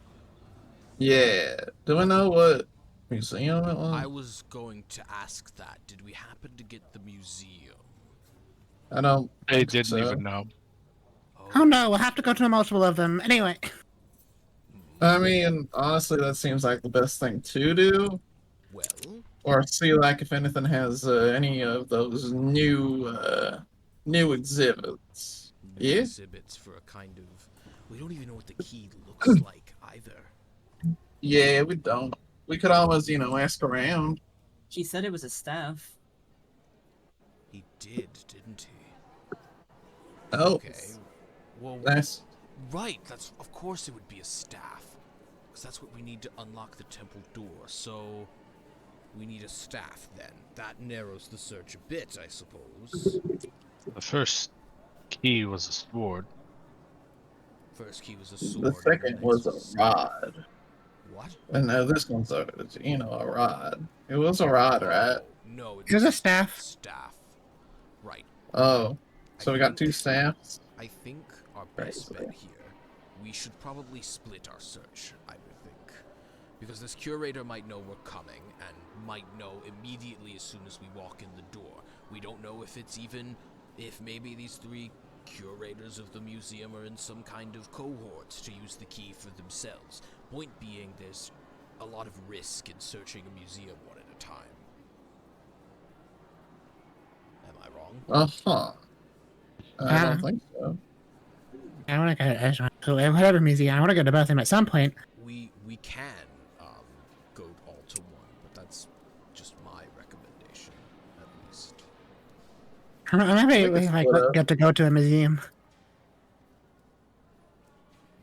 Yeah. Do I know what museum it was? I was going to ask that. Did we happen to get the museum? I don't. They think didn't so. even know. Oh no, we'll have to go to multiple of them. Anyway. I mean, honestly, that seems like the best thing to do. Well, Or see, like, if anything has any of those new exhibits. new Yeah? exhibits for a kind of... We don't even know what the key looks like, either. Yeah, we don't. We could always, ask around. She said it was a staff. He did, didn't he? Oh. Okay. Well, Nice. right. That's of course it would be a staff, because that's what we need to unlock the temple door. So we need a staff then. That narrows the search a bit, I suppose. The first key was a sword. First key was a sword. The second was a rod. What? And now this one's a rod. It was a rod, right? No, It was a staff. Staff. Right. Oh, so I we got think- 2 staffs. I think our best bet here, we should probably split our search, I would think. Because this curator might know we're coming, and might know immediately as soon as we walk in the door. We don't know if maybe these 3 curators of the museum are in some kind of cohort to use the key for themselves. Point being, there's a lot of risk in searching a museum one at a time. Am I wrong? Uh-huh. I don't think so. I want to go to whatever museum. I want to go to both of them at some point. We can go all to one, but that's just my recommendation, at least. I'm happy We can if I split up. get to go to a museum.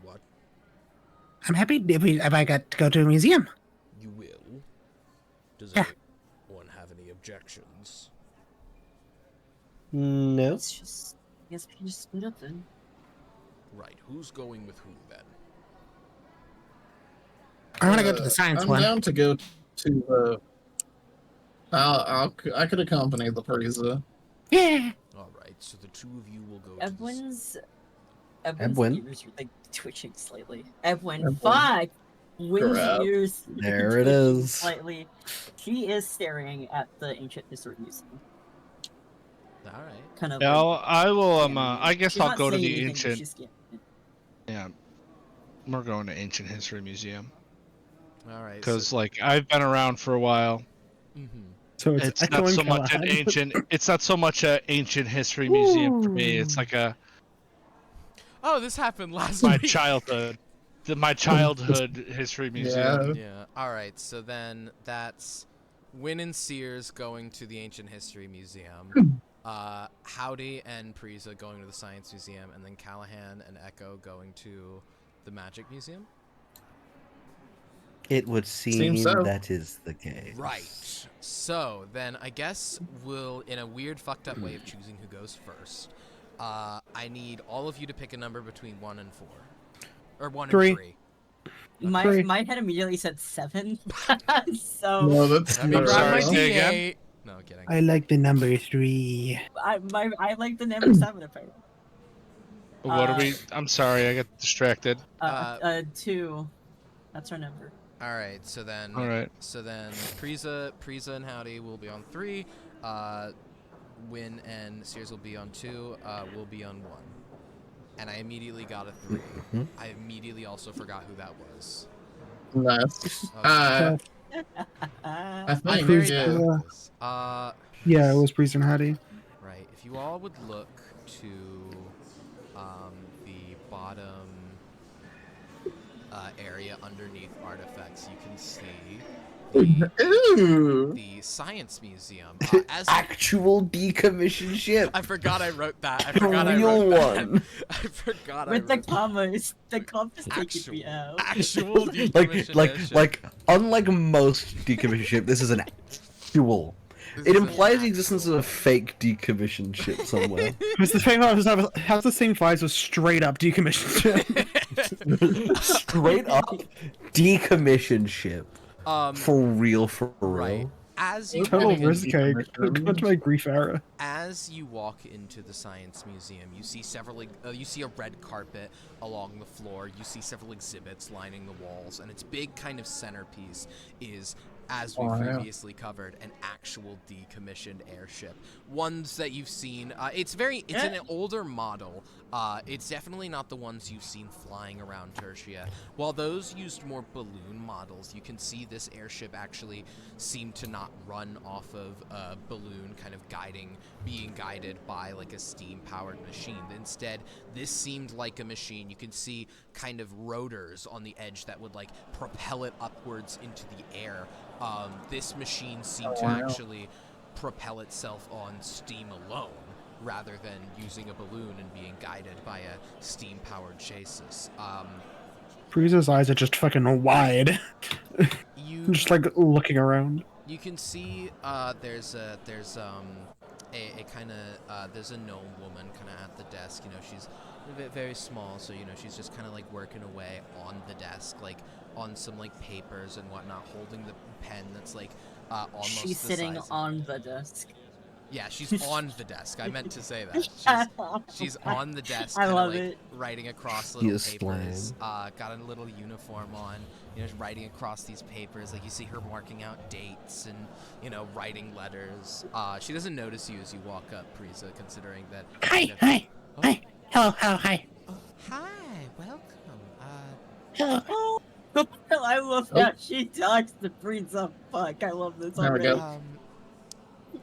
What? I'm happy if I get to go to a museum. You will? Does Yeah. anyone have any objections? No. It's just, I guess we can just split up then. Right, who's going with who then? I want to go to the science I'm one. down to go to the. I could accompany the Parisa. Yeah. Alright, so the 2 of you will go Edwin's Edwin? ears are like twitching slightly. Edwin, Edwin. fuck! Wynn's Crap. ears There it twitching is. slightly. She is staring at the ancient history museum. Alright. Kind of. Yeah, I will. scanning it. I guess She's I'll not go to saying the anything, but ancient. she's scanning it. Yeah, we're going to Ancient History Museum Alright. because, like, I've been around for a while. So It's not echoing so much an Callahan. ancient. It's not so much a ancient history museum for me. It's like a Oh, this happened last my week. childhood, my childhood history museum. Yeah. Yeah. Alright, so then that's Wynn and Sears going to the Ancient History Museum. Howdy and Prisa going to the Science Museum, and then Callahan and Echo going to the Magic Museum. It would seem so. that is the case. Right. So then I guess we'll, in a weird fucked up way of choosing who goes first, I need all of you to pick a number between 1 and 4. Or 1 3. and 3. Three. My head immediately said 7. So No, that's Let me no, grab my sorry, say again? D8. No, kidding. I like the number 3. I like the number 7 apparently. What are we? I'm sorry, I got distracted. 2. That's our number. Alright, so then All right. Prisa and Howdy will be on 3. Wynn and Sears will be on 2. We'll be on 1. And I immediately got a 3. Mhm. I immediately also forgot who that was. nice. Okay. Uh, I think Priest, yeah. Yeah, it was Priest and Hattie. Right. If you all would look to the bottom area underneath artifacts, you can see Ooh. the Science Museum. As Actual decommissioned ship. I forgot I wrote that. I The forgot I real wrote that. one. I forgot I with the wrote commas, the commas taking me out. actual like, decommissioned ship. unlike most decommissioned ship, this is an actual. This It is an implies the existence of a fake decommissioned ship somewhere. It's the same has the same vibes as straight up decommissioned ship. Straight up decommissioned ship. For real, for real. right. As you Total Getting risk cake. decommissioned. Go to my grief era. As you walk into the Science Museum, you see you see a red carpet along the floor. You see several exhibits lining the walls, and its big kind of centerpiece is, as we Oh, yeah. previously covered, an actual decommissioned airship. Ones that you've seen. It's an older model. It's definitely not the ones you've seen flying around Tertia. While those used more balloon models, you can see this airship actually seemed to not run off of a balloon kind of being guided by like a steam-powered machine. Instead, this seemed like a machine. You can see kind of rotors on the edge that would like propel it upwards into the air. This machine seemed to wow. actually propel itself on steam alone. rather than using a balloon and being guided by a steam-powered chassis. Frieza's eyes are just fucking wide. Just like looking around. You can see there's a kind of there's a gnome woman kind of at the desk. You know, she's a bit very small, so you know she's just kind of like working away on the desk, like on some like papers and whatnot, holding the pen that's like almost. She's the sitting size on the desk. Yeah, she's on the desk. I meant to say that. She's on the desk, I kind of love like it. writing across little is papers. Got a little uniform on, you know, writing across these papers. Like you see her marking out dates and, you know, writing letters. She doesn't notice you as you walk up, Priza, considering that. Hi, you know, hi, oh, hi. Hello, hello, hi. oh, hi, welcome. Hello. I love how she talks to Frieza. Fuck, I love this There we already. go.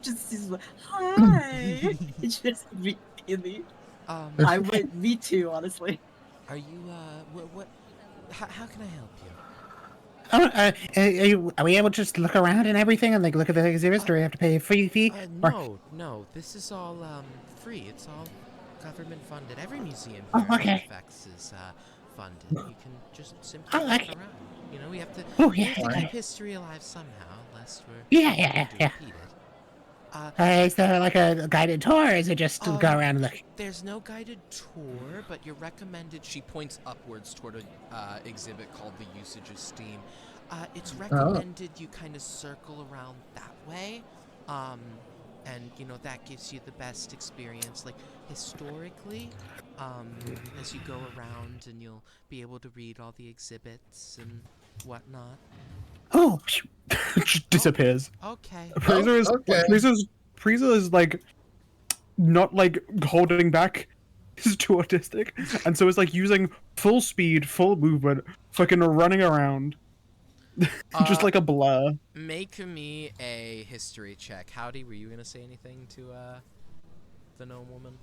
Just she's like, hi. It's just me. I would, me too, honestly. Are you what? How can I help you? Oh, are we able to just look around and everything and like look at the exhibits? Do we have to pay a free fee? No. This is all free. It's all government funded. Every museum Oh, here at okay. Artifacts is funded. You can just simply Oh, look okay. around. You know, we have to, Oh, we yeah. have to Okay. keep history alive somehow, lest we're Yeah. repeated. Is there like a guided tour, or is it just to go around and look? There's no guided tour, but you're recommended. She points upwards toward a exhibit called the Usage of Steam. It's recommended you kind of circle around that way, and you know that gives you the best experience, like historically, as you go around, and you'll be able to read all the exhibits and whatnot. Oh, just disappears. Okay. Frieza is like not like holding back. He's too autistic, and so it's like using full speed, full movement, fucking running around, just like a blur. Make me a history check. Howdy, were you gonna say anything to the gnome woman?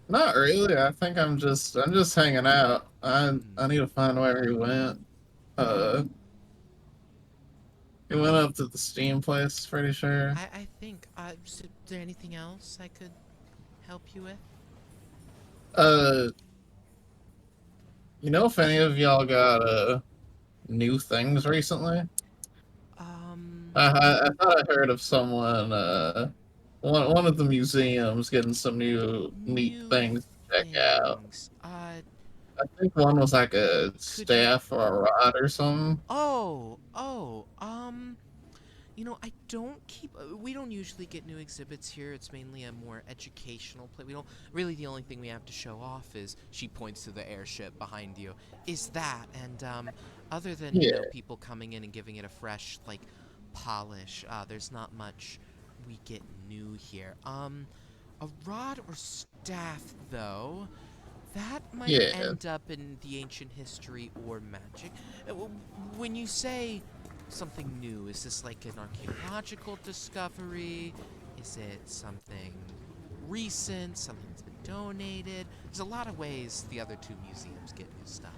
Not really. I think I'm just hanging out. I need to find where he went. He went up to the Steam place, pretty sure. I think. Is there anything else I could help you with? You know if any of y'all got new things recently? I thought I heard of someone one of the museums getting some new neat things to check out. I think one was like a staff or a rod or something. You know, I don't keep. We don't usually get new exhibits here. It's mainly a more educational place. We don't really. The only thing we have to show off is she points to the airship behind you. Is that and other than you know people coming in and giving it a fresh like polish, there's not much we get new here. A rod or staff though. That might end up in the ancient history or magic. When you say something new, is this like an archaeological discovery? Is it something recent, something that's been donated? There's a lot of ways the other two museums get new stuff.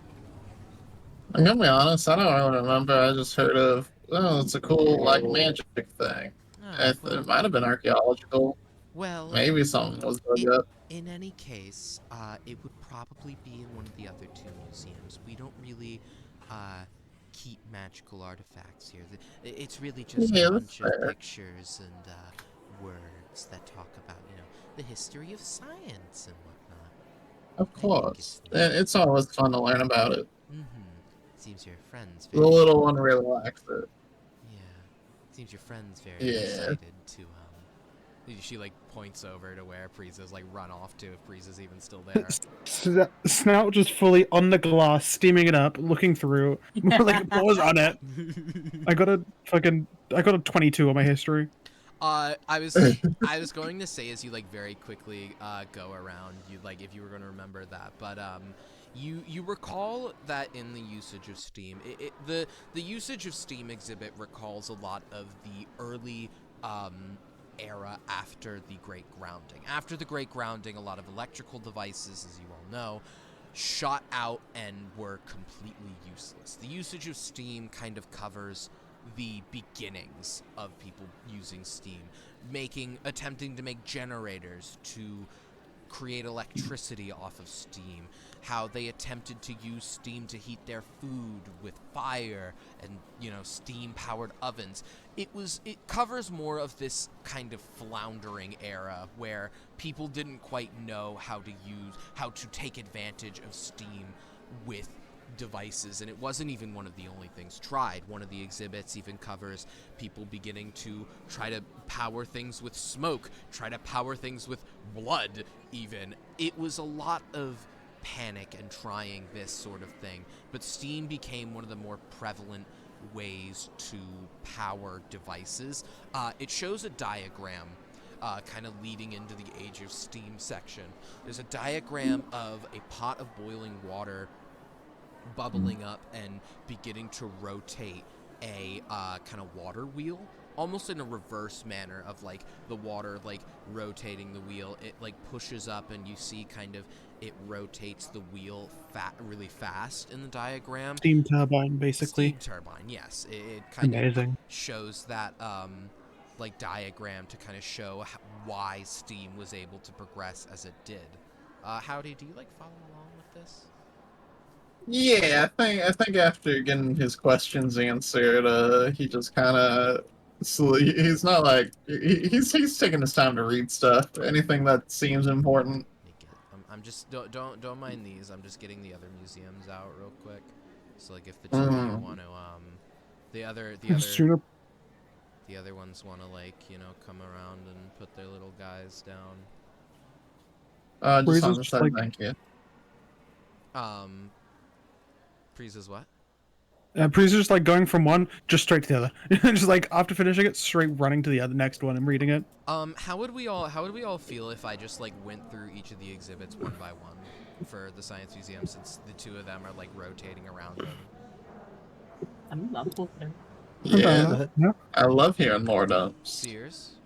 I'm gonna be honest, I don't really remember. I just heard of, it's a cool like magic thing. It might have been archaeological. Well, maybe something was dug up. In any case, it would probably be in one of the other two museums. We don't really keep magical artifacts here. It's really just a bunch of pictures and words that talk about, you know, the history of science and whatnot. Of course. It's always fun to learn about it. Seems your friend's very... The little one really likes it. Yeah. Seems your friend's very excited to, She like points over to where Frieza's like run off to, if Frieza's even still there. Snout just fully on the glass, steaming it up, looking through, like paws on it. I got a 22 on my history. I was going to say as you like very quickly go around, you like if you were going to remember that, but you recall that in the Usage of Steam, the Usage of Steam exhibit recalls a lot of the early era after the Great Grounding. After the Great Grounding, a lot of electrical devices, as you all know, shot out and were completely useless. The Usage of Steam kind of covers the beginnings of people using Steam, attempting to make generators to create electricity off of Steam, how they attempted to use Steam to heat their food with fire and, steam-powered ovens. It covers more of this kind of floundering era where people didn't quite know how to take advantage of Steam with devices, and it wasn't even one of the only things tried. One of the exhibits even covers people beginning to try to power things with smoke, try to power things with blood even. It was a lot of panic and trying this sort of thing, but Steam became one of the more prevalent ways to power devices. It shows a diagram kind of leading into the Age of Steam section. There's a diagram of a pot of boiling water bubbling up and beginning to rotate a kind of water wheel, almost in a reverse manner of like the water like rotating the wheel. It like pushes up and you see kind of it rotates the wheel really fast in the diagram. Steam turbine, basically. Steam turbine, yes. It kind Amazing. of shows that like diagram to kind of show why Steam was able to progress as it did. Howdy, do you like follow along with this? Yeah, I think after getting his questions answered, he just kind of he's not like he's taking his time to read stuff. Anything that seems important. I'm just don't mind these. I'm just getting the other museums out real quick. So like if the two of you want to the other ones want to like come around and put their little guys down. Just on the side, thank you. Preza's what? Preza's just like going from one just straight to the other. Just like after finishing it, straight running to the next one and reading it. How would we all feel if I just like went through each of the exhibits one by one for the Science Museum, since the two of them are like rotating around them? I'm lovable. Yeah, I love hearing more dumps. Sears?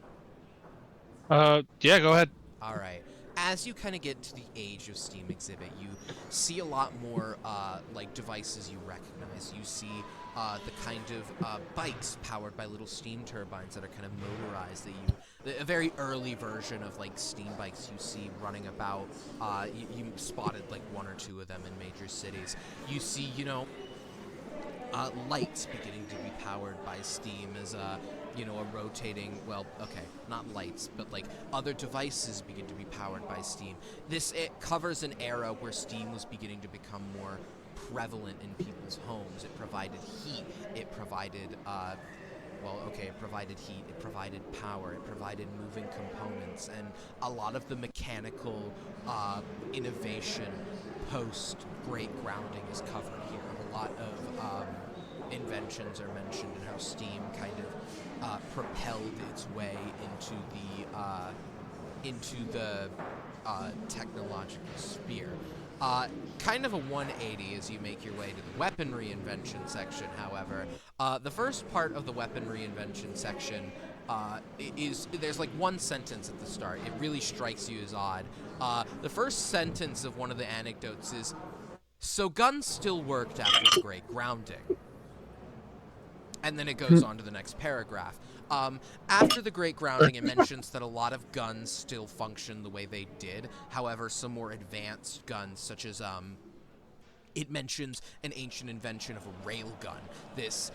Yeah, go ahead. All right. As you kind of get to the Age of Steam exhibit, you see a lot more like devices you recognize. You see the kind of bikes powered by little steam turbines that are kind of motorized. A very early version of like steam bikes you see running about. You spotted like one or two of them in major cities. You see, lights beginning to be powered by steam as a rotating, not lights, but like other devices begin to be powered by steam. It covers an era where steam was beginning to become more prevalent in people's homes. It provided heat, it provided it provided heat, it provided power, it provided moving components, and a lot of the mechanical innovation post Great Grounding is covered here. A lot of inventions are mentioned and how steam kind of propelled its way into the technological sphere. Kind of a 180 as you make your way to the weaponry invention section, however. The first part of the weaponry invention section there's like one sentence at the start. It really strikes you as odd. The first sentence of one of the anecdotes is, "So guns still worked after the Great Grounding." And then it goes on to the next paragraph. After the Great Grounding, it mentions that a lot of guns still function the way they did. However, some more advanced guns, such as it mentions an ancient invention of a rail gun. This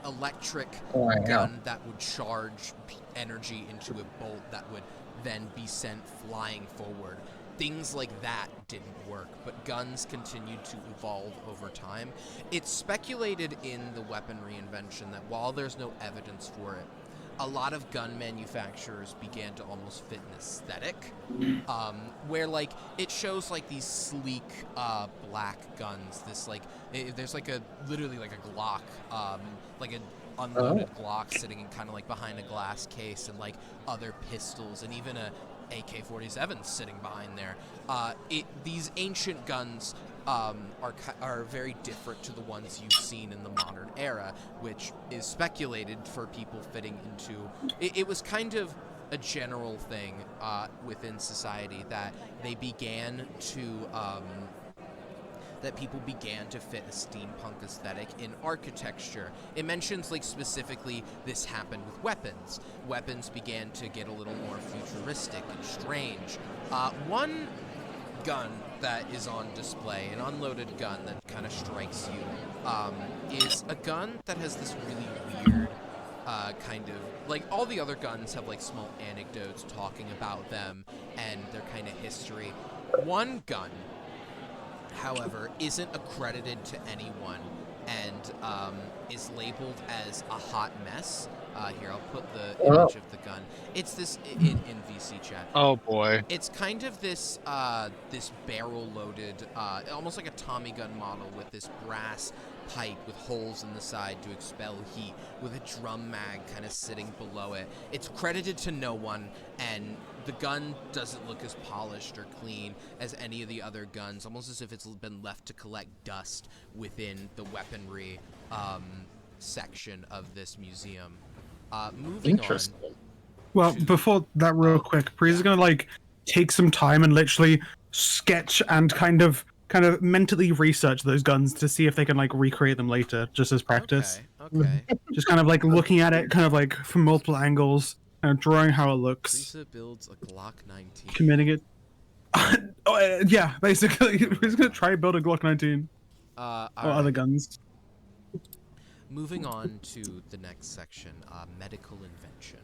electric gun that would charge energy into a bolt that would then be sent flying forward. Things like that didn't work, but guns continued to evolve over time. It's speculated in the weaponry invention that while there's no evidence for it, a lot of gun manufacturers began to almost fit an aesthetic, where like it shows like these sleek black guns. This like there's like literally like a Glock, like an unloaded Glock sitting in kind of like behind a glass case, and like other pistols, and even a AK-47 sitting behind there. These ancient guns are very different to the ones you've seen in the modern era, which is speculated for people fitting into... It was kind of a general thing within society that they began to that people began to fit a steampunk aesthetic in architecture. It mentions, like, specifically this happened with weapons. Weapons began to get a little more futuristic and strange. One gun that is on display, an unloaded gun that kind of strikes you, is a gun that has this really weird kind of, like, all the other guns have, like, small anecdotes talking about them and their kind of history. One gun, however, isn't accredited to anyone and is labeled as a hot mess. Here, I'll put the image of the gun. It's this in VC chat. Oh boy. It's kind of this this barrel-loaded, almost like a Tommy gun model with this brass pipe with holes in the side to expel heat, with a drum mag kind of sitting below it. It's credited to no one, and the gun doesn't look as polished or clean as any of the other guns, almost as if it's been left to collect dust within the weaponry section of this museum. Moving on. Well, before that, real quick, Breeze is gonna like take some time and literally sketch and kind of mentally research those guns to see if they can like recreate them later, just as practice. Okay. Just kind of like looking at it, kind of like from multiple angles, kind of drawing how it looks. Lisa builds a Glock 19. Committing it. Yeah, basically, he's gonna try and build a Glock 19 or other guns. Moving on to the next section, medical invention.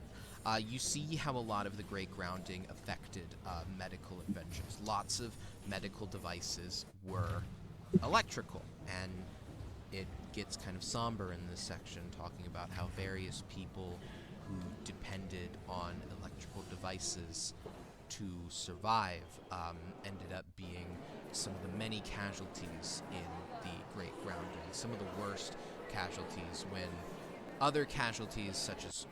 You see how a lot of the Great Grounding affected medical inventions. Lots of medical devices were electrical, and it gets kind of somber in this section, talking about how various people who depended on electrical devices to survive ended up being some of the many casualties in the Great Grounding. Some of the worst casualties, when other casualties such as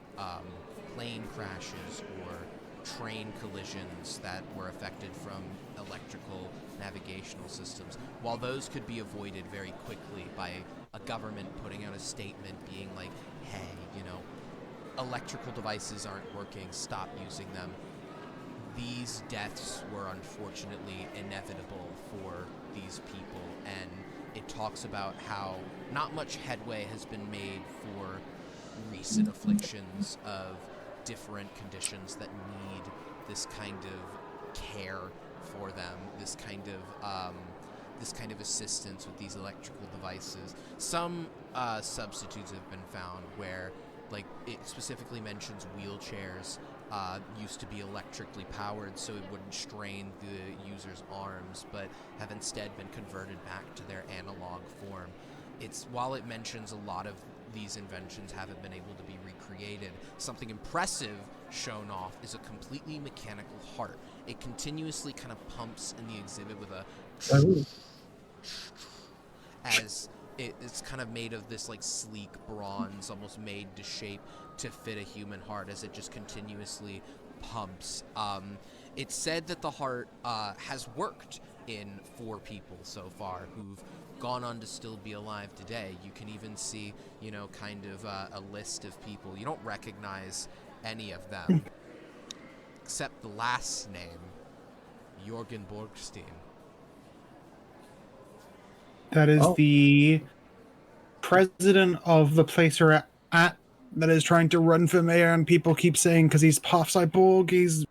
plane crashes or train collisions that were affected from electrical navigational systems, while those could be avoided very quickly by a government putting out a statement being like, hey, you know, electrical devices aren't working, stop using them. These deaths were unfortunately inevitable for these people, and it talks about how not much headway has been made for recent afflictions of different conditions that need this kind of care for them, this kind of assistance with these electrical devices. Some substitutes have been found where, like, it specifically mentions wheelchairs used to be electrically powered so it wouldn't strain the user's arms, but have instead been converted back to their analog form. While it mentions a lot of these inventions haven't been able to be recreated, something impressive shown off is a completely mechanical heart. It continuously kind of pumps in the exhibit with a as it's kind of made of this like sleek bronze, almost made to shape to fit a human heart, as it just continuously pumps. It's said that the heart has worked in 4 people so far who've gone on to still be alive today. You can even see, you know, kind of a list of people. You don't recognize any of them, except the last name, Jorgen Borgstein. That is the president of the place we're at that is trying to run for mayor, and people keep saying because he's half cyborg, he's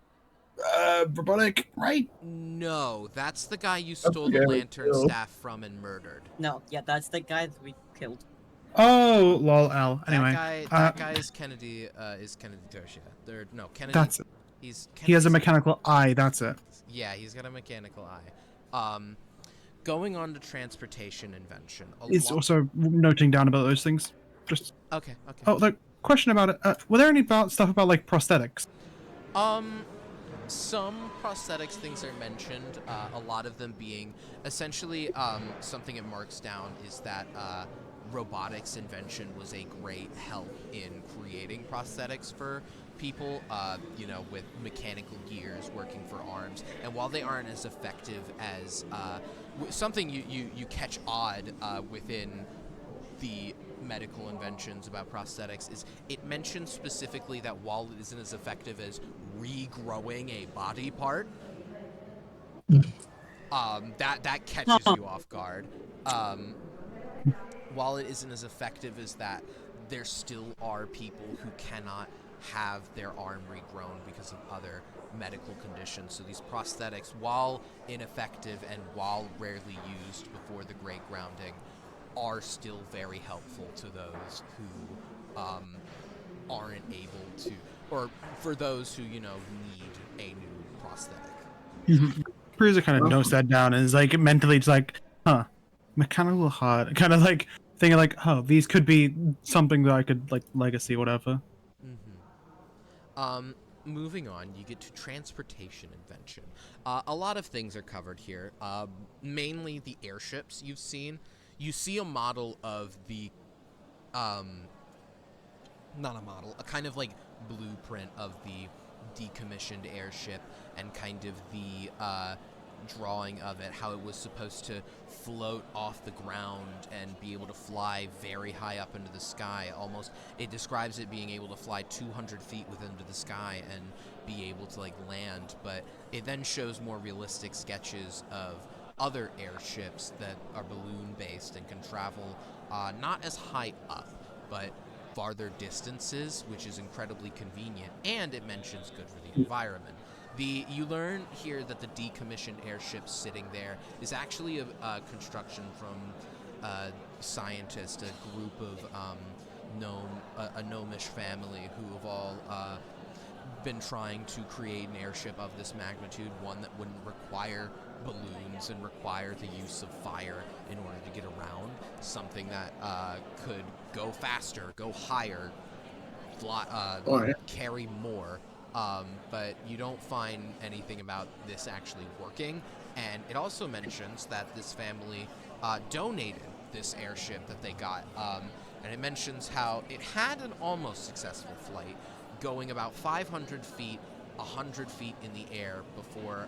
robotic, right? No, that's the guy you stole the lantern staff from and murdered. No, yeah, that's the guy that we killed. Oh, lol, L. Anyway, that guy is Kennedy Toshia. Kennedy. That's it. He has a mechanical eye. That's it. Yeah, he's got a mechanical eye. Going on to transportation invention. He's also noting down about those things. Just okay. Oh, the question about it. Were there any stuff about like prosthetics? Some prosthetics things are mentioned. A lot of them being essentially something it marks down is that robotics invention was a great help in creating prosthetics for people, you know, with mechanical gears working for arms. And while they aren't as effective as something you catch odd within the medical inventions about prosthetics is it mentions specifically that while it isn't as effective as regrowing a body part, that catches you off guard. while it isn't as effective as that, there still are people who cannot have their arm regrown because of other medical conditions. So these prosthetics, while ineffective and while rarely used before the great grounding, are still very helpful to those who aren't able to, or for those who, you know, need a new prosthetic. Bruiser kind of notes that down and is like mentally just like, huh, mechanical heart, kind of like thinking like, oh, these could be something that I could like legacy, whatever. Moving on, you get to transportation invention. A lot of things are covered here. Mainly the airships you've seen. You see a model of the, not a model, a kind of like blueprint of the decommissioned airship and kind of the drawing of it, how it was supposed to float off the ground and be able to fly very high up into the sky. Almost, it describes it being able to fly 200 feet into the sky and be able to like land, but it then shows more realistic sketches of other airships that are balloon based and can travel not as high up, but farther distances, which is incredibly convenient, and it mentions good for the environment. You learn here that the decommissioned airship sitting there is actually a construction from a scientist, a group of a gnomish family who have all been trying to create an airship of this magnitude, one that wouldn't require balloons and require the use of fire in order to get around, something that could go faster, go higher, fly, carry more. But you don't find anything about this actually working, and it also mentions that this family donated this airship that they got, and it mentions how it had an almost successful flight, going about 500 feet, 100 feet in the air before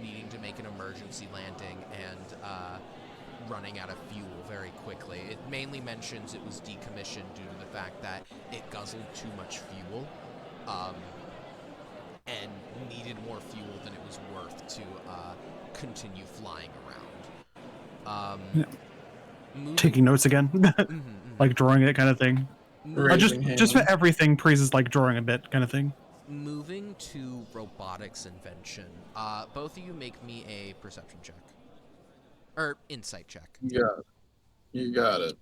needing to make an emergency landing and running out of fuel very quickly. It mainly mentions it was decommissioned due to the fact that it guzzled too much fuel. And needed more fuel than it was worth to continue flying around. Taking notes again, like drawing it kind of thing. Just for everything, Prees is like drawing a bit kind of thing. Moving to robotics invention. Both of you make me a perception check. Or insight check. Yeah, you got it.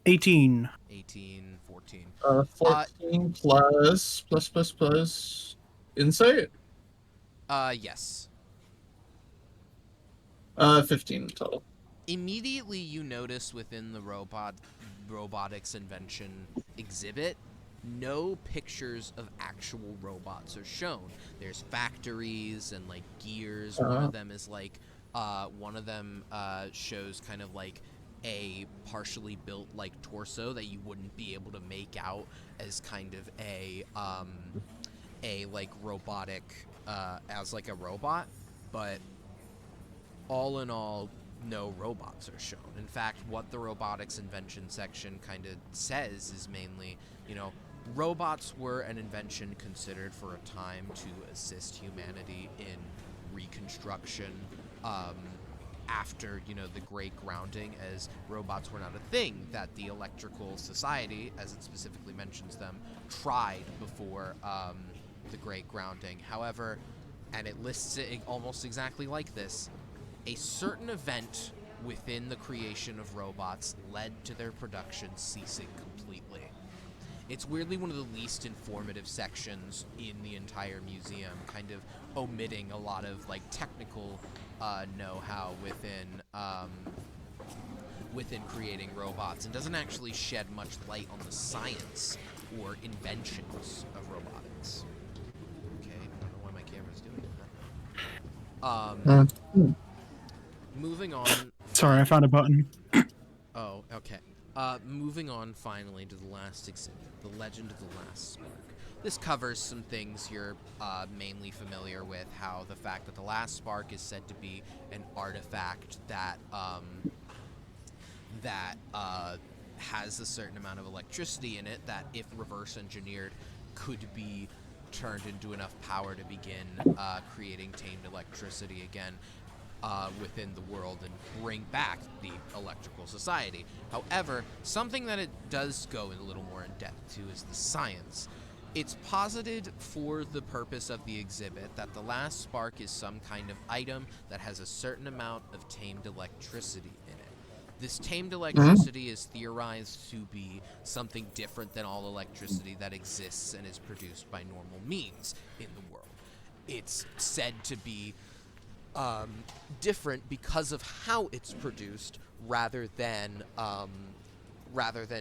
18. 14. 14 plus insight? Yes. 15 total. Immediately you notice within the robotics invention exhibit, no pictures of actual robots are shown. There's factories and like gears. One of them is like, one of them shows kind of like a partially built like torso that you wouldn't be able to make out as kind of a like robotic as like a robot, but all in all, no robots are shown. In fact, what the robotics invention section kind of says is mainly, you know, robots were an invention considered for a time to assist humanity in reconstruction after, you know, the Great Grounding, as robots were not a thing that the Electrical Society, as it specifically mentions them, tried before the Great Grounding. However, and it lists it almost exactly like this, a certain event within the creation of robots led to their production ceasing completely. It's weirdly one of the least informative sections in the entire museum, kind of omitting a lot of like technical know-how within creating robots, and doesn't actually shed much light on the science or inventions of robotics. Okay, I don't know why my camera's doing that. Moving on. Sorry, I found a button. Oh, okay. Moving on finally to the last exhibit, The Legend of the Last Spark. This covers some things you're mainly familiar with, how the fact that the Last Spark is said to be an artifact that has a certain amount of electricity in it that, if reverse engineered, could be turned into enough power to begin creating tamed electricity again. within the world and bring back the Electrical Society. However, something that it does go a little more in depth to is the science. It's posited for the purpose of the exhibit that the last spark is some kind of item that has a certain amount of tamed electricity in it. This tamed electricity is theorized to be something different than all electricity that exists and is produced by normal means in the world. It's said to be different because of how it's produced rather than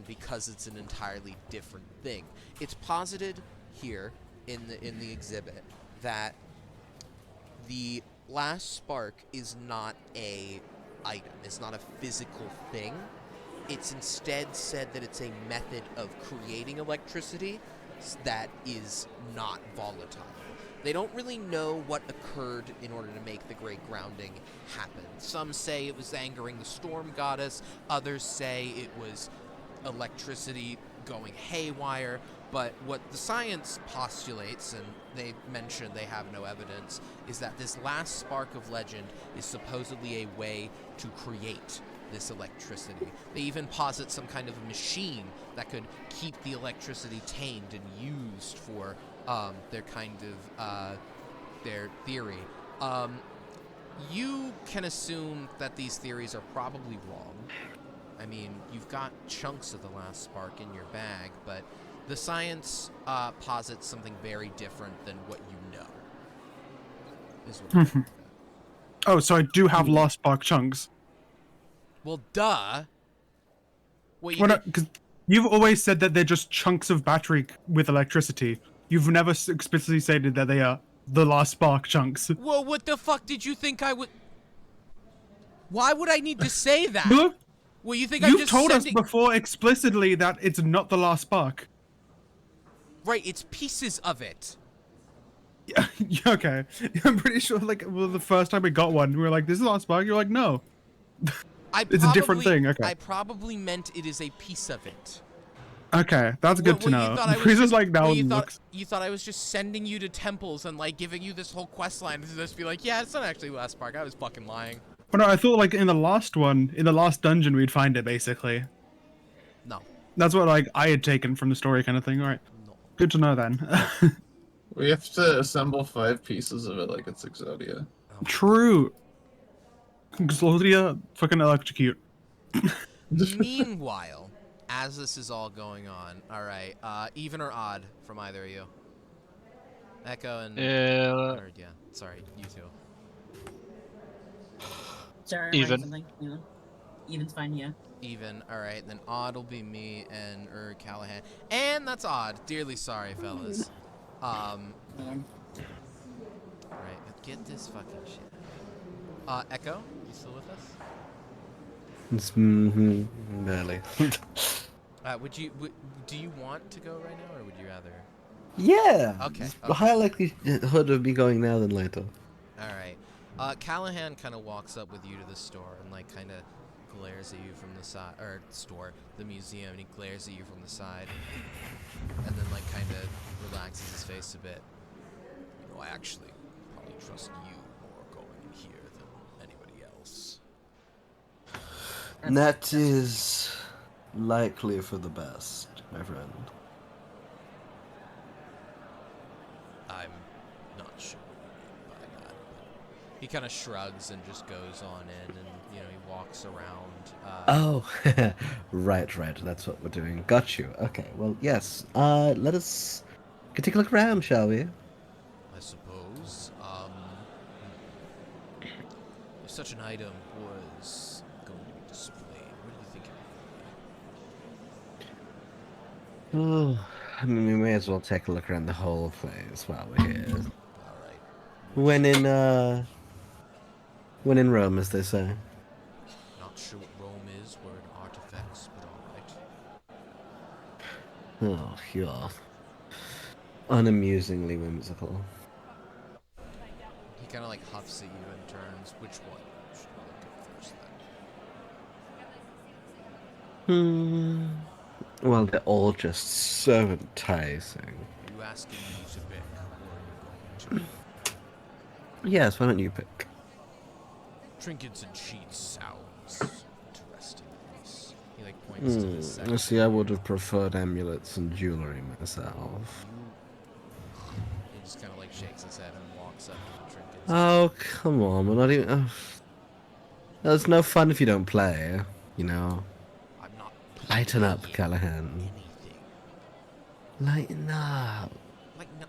because it's an entirely different thing. It's posited here in the exhibit that the last spark is not a item. It's not a physical thing. It's instead said that it's a method of creating electricity that is not volatile. They don't really know what occurred in order to make the Great Grounding happen. Some say it was angering the storm goddess, others say it was electricity going haywire, but what the science postulates, and they mention they have no evidence, is that this last spark of legend is supposedly a way to create this electricity. They even posit some kind of machine that could keep the electricity tamed and used for their kind of their theory. You can assume that these theories are probably wrong. I mean, you've got chunks of the last spark in your bag, but the science posits something very different than what you know. Is what I think. Oh, so I do have last spark chunks. Well, duh. Well, Because you've always said that they're just chunks of battery with electricity. You've never explicitly stated that they are the last spark chunks. Well, what the fuck did you think I would... Why would I need to say that? Look, Well, you think I'm you've just told sending... us before explicitly that it's not the last spark. Right, it's pieces of it. Yeah, okay. I'm pretty sure, like, well, the first time we got one, we were like, this is the last spark? You're like, no. It's a different thing, okay. I probably meant it is a piece of it. Okay, that's good to know. You like now you thought I was just sending you to temples and, like, giving you this whole quest line to just be like, yeah, it's not actually last spark. I was fucking lying. But no, I thought, like, in the last one, in the last dungeon, we'd find it, basically. No. That's what, like, I had taken from the story kind of thing. All right. No. Good to know, then. We have to assemble 5 pieces of it like it's Exodia. True. Exodia, fucking electrocute. Meanwhile, as this is all going on, all right, even or odd from either of you? Echo and... yeah, sorry, you two. Sorry, Even. something, you know? Even's fine, yeah. Even, alright, then odd will be me and Callahan. And that's odd. Dearly sorry, fellas. Right, get this fucking shit. Echo, you still with us? It's barely. Do you want to go right now, or would you rather? Yeah. Okay. Higher likelihood of me going now than later. Alright. Callahan kind of walks up with you to the store and, like, kind of glares at you from the side, or the museum, and he glares at you from the side, and then, like, kind of relaxes his face a bit. You know, I actually probably trust you more going in here than anybody else. That is likely for the best, my friend. I'm not sure what you mean by that. He kind of shrugs and just goes on in, and, you know, he walks around. Oh, right. That's what we're doing. Got you. Okay. Well, yes. Let us take a look around, shall we? I suppose. If such an item was going to be displayed, where do you think it would be? Oh, I mean, we may as well take a look around the whole place while we're here. All right. When in Rome, as they say. Not sure what Rome is, where an artifacts, but all right. Oh, you're unamusingly whimsical. He kind of, like, huffs at you and turns. Which one should I look at first, then? Well, they're all just so enticing. Are you asking me to pick, or are you going to? Yes, why don't you pick? Trinkets and cheats sounds interesting. He like points to this section. See, I would have preferred amulets and jewelry myself. He just kind of like shakes his head and walks up to the trinkets. Oh, come on, we're not even... There's no fun if you don't play, you know. I'm not Lighten up, playing Callahan. anything. Lighten up. Like, no.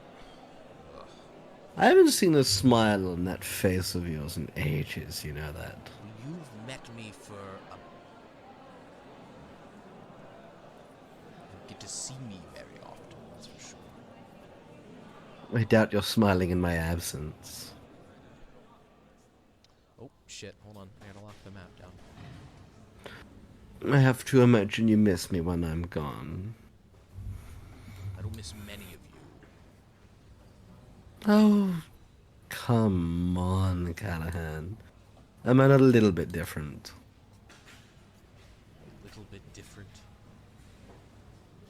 I haven't seen a smile on that face of yours in ages, you know that. You've met me for a... You get to see me very often, that's for sure. I doubt you're smiling in my absence. Oh, shit, hold on. I gotta lock the map down. I have to imagine you miss me when I'm gone. I don't miss many of you. Oh, come on, Callahan. Am I not a little bit different? A little bit different.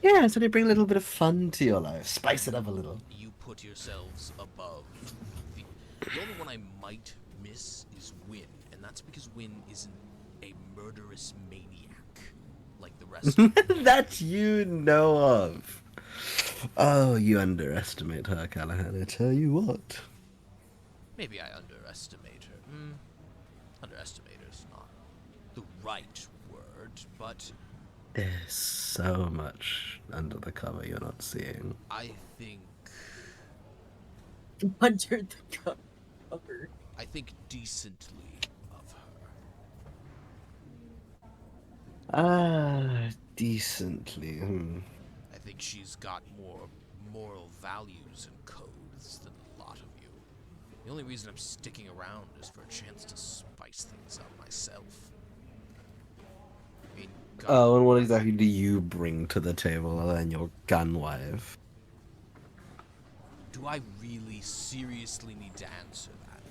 Yeah, so they bring a little bit of fun to your life. Spice it up a little. You put yourselves above the only one I might miss is Win, and that's because Win isn't a murderous maniac like the rest of them. That you know of. Oh, you underestimate her, Callahan. I tell you what. Maybe I underestimate her. Underestimate is not the right word, but There's so much under the cover you're not seeing. I think Under the cover. I think decently of her. Decently. I think she's got more moral values and codes than a lot of you. The only reason I'm sticking around is for a chance to spice things up myself. I mean, Oh, and what exactly do you bring to the table other than your gun wife? do I really seriously need to answer that?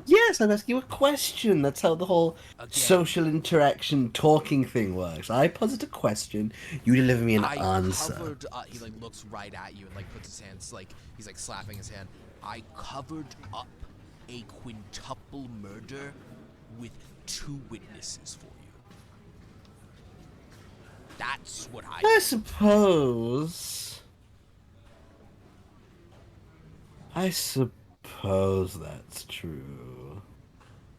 Yes, I'm asking you a question. That's how the whole Again. social interaction talking thing works. I posit a question, you deliver me an answer. Covered, he like looks right at you and like puts his hands like he's like slapping his hand. I covered up a quintuple murder with 2 witnesses for you. That's what I suppose that's true.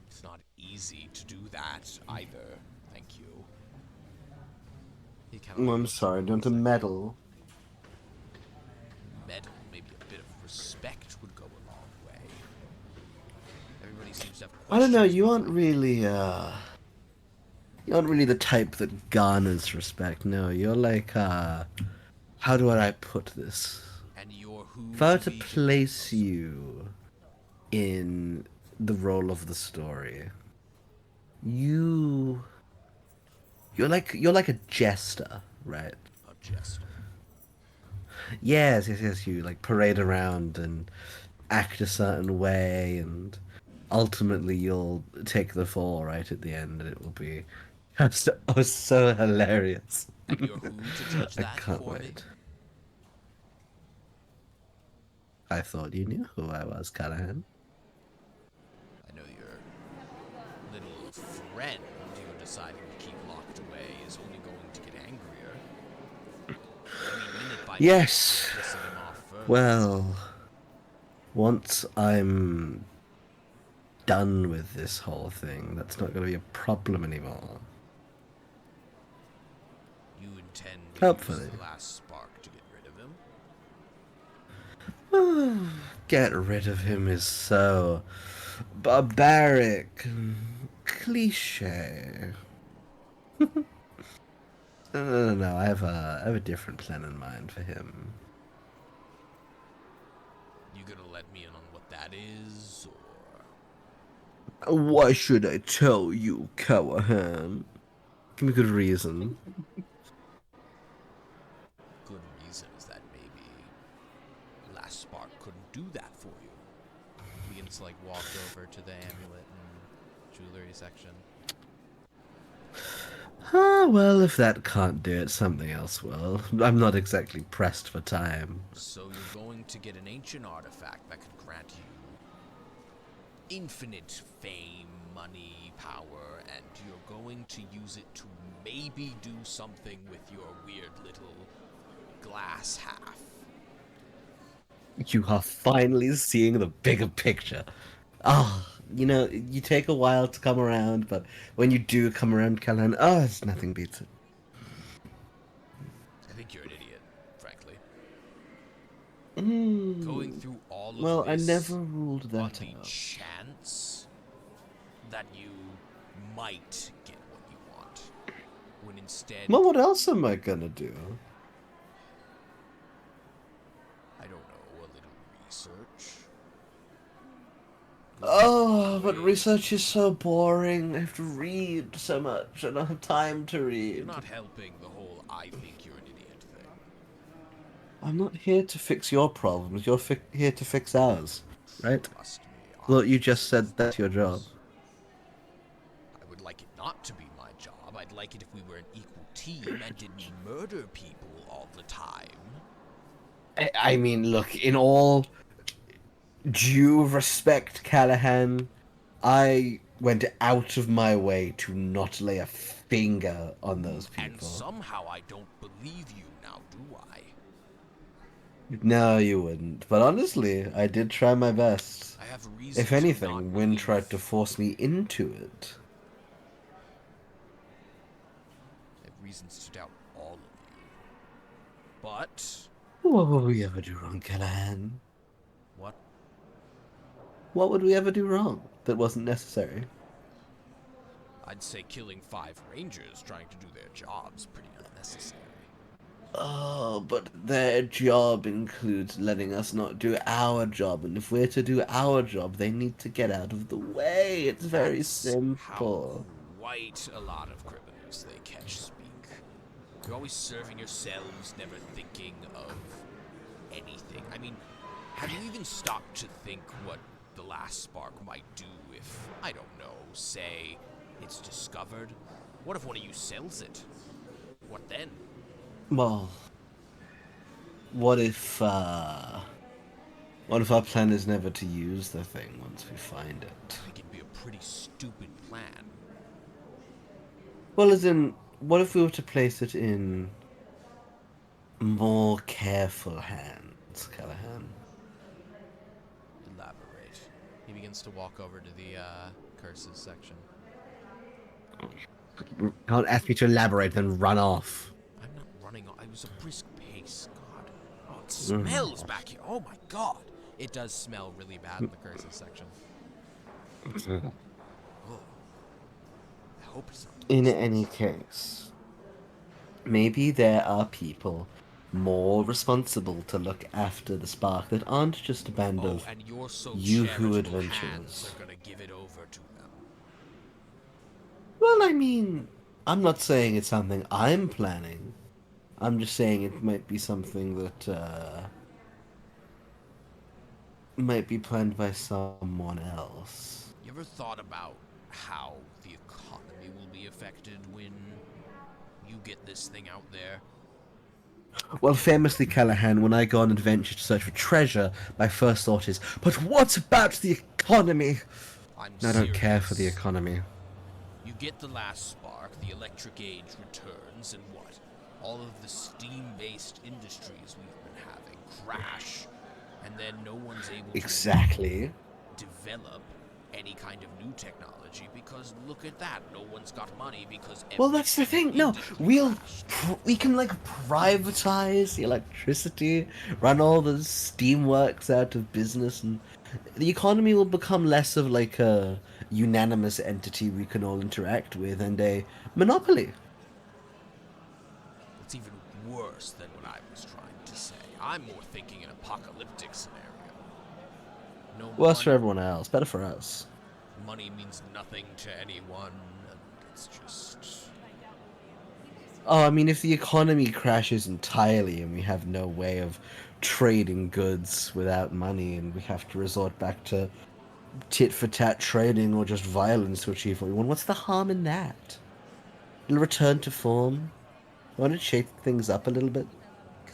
It's not easy to do that either. Thank you. He kinda I'm sorry, don't meddle. Meddle, maybe a bit of respect would go a long way. Everybody seems to have questions. I don't know, you aren't really the type that garners respect. No, you're like, how do I put this? And you're who If I were to be place you in the role of the story, you're like a jester, right? a jester. Yes, you like parade around and act a certain way, and ultimately you'll take the fall right at the end, and it will be just so hilarious. And you're who to judge I that can't for me? wait. I thought you knew who I was, Callahan. I know your little friend you're deciding to keep locked away is only going to get angrier. I mean, minute by Yes. minute, pissing him off further. Well, once I'm done with this whole thing, that's not going to be a problem anymore. You intend to Hopefully. use the last spark to get rid of him? Get rid of him is so barbaric, cliche. No. I have a different plan in mind for him. You gonna let me in on what that is, or Why should I tell you, Callahan? Give me a good reason. good reason is that maybe last spark couldn't do that for you? He begins to like walk over to the amulet and jewelry section. Well, if that can't do it, something else will. I'm not exactly pressed for time. So you're going to get an ancient artifact that could grant you infinite fame, money, power, and you're going to use it to maybe do something with your weird little glass half. You are finally seeing the bigger picture. Oh, you take a while to come around, but when you do come around, Callahan, it's nothing beats it. I think you're an idiot, frankly. Mm. Going through all of Well, this I never ruled that on the out. chance that you might get what you want, when instead... Well, what else am I gonna do? I don't know, a little research? Oh, but research is so boring. I have to read so much. I don't have time to read. You're not helping the whole I think you're an idiot thing. I'm not here to fix your problems. You're here to fix ours, right? Trust me. Well, you just said that's your job. I would like it not to be my job. I'd like it if we were an equal team and didn't murder people all the time. I mean, look, in all due respect, Callahan, I went out of my way to not lay a finger on those people. And somehow I don't believe you now, do I? No, you wouldn't. But honestly, I did try my best. I have reason If to anything, not Wynn believe- tried to force me into it. I have reasons to doubt all of you. But... What would we ever do wrong, Callahan? What? What would we ever do wrong that wasn't necessary? I'd say killing 5 rangers trying to do their jobs pretty unnecessary. Oh, but their job includes letting us not do our job, and if we're to do our job, they need to get out of the way. It's very That's simple. How quite a lot of criminals they catch speak. You're always serving yourselves, never thinking of anything. I mean, have you even stopped to think what the last spark might do if, I don't know, say, it's discovered? What if one of you sells it? What then? Well, what if our plan is never to use the thing once we find it? I think it'd be a pretty stupid plan. Well, as in, what if we were to place it in more careful hands, Callahan? Elaborate. He begins to walk over to the curses section. Can't ask me to elaborate, then run off. I'm not running. I was a brisk pace. God. Oh, it smells back here. Oh my god. It does smell really bad in the curses section. Oh. I hope it's not. In any case, maybe there are people more responsible to look after the spark that aren't just a band of and your so yoo-hoo charitable adventurers. hands are gonna give it over to them. Well, I mean, I'm not saying it's something I'm planning. I'm just saying it might be something that might be planned by someone else. You ever thought about how the economy will be affected when you get this thing out there? Well, famously, Callahan, when I go on adventure to search for treasure, my first thought is, but what about the economy? I'm I don't care for the serious. economy. You get the last spark, the electric age returns, and what? All of the steam-based industries we've been having crash, and then no one's able Exactly. to develop any kind of new technology because look at that, no one's got money because Well, that's the thing. No, we can like privatize the electricity, run all the steamworks out of business, and the economy will become less of like a unanimous entity we can all interact with and a monopoly. It's even worse than what I was trying to say. I'm more thinking an apocalyptic scenario. No Worse money, for everyone else, better for us. money means nothing to anyone, and it's just... Oh, I mean, if the economy crashes entirely and we have no way of trading goods without money and we have to resort back to tit-for-tat trading or just violence to achieve what we want, what's the harm in that? It'll return to form. Want to shake things up a little bit?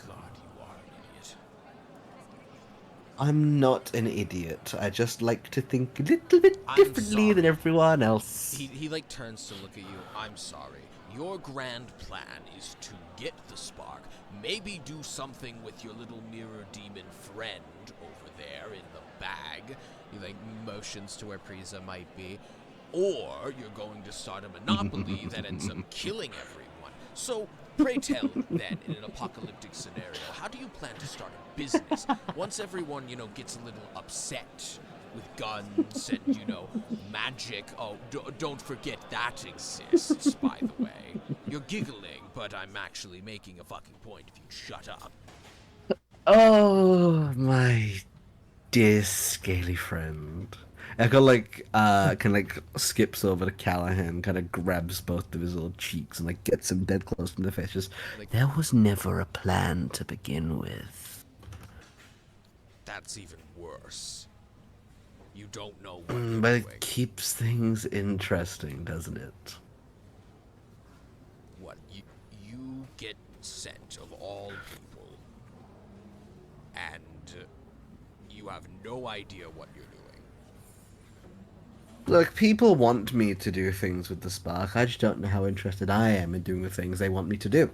God, you are an idiot. I'm not an idiot. I just like to think a little bit I'm differently than sorry. everyone else. He like turns to look at you. I'm sorry. Your grand plan is to get the spark. Maybe do something with your little mirror demon friend over there in the bag. He like motions to where Priza might be. Or you're going to start a monopoly that ends up killing everyone. So, pray tell, then, in an apocalyptic scenario, how do you plan to start a business once everyone, gets a little upset with guns and, magic? Oh, don't forget that exists, by the way. You're giggling, but I'm actually making a fucking point if you shut up. Oh, my dear scaly friend. Echo skips over to Callahan, kind of grabs both of his little cheeks and gets him dead close to the face. Just, there was never a plan to begin with. That's even worse. You don't know what you're But doing. it keeps things interesting, doesn't it? What, you get sent of all people, and you have no idea what you're doing. Look, people want me to do things with the spark. I just don't know how interested I am in doing the things they want me to do.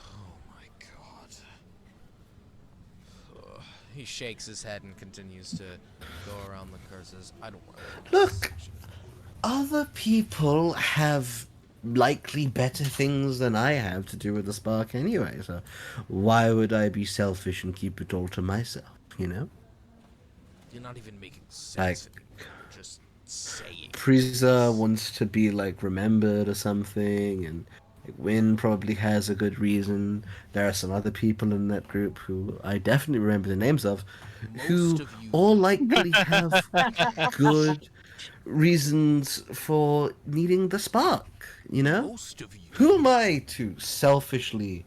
Oh my god. Ugh. He shakes his head and continues to go around the curses. I don't want to. Look, other people have likely better things than I have to do with the spark anyway, so why would I be selfish and keep it all to myself, You're not even making sense anymore. Just saying. Priza wants to be remembered or something, and Win probably has a good reason. There are some other people in that group who I definitely remember the names of, who all likely have good reasons for needing the spark, Most of you. Who am I to selfishly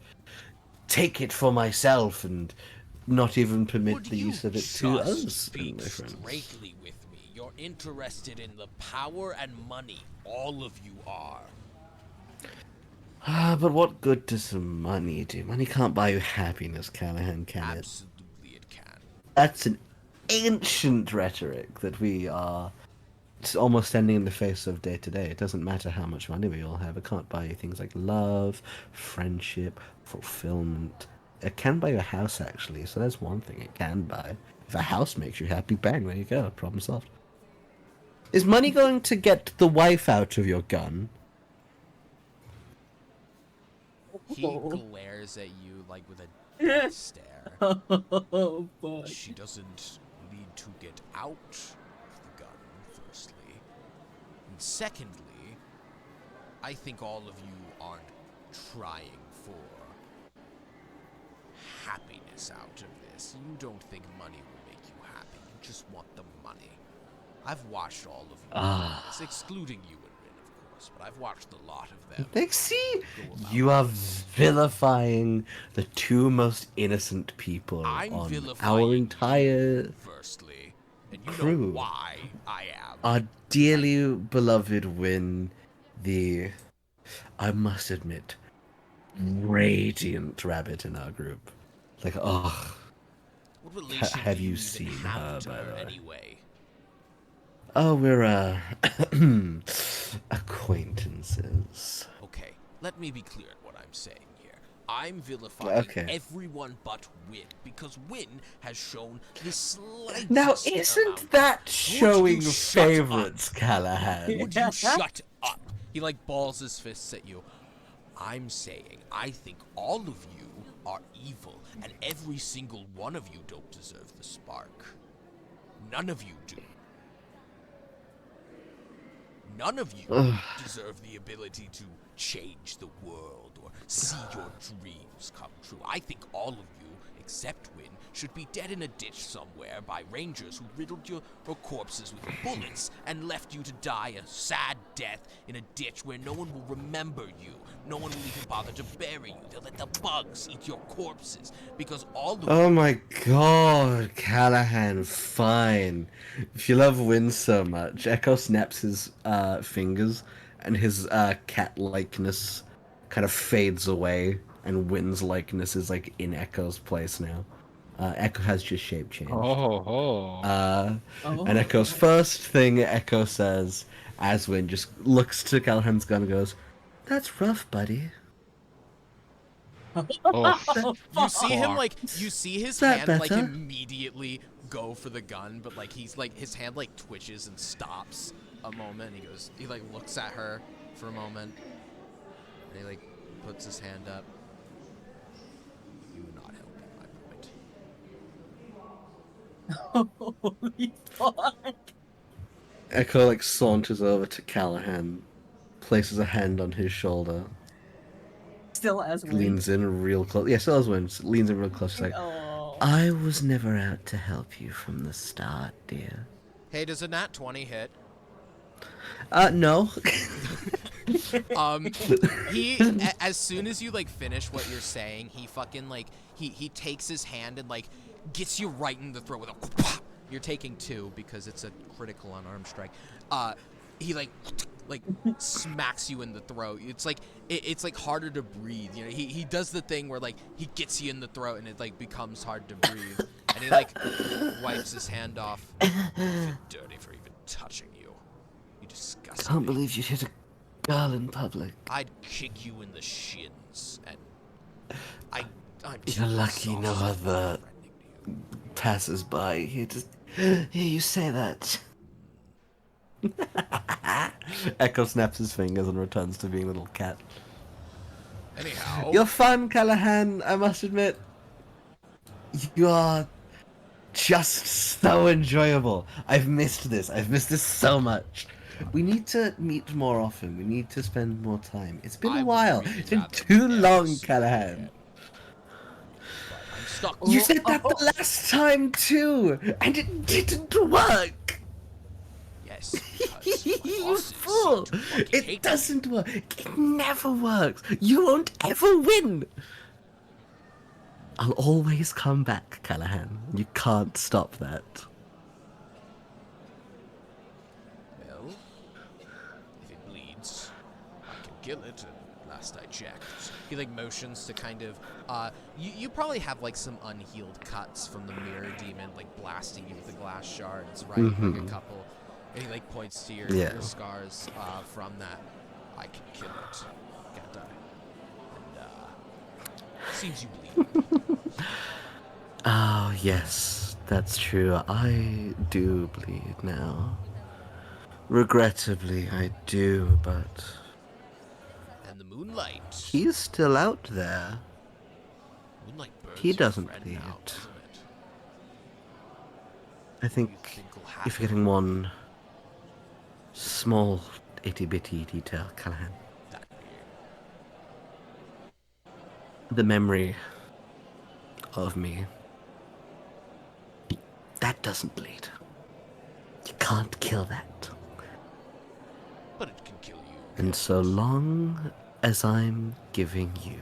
take it for myself and not even permit the use of it to others? Speak straightly with me. You're interested in the power and money. All of you are. But what good does some money do? Money can't buy you happiness, Callahan, can it? Absolutely it can. That's an ancient rhetoric that we are almost standing in the face of day to day. It doesn't matter how much money we all have. It can't buy you things like love, friendship, fulfillment. It can buy you a house, actually, so that's one thing it can buy. If a house makes you happy, bang, there you go, problem solved. Is money going to get the wife out of your gun? He glares at you with a death stare. Oh boy. She doesn't need to get out of the gun, firstly. And secondly, I think all of you aren't trying for happiness out of this. You don't think money will make you happy. You just want the money. I've watched all of you do this, excluding you and Rin, of course, but I've watched a lot of them. See, you are vilifying the two most innocent people on our entire firstly, and you crew. know why I am. Our dearly beloved Win, the, I must admit, radiant rabbit in our group. What relation have do you even seen have her, to by the her way? anyway? Oh, we're, acquaintances. Okay, let me be clear at what I'm saying here. I'm vilifying Okay. everyone but Win, because Win has shown the slightest Now, amount. isn't that Would showing you shut favorites, up? Callahan? Would you shut up? He balls his fists at you. I'm saying I think all of you are evil, and every single one of you don't deserve the spark. None of you do. None of you deserve the ability to change the world or see your dreams come true. I think all of you, except Win, should be dead in a ditch somewhere by rangers who riddled your corpses with bullets and left you to die a sad death in a ditch where no one will remember you. No one will even bother to bury you. They'll let the bugs eat your corpses because all of Oh my god, Callahan, fine. If you love Win so much, Echo snaps his fingers and his cat likeness kind of fades away and Win's likeness is in Echo's place now. Echo has just shape change. Oh. And Echo's first thing Echo says, Aswin just looks to Callahan's gun and goes, "That's rough, buddy." Oh. You see his that hand like better? immediately go for the gun, but like he's like his hand like twitches and stops a moment. He like looks at her for a moment, and he like puts his hand up. You are not helping my point. Holy fuck. Echo like saunters over to Callahan, places a hand on his shoulder, Still as leans in real close. Yeah, still Aswin leans in real close. She's like, Oh. "I was never out to help you from the start, dear." Hey, does a nat 20 hit? No. As soon as you like finish what you're saying, he fucking like he takes his hand and like gets you right in the throat with a. You're taking 2 because it's a critical unarmed strike. He like smacks you in the throat. It's like it's like harder to breathe. You know, he does the thing where like he gets you in the throat and it like becomes hard to breathe. And he like wipes his hand off. I feel dirty for even touching you. You disgust Can't me. believe you hit a girl in public. I'd kick you in the shins, and I'm You're lucky no other passers-by here to hear you say that. Echo snaps his fingers and returns to being a little cat. Anyhow, You're fun, Callahan, I must admit. You are just so enjoyable. I've missed this. I've missed this so much. We need to meet more often. We need to spend more time. It's been I a would while. really It's been rather too never long, see you Callahan. again. I'm stuck. You said that the last time too, and it didn't work. Yes, because my You bosses fool! seem to fucking It hate me. doesn't work. It never works. You won't ever win. I'll always come back, Callahan. You can't stop that. Well, if it bleeds, I can kill it. And last I checked, he like motions to kind of. You probably have like some unhealed cuts from the mirror demon like blasting you with the glass shards, right? Like a couple. And he like points to your scars from that. I can kill it, can't I? And seems you bleed. Oh, yes, that's true. I do bleed now. Regrettably, I do, but And the moonlight. he's still out there. Moonlight burns He your doesn't friend bleed. out, doesn't it? I think will if happen? you're getting one small itty-bitty detail, Callahan. That The memory of me. That doesn't bleed. You can't kill that. But it can kill you. And so long as I'm giving you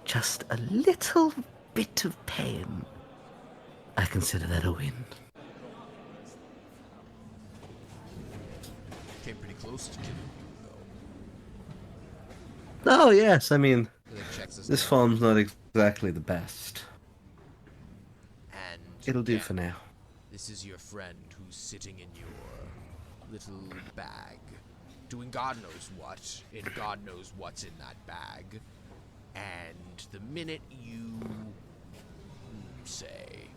just a little bit of pain, I consider that a win. Came pretty close to killing you, though. Oh, yes, I mean, He like checks his this nails. form's not exactly the best. And It'll do again, for now. This is your friend who's sitting in your little bag, doing God knows what, and God knows what's in that bag. And the minute you, say,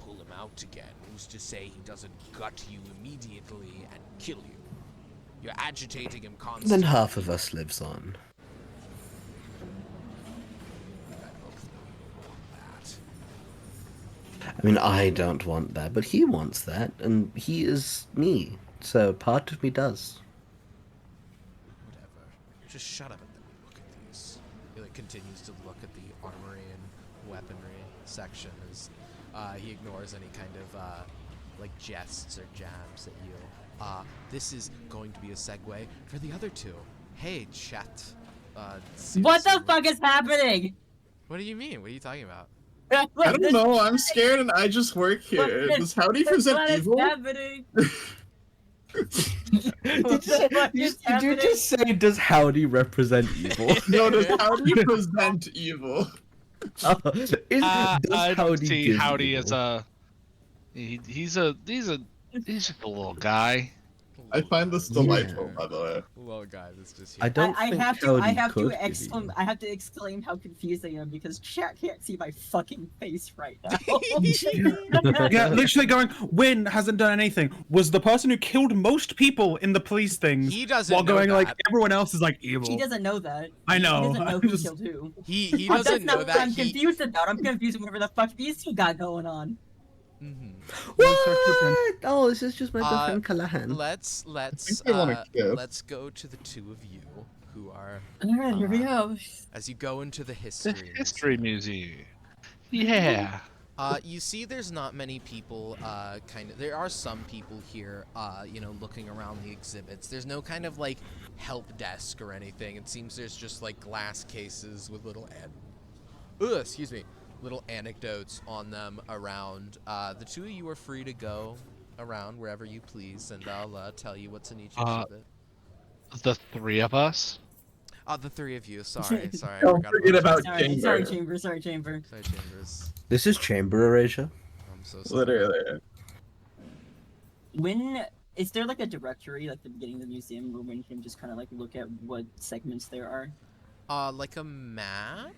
pull him out again, who's to say he doesn't gut you immediately and kill you? You're agitating him constantly. Then half of us lives on. I both know you don't want that. I mean, I don't want that, but he wants that, and he is me, so part of me does. Whatever. Just shut up and let me look at these. He like continues to look at the armory and weaponry section as he ignores any kind of like jests or jabs at you. This is going to be a segue for the other two. Hey, chat. What the seriously, fuck is happening? What do you mean? What are you talking about? I don't know. I'm scared, and I just work here. Does Howdy present What is evil? happening? Did you just say, does Howdy represent evil? No, does Howdy present evil? Does I don't Howdy see give Howdy evil? as a. He's just a little guy. I find this delightful, by the way. Little guy that's just I here. don't I think have to Howdy could give exclaim evil. I have to exclaim how confused I am because chat can't see my fucking face right now. Yeah, literally going, Win hasn't done anything. Was the person who killed most people in the police things. He doesn't while know going like that. everyone else is like evil. He doesn't know that. I know. He doesn't know I'm who just- killed who. He But doesn't that's not know what that. I'm He. confused about. I'm confused with whatever the fuck these two got going on. What? Oh, this is just my Uh, friend Callahan. Let's they wanna kiss. let's go to the two of you who are Alright, here we go. as you go into the The history. History Museum. Yeah. You see, there's not many people. There are some people here. Looking around the exhibits. There's no kind of like help desk or anything. It seems there's just like glass cases with little little anecdotes on them around. The two of you are free to go around wherever you please, and I'll tell you what's in each exhibit. The three of us. The three of you. Sorry. I Don't forgot forget about Sorry, Chamber. sorry, Chamber. Sorry, Chambers. This is chamber erasure. I'm so sorry. Literally. When is there like a directory like the beginning of the museum where one can just kind of like look at what segments there are? Like a map,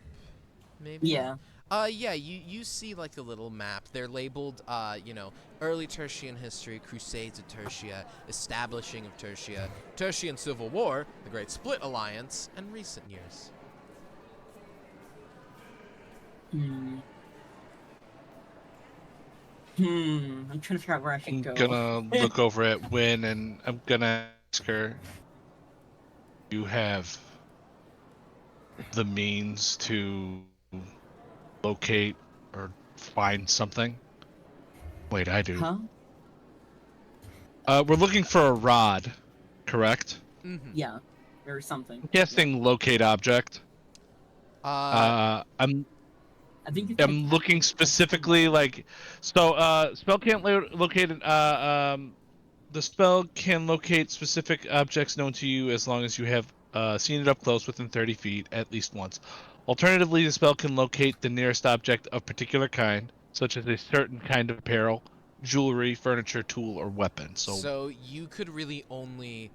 maybe. Yeah. Yeah, you see like a little map. They're labeled, early Tertian history, Crusades of Tertia, establishing of Tertia, Tertian Civil War, the Great Split Alliance, and recent years. I'm trying to figure out where I should I'm go. gonna look over at Win and I'm gonna ask her. You have the means to locate or find something? Wait, I do. Huh? We're looking for a rod, correct? Mm-hmm. Yeah, or something. I'm guessing locate object. I'm I think it's I'm looking specifically like spell can't locate the spell can locate specific objects known to you as long as you have seen it up close within 30 feet at least once. Alternatively, the spell can locate the nearest object of particular kind, such as a certain kind of apparel, jewelry, furniture, tool, or weapon. So you could really only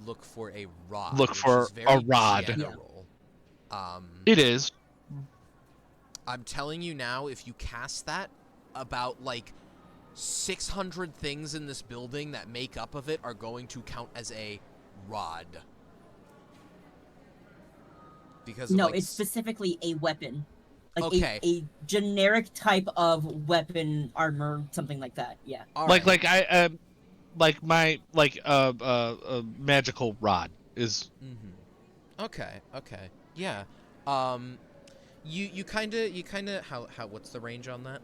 look for a rod. Look which for is very a rod. general. It is. I'm telling you now, if you cast that, about like 600 things in this building that make up of it are going to count as a rod. Because no, like, it's specifically a weapon, like Okay. a generic type of weapon, armor, something like that. Yeah. all Like right. my magical rod is. Okay. Yeah. You kind of how what's the range on that?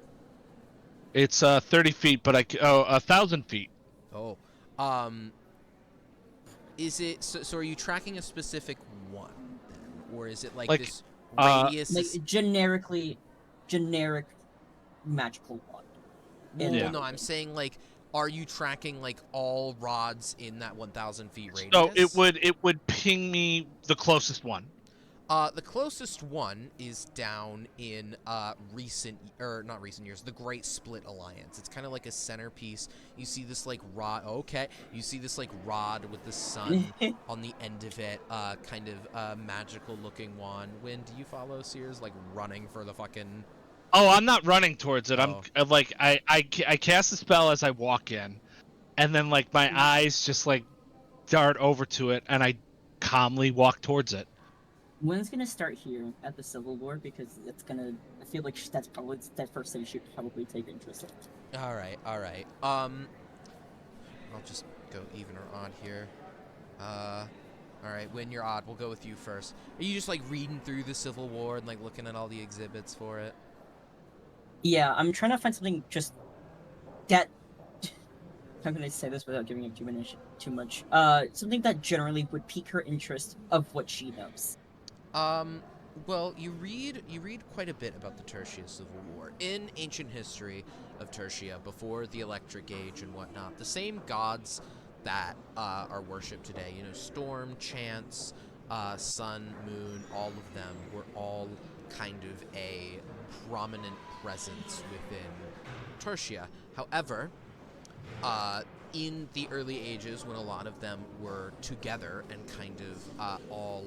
It's 30 feet, but 1,000 feet. Oh. Is it so are you tracking a specific one then? Or is it like this radius Like is- generic magical one. Well, Yeah. no, I'm saying like are you tracking like all rods in that 1,000 feet radius? So it would ping me the closest one. The closest one is down in not recent years, the Great Split Alliance. It's kind of like a centerpiece. You see this like rod. Okay, you see this like rod with the sun on the end of it. Kind of magical looking one. When do you follow Sears like running for the fucking? Oh, I'm not running towards it. Oh. I'm like I cast the spell as I walk in, and then like my eyes just like dart over to it, and I calmly walk towards it. Wynn's gonna start here at the Civil War because it's gonna. I feel like that's probably that first thing she should probably take interest in. All right. I'll just go even or odd here. All right, when you're odd, we'll go with you first. Are you just like reading through the Civil War and like looking at all the exhibits for it? Yeah, I'm trying to find something just that. How can I say this without giving up too much? Something that generally would pique her interest of what she knows. Well, you read quite a bit about the Tertia Civil War in ancient history of Tertia before the Electric Age and whatnot. The same gods that are worshipped today, Storm, Chance, Sun, Moon, all of them were all kind of a prominent presence within Tertia. However, in the early ages, when a lot of them were together and kind of all,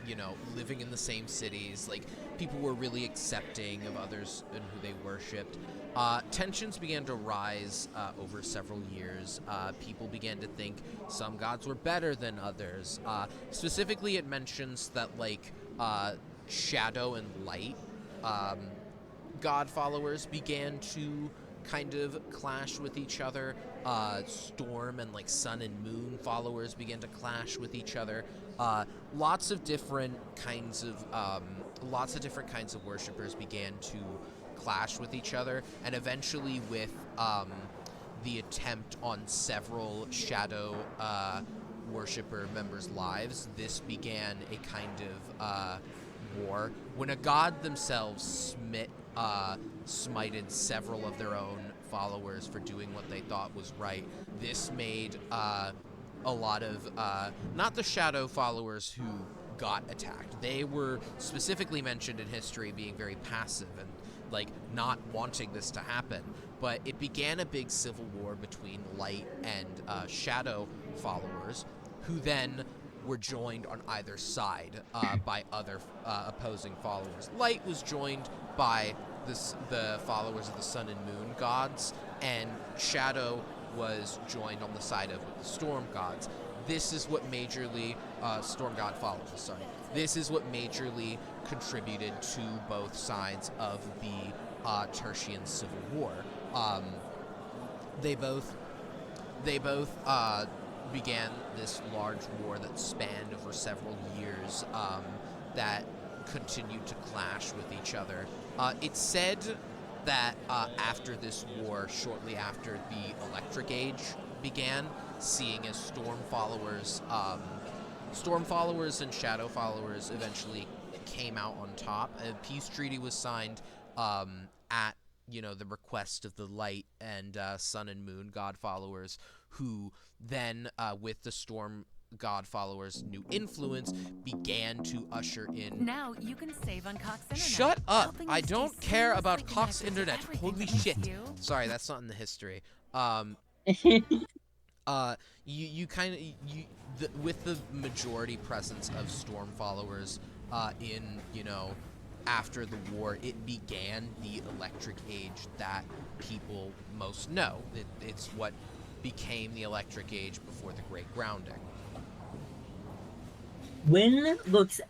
you know, living in the same cities, like, people were really accepting of others and who they worshipped. Tensions began to rise over several years. People began to think some gods were better than others. Specifically, it mentions that, like, shadow and light god followers began to kind of clash with each other. Storm and, like, sun and moon followers began to clash with each other. Lots of different kinds of worshippers began to clash with each other, and eventually, with the attempt on several shadow worshipper members' lives, this began a kind of war. When a god themselves smited several of their own followers for doing what they thought was right, this made a lot of not the shadow followers who got attacked. They were specifically mentioned in history being very passive and, like, not wanting this to happen. But it began a big civil war between light and shadow followers, who then were joined on either side by other opposing followers. Light was joined by the followers of the sun and moon gods, and shadow was joined on the side of the storm gods. This is what majorly storm god followers. Sorry, this is what majorly contributed to both sides of the Tertian Civil War. They both began this large war that spanned over several years that continued to clash with each other. It's said that after this war, shortly after the Electric Age began, seeing as storm followers and shadow followers eventually came out on top. A peace treaty was signed at, you know, the request of the light and sun and moon god followers, who then, with the storm god followers' new influence, began to usher in. Now you can save on Cox Internet. Shut up! I don't care about Cox Internet. Holy shit! Sorry, that's not in the history. With the majority presence of storm followers in, you know, after the war, it began the Electric Age that people most know. It's what became the Electric Age before the Great Grounding. Wynn looks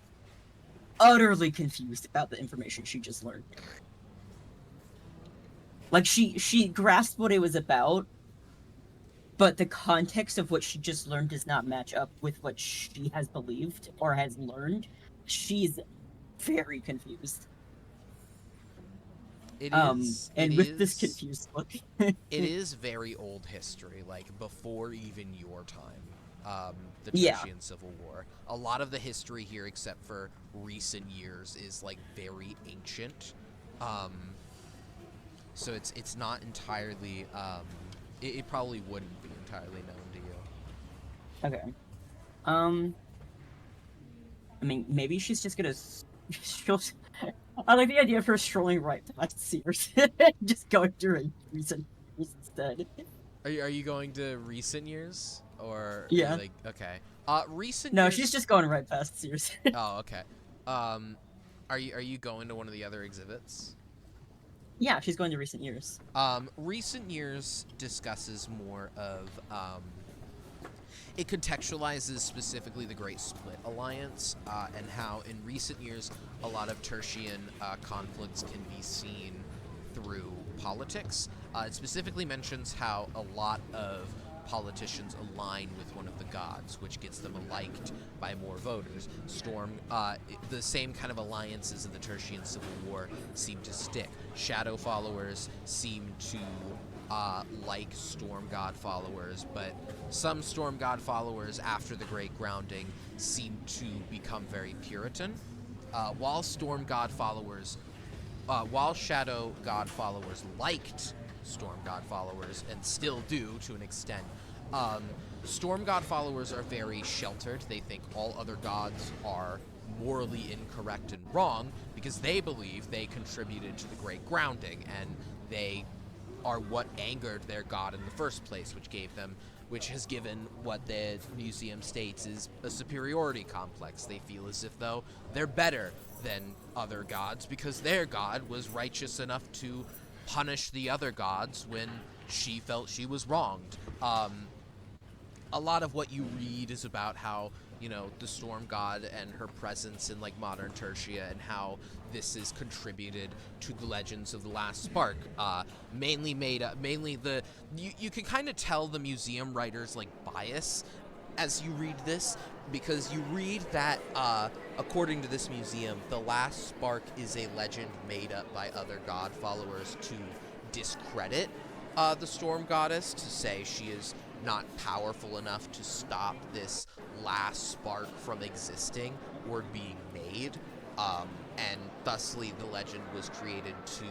utterly confused about the information she just learned. Like, she grasped what it was about, but the context of what she just learned does not match up with what she has believed or has learned. She's very confused. This confused look. It is very old history, like before even your time. The Tertian Civil War. A lot of the history here, except for recent years, is like very ancient. So it's not entirely. It probably wouldn't be entirely known to you. Okay. I mean, maybe she's just gonna. I like the idea of her strolling right past Sears, just going through recent years instead. Are you going to recent years or yeah? Like, okay. Recent. No, years... she's just going right past Sears. Oh, okay. Are you going to one of the other exhibits? Yeah, she's going to recent years. Recent years discusses more of it contextualizes specifically the Great Split Alliance, and how in recent years a lot of Tertian conflicts can be seen through politics. It specifically mentions how a lot of politicians align with one of the gods, which gets them liked by more voters. The same kind of alliances in the Tertian Civil War seem to stick. Shadow followers seem to like Storm God followers, but some Storm God followers after the Great Grounding seem to become very Puritan, while Shadow God followers liked Storm God followers, and still do to an extent. Storm God followers are very sheltered. They think all other gods are morally incorrect and wrong because they believe they contributed to the Great Grounding, and they are what angered their god in the first place, which has given what the museum states is a superiority complex. They feel as if though they're better than other gods because their god was righteous enough to punish the other gods when she felt she was wronged. A lot of what you read is about how, you know, the storm god and her presence in like modern Tertia and how this has contributed to the legends of the last spark. Mainly you can kind of tell the museum writers like bias as you read this, because you read that according to this museum, the last spark is a legend made up by other god followers to discredit the storm goddess, to say she is not powerful enough to stop this last spark from existing or being made, and thusly the legend was created to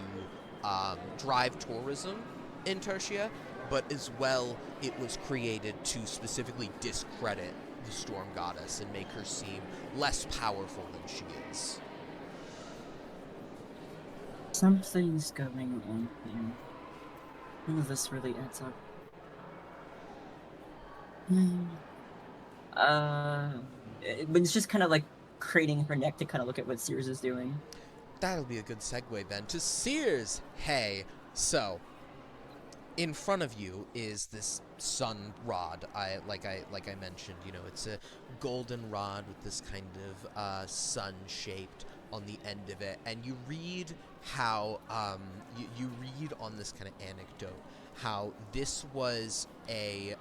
drive tourism in Tertia, but as well it was created to specifically discredit the storm goddess and make her seem less powerful than she is. Something's going on here. None of this really adds up. But it's just kind of like craning her neck to kind of look at what Sears is doing. That'll be a good segue then to Sears. Hey, so in front of you is this sun rod. Like I mentioned, you know, it's a golden rod with this kind of sun shaped on the end of it, and you read how you read on this kind of anecdote how this was a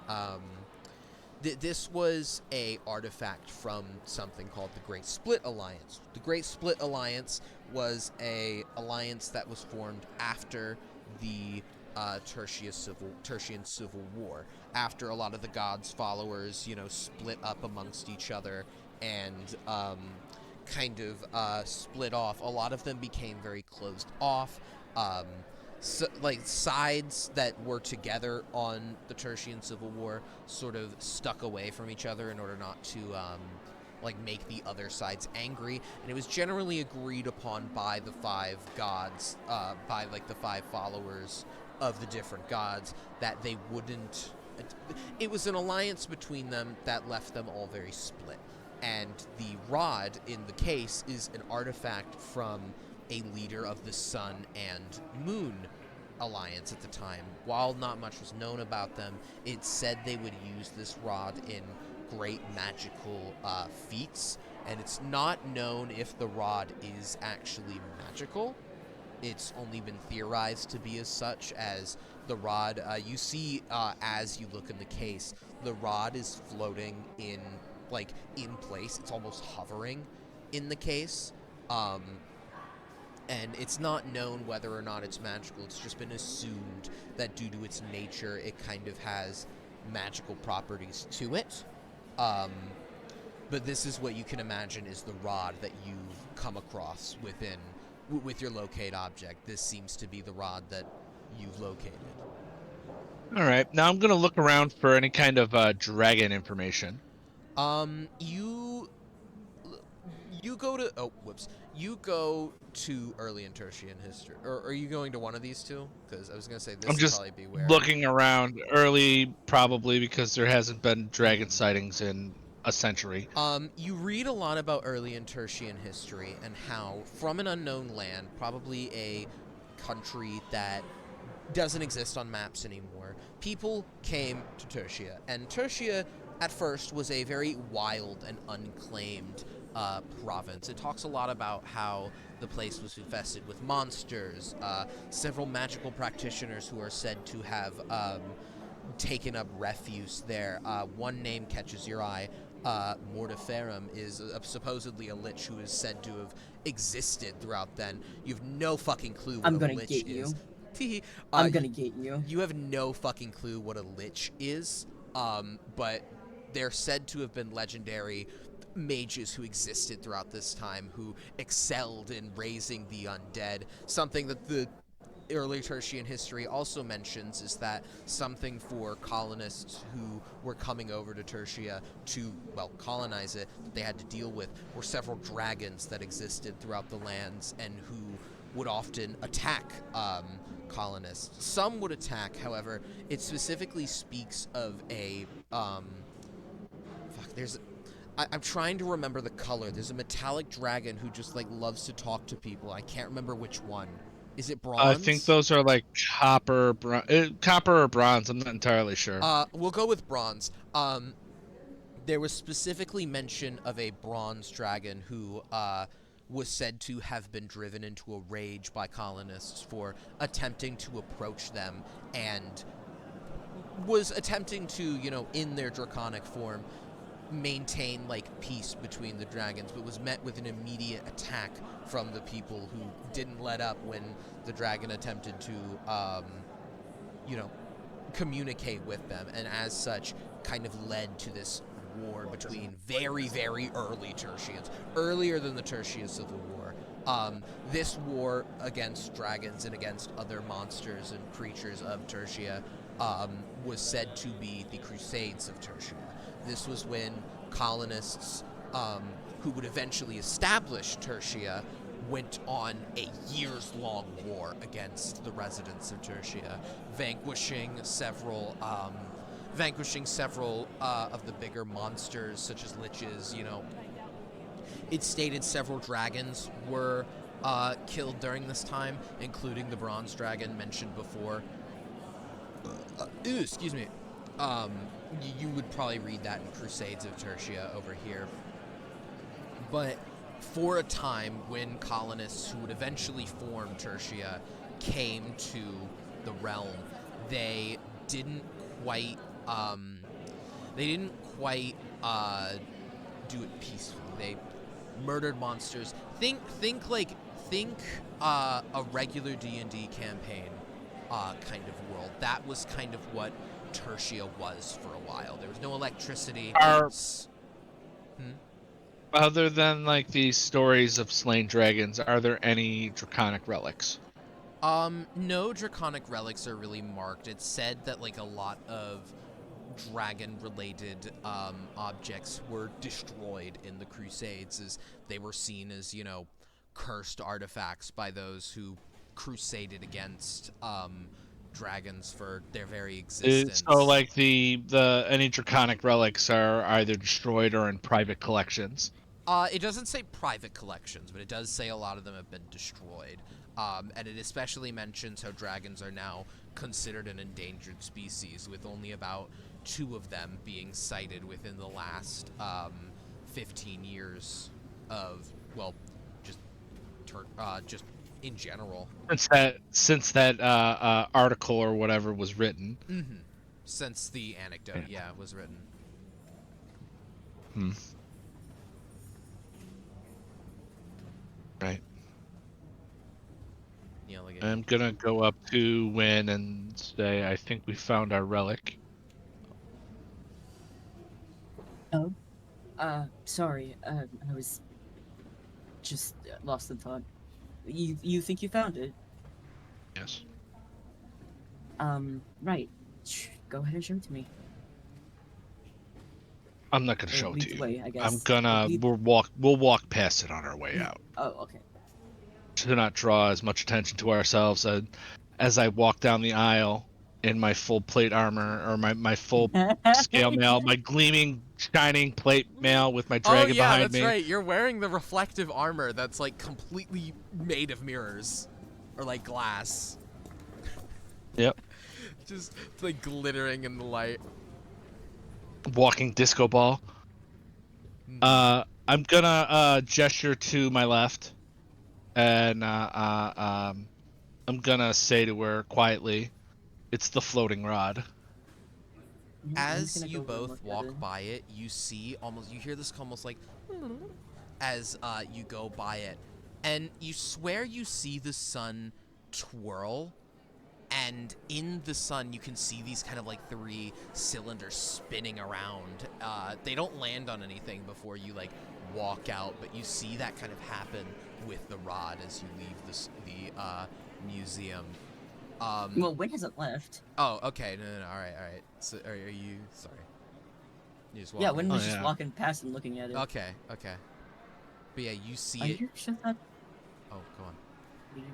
this was a artifact from something called the Great Split Alliance. The Great Split Alliance was a alliance that was formed after the Tertian Civil War, after a lot of the gods' followers, you know, split up amongst each other and kind of split off. A lot of them became very closed off. So, like, sides that were together on the Tertian Civil War sort of stuck away from each other in order not to, like, make the other sides angry. And it was generally agreed upon by the five gods, by, like, the five followers of the different gods, that they wouldn't... It was an alliance between them that left them all very split. And the rod, in the case, is an artifact from a leader of the Sun and Moon Alliance at the time. While not much was known about them, it said they would use this rod in great magical feats, and it's not known if the rod is actually magical. It's only been theorized to be as such, as the rod, you see as you look in the case, the rod is floating in place. It's almost hovering in the case. And it's not known whether or not it's magical. It's just been assumed that due to its nature, it kind of has magical properties to it. But this is what you can imagine is the rod that you've come across with your locate object. This seems to be the rod that you've located. All right. Now I'm going to look around for any kind of dragon information. You go to... Oh, whoops. You go to early and Tertian history. Or are you going to one of these two? Because I was going to say this would probably be where... I'm just looking around. Early, probably, because there hasn't been dragon sightings in a century. You read a lot about early and Tertian history and how, from an unknown land, probably a country that doesn't exist on maps anymore, people came to Tertia. And Tertia, at first, was a very wild and unclaimed province. It talks a lot about how the place was infested with monsters, several magical practitioners who are said to have taken up refuge there. One name catches your eye. Mortiferum is supposedly a lich who is said to have existed throughout then. You have no fucking clue what a lich is. I'm gonna get you. You have no fucking clue what a lich is, but they're said to have been legendary mages who existed throughout this time, who excelled in raising the undead, something that the early Tertian history also mentions is that something for colonists who were coming over to Tertia to, well, colonize it, that they had to deal with were several dragons that existed throughout the lands and who would often attack colonists. Some would attack, however, it specifically speaks of a, I'm trying to remember the color. There's a metallic dragon who just, like, loves to talk to people. I can't remember which one. Is it bronze? I think those are like copper or bronze. I'm not entirely sure. We'll go with bronze. There was specifically mention of a bronze dragon who was said to have been driven into a rage by colonists for attempting to approach them and was attempting to, you know, in their draconic form, maintain like peace between the dragons, but was met with an immediate attack from the people who didn't let up when the dragon attempted to you know, communicate with them, and as such kind of led to this war between very, very early Tertians, earlier than the Tertian Civil War. This war against dragons and against other monsters and creatures of Tertia was said to be the Crusades of Tertia. This was when colonists who would eventually establish Tertia went on a years-long war against the residents of Tertia, vanquishing several of the bigger monsters, such as liches. You know, it's stated several dragons were killed during this time, including the bronze dragon mentioned before. Excuse me. You would probably read that in Crusades of Tertia over here. But for a time when colonists who would eventually form Tertia came to the realm, they didn't quite do it peacefully. They murdered monsters. Think a regular D&D campaign kind of world. That was kind of what Tertia was for a while. There was no electricity. Other than like these stories of slain dragons, are there any draconic relics? No draconic relics are really marked. It's said that like a lot of dragon-related objects were destroyed in the Crusades, as they were seen as, you know, cursed artifacts by those who crusaded against dragons for their very existence. So like the any draconic relics are either destroyed or in private collections. It doesn't say private collections, but it does say a lot of them have been destroyed. And it especially mentions how dragons are now considered an endangered species, with only about 2 of them being sighted within the last 15 years of, well, just in general. Since that article or whatever was written. Mm-hmm. Since the anecdote, yeah, was written. Right. Yeah, like I'm gonna go up to Win and say, I think we found our relic. Oh, sorry. I was just lost in thought. You think you found it? Yes. Right. Go ahead and show it to me. I'm not gonna show it Lead to the you. way, I guess. I'm gonna we'll walk past it on our way out. Oh, okay. To not draw as much attention to ourselves as I walk down the aisle in my full plate armor, or my full scale mail, my gleaming, shining plate mail with my dragon behind me. Oh yeah, that's right. You're wearing the reflective armor that's like completely made of mirrors, or like glass. Yep. Just like glittering in the light. Walking disco ball. I'm gonna gesture to my left, and I'm gonna say to her quietly, "It's the floating rod." As you both walk by it, you hear this almost like as you go by it, and you swear you see the sun twirl. And in the sun, you can see these kind of like 3 cylinders spinning around. They don't land on anything before you like walk out, but you see that kind of happen with the rod as you leave the museum. Well, Win hasn't left. Oh, okay. No. All right. So, are you sorry? You just Yeah, walking? Win was just walking past and looking at it. Okay. But yeah, you see Are it. you sure that? Oh, go on. Are you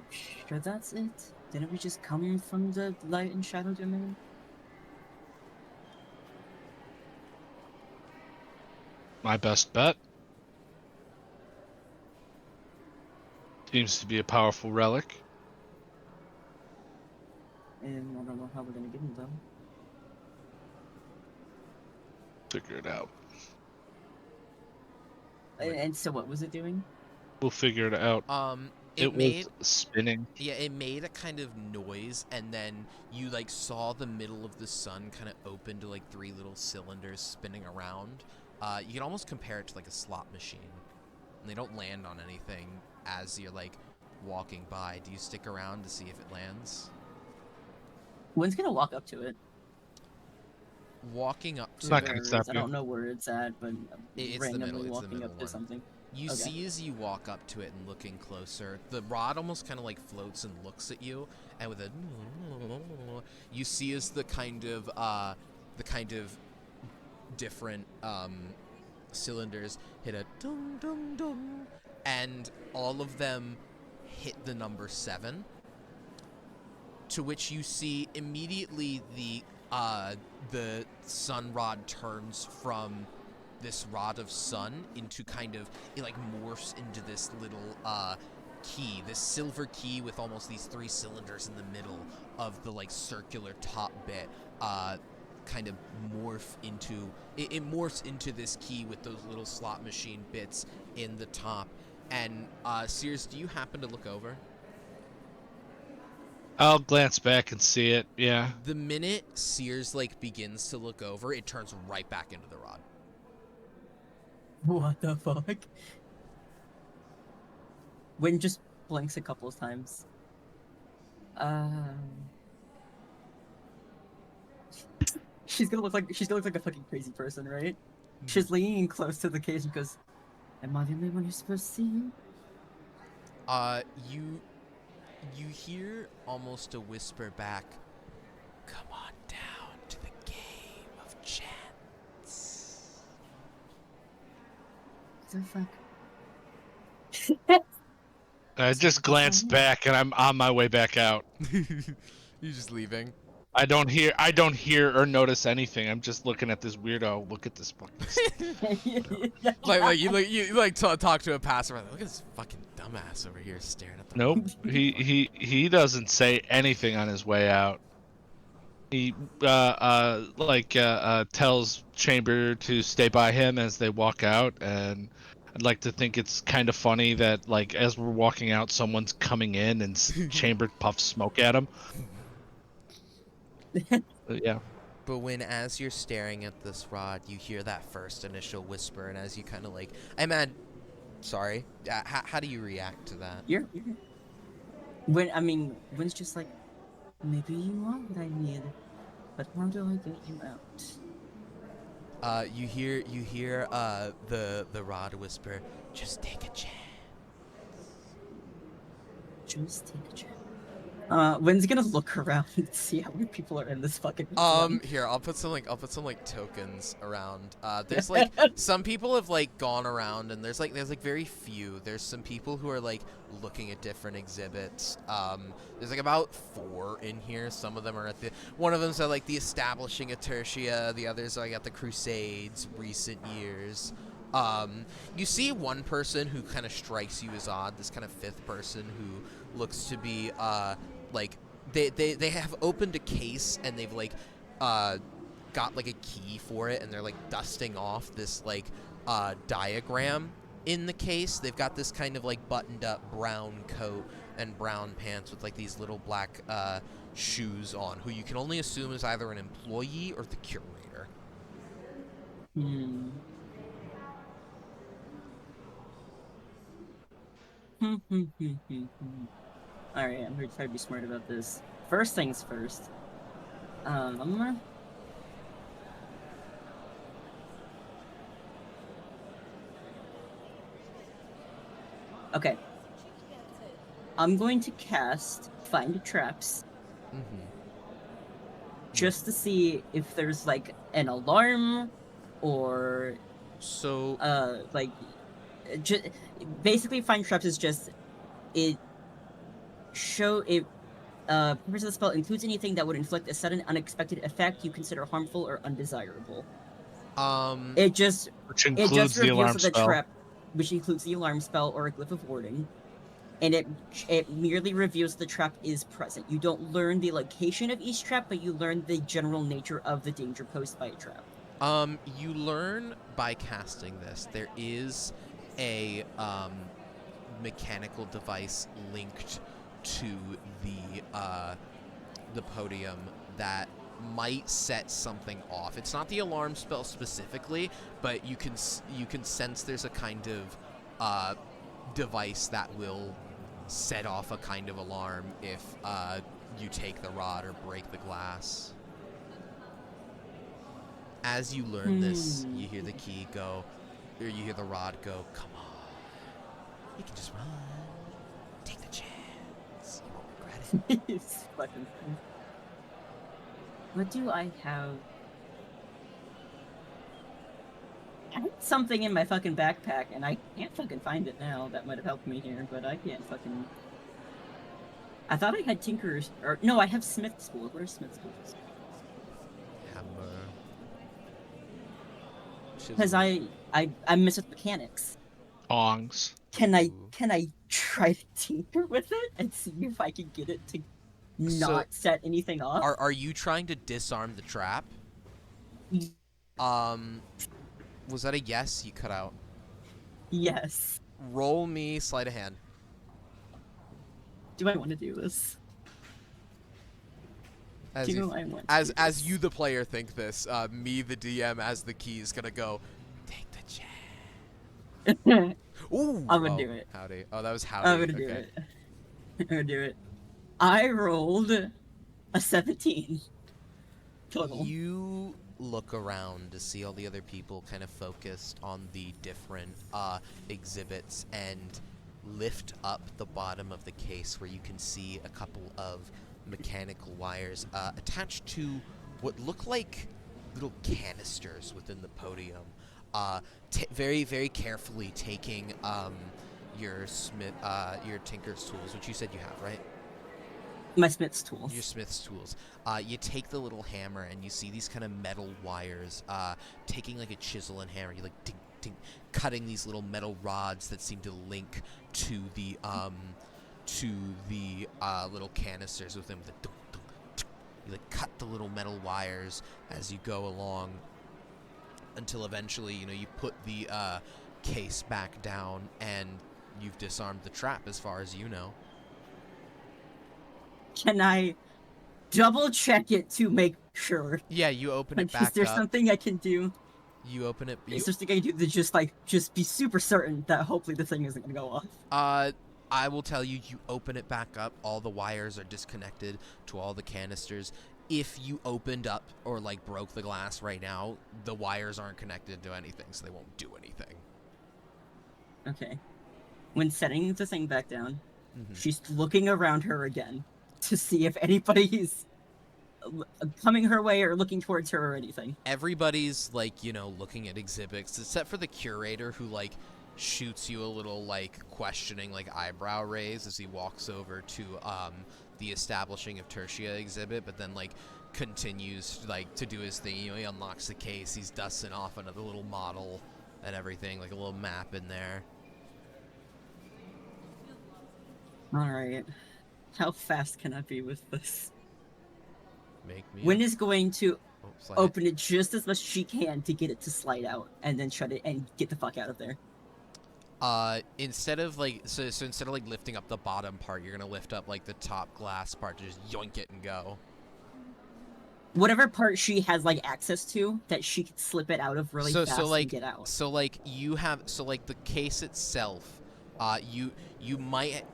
sure that's it? Didn't we just come from the light and shadow domain? My best bet. Seems to be a powerful relic. And I don't know how we're gonna get him though. Figure it out. And so what was it doing? We'll figure it out. It made was spinning. Yeah, it made a kind of noise, and then you like saw the middle of the sun kind of open to like 3 little cylinders spinning around. You can almost compare it to like a slot machine. And they don't land on anything as you're like walking by. Do you stick around to see if it lands? Win's gonna walk up to it. Walking up It's to not it, gonna stop I you. don't know where it's at, but It's the randomly middle, it's the walking middle up to one. something. You Okay. see as you walk up to it and looking closer, the rod almost kind of like floats and looks at you, and with a you see as the kind of different cylinders hit a dum dum dum, and all of them hit the number 7. To which you see immediately the sun rod turns from this rod of sun into kind of, it like morphs into this little key, this silver key with almost these 3 cylinders in the middle of the like circular top bit, kind of morph into, it morphs into this key with those little slot machine bits in the top. And Sears, do you happen to look over? I'll glance back and see it. Yeah. The minute Sears like begins to look over, it turns right back into the rod. What the fuck? Win just blinks a couple of times. She's gonna look like a fucking crazy person, right? She's leaning close to the cage and goes, "Am I the only one who's supposed to see you?" You hear almost a whisper back, "Come on down to the game of chance." What the fuck? I just glanced back and I'm on my way back out. You're just leaving? I don't hear or notice anything. I'm just looking at this weirdo. Look at this fucking you talk to a passerby. Look at this fucking dumbass over here staring at the Nope. He doesn't say anything on his way out. He tells Chamber to stay by him as they walk out, and I'd like to think it's kind of funny that like as we're walking out, someone's coming in and Chamber puffs smoke at him. Yeah. But when, as you're staring at this rod, you hear that first initial whisper, and as you kind of like, sorry, how do you react to that? You're Win's just like, maybe you are what I need, but how do I get you out? You hear the rod whisper, "Just take a chance." Just take a chance. Win's gonna look around and see how many people are in this fucking Here, I'll put some tokens around. There's like some people have like gone around, and there's like very few. There's some people who are like looking at different exhibits. There's like about 4 in here. Some of them are one of them's at like the establishing of Tertia. The others are like at the Crusades, recent years. You see one person who kind of strikes you as odd. This kind of 5th person who looks to be like they have opened a case, and they've like got like a key for it, and they're like dusting off this like diagram in the case. They've got this kind of like buttoned up brown coat and brown pants with like these little black shoes on, who you can only assume is either an employee or the curator. Alright, I'm gonna try to be smart about this. First things first. Okay. I'm going to cast Find Traps just to see if there's like an alarm or So like basically find traps is just it purpose of the spell includes anything that would inflict a sudden unexpected effect you consider harmful or undesirable. It just which includes the alarm spell. trap, which includes the alarm spell or a glyph of warding, and it merely reveals the trap is present. You don't learn the location of each trap, but you learn the general nature of the danger posed by a trap. You learn by casting this. There is a mechanical device linked to the podium that might set something off. It's not the alarm spell specifically, but you can sense there's a kind of device that will set off a kind of alarm if you take the rod or break the glass. As you learn this, you hear the key go, or you hear the rod go, come on, you can just run, take the chance, you won't regret it. It's fucking fun. What do I have? I had something in my fucking backpack, and I can't fucking find it now. That might have helped me here, but I can't fucking... I thought I had Tinker's... Or, no, I have Smith's Tool. Where's Smith's Tools? Hammer. Because I miss with mechanics. Bongs. Can I try to tinker with it and see if I can get it to not set anything off? Are you trying to disarm the trap? Was that a yes? You cut out. Yes. Roll me sleight of hand. Do I want to do this? As you, the player, think this, me, the DM, as the key, is gonna go, take the chance. Ooh! I'm gonna do it. Howdy. Oh, that was howdy. I'm gonna do it. I'm gonna do it. I rolled a 17 total. You look around to see all the other people kind of focused on the different exhibits and lift up the bottom of the case where you can see a couple of mechanical wires attached to what look like little canisters within the podium. Very, very carefully taking your Tinker's tools, which you said you have, right? My Smith's Tools. Your Smith's Tools. You take the little hammer and you see these kind of metal wires, taking like a chisel and hammer, you like ding, ding, cutting these little metal rods that seem to link to the little canisters with them. You like cut the little metal wires as you go along until eventually, you put the case back down and you've disarmed the trap as far as you know. Can I double check it to make sure? Yeah, you open it back up. Is there something I can do? You open it. Is there something I can do to just be super certain that hopefully the thing isn't gonna go off? I will tell you, you open it back up, all the wires are disconnected to all the canisters. If you opened up or like broke the glass right now, the wires aren't connected to anything, so they won't do anything. Okay. When setting the thing back down, she's looking around her again to see if anybody's coming her way or looking towards her or anything. Everybody's looking at exhibits, except for the curator who shoots you a little questioning eyebrow raise as he walks over to the establishing of Tertia exhibit, but then continues to do his thing. He unlocks the case, he's dusting off another little model and everything, a little map in there. Alright. How fast can I be with this? Wynn is going to open it just as much as she can to get it to slide out, and then shut it and get the fuck out of there. Instead of instead of lifting up the bottom part, you're gonna lift up the top glass part to just yoink it and go. Whatever part she has access to that she could slip it out of really fast and get out. So you have the case itself, you might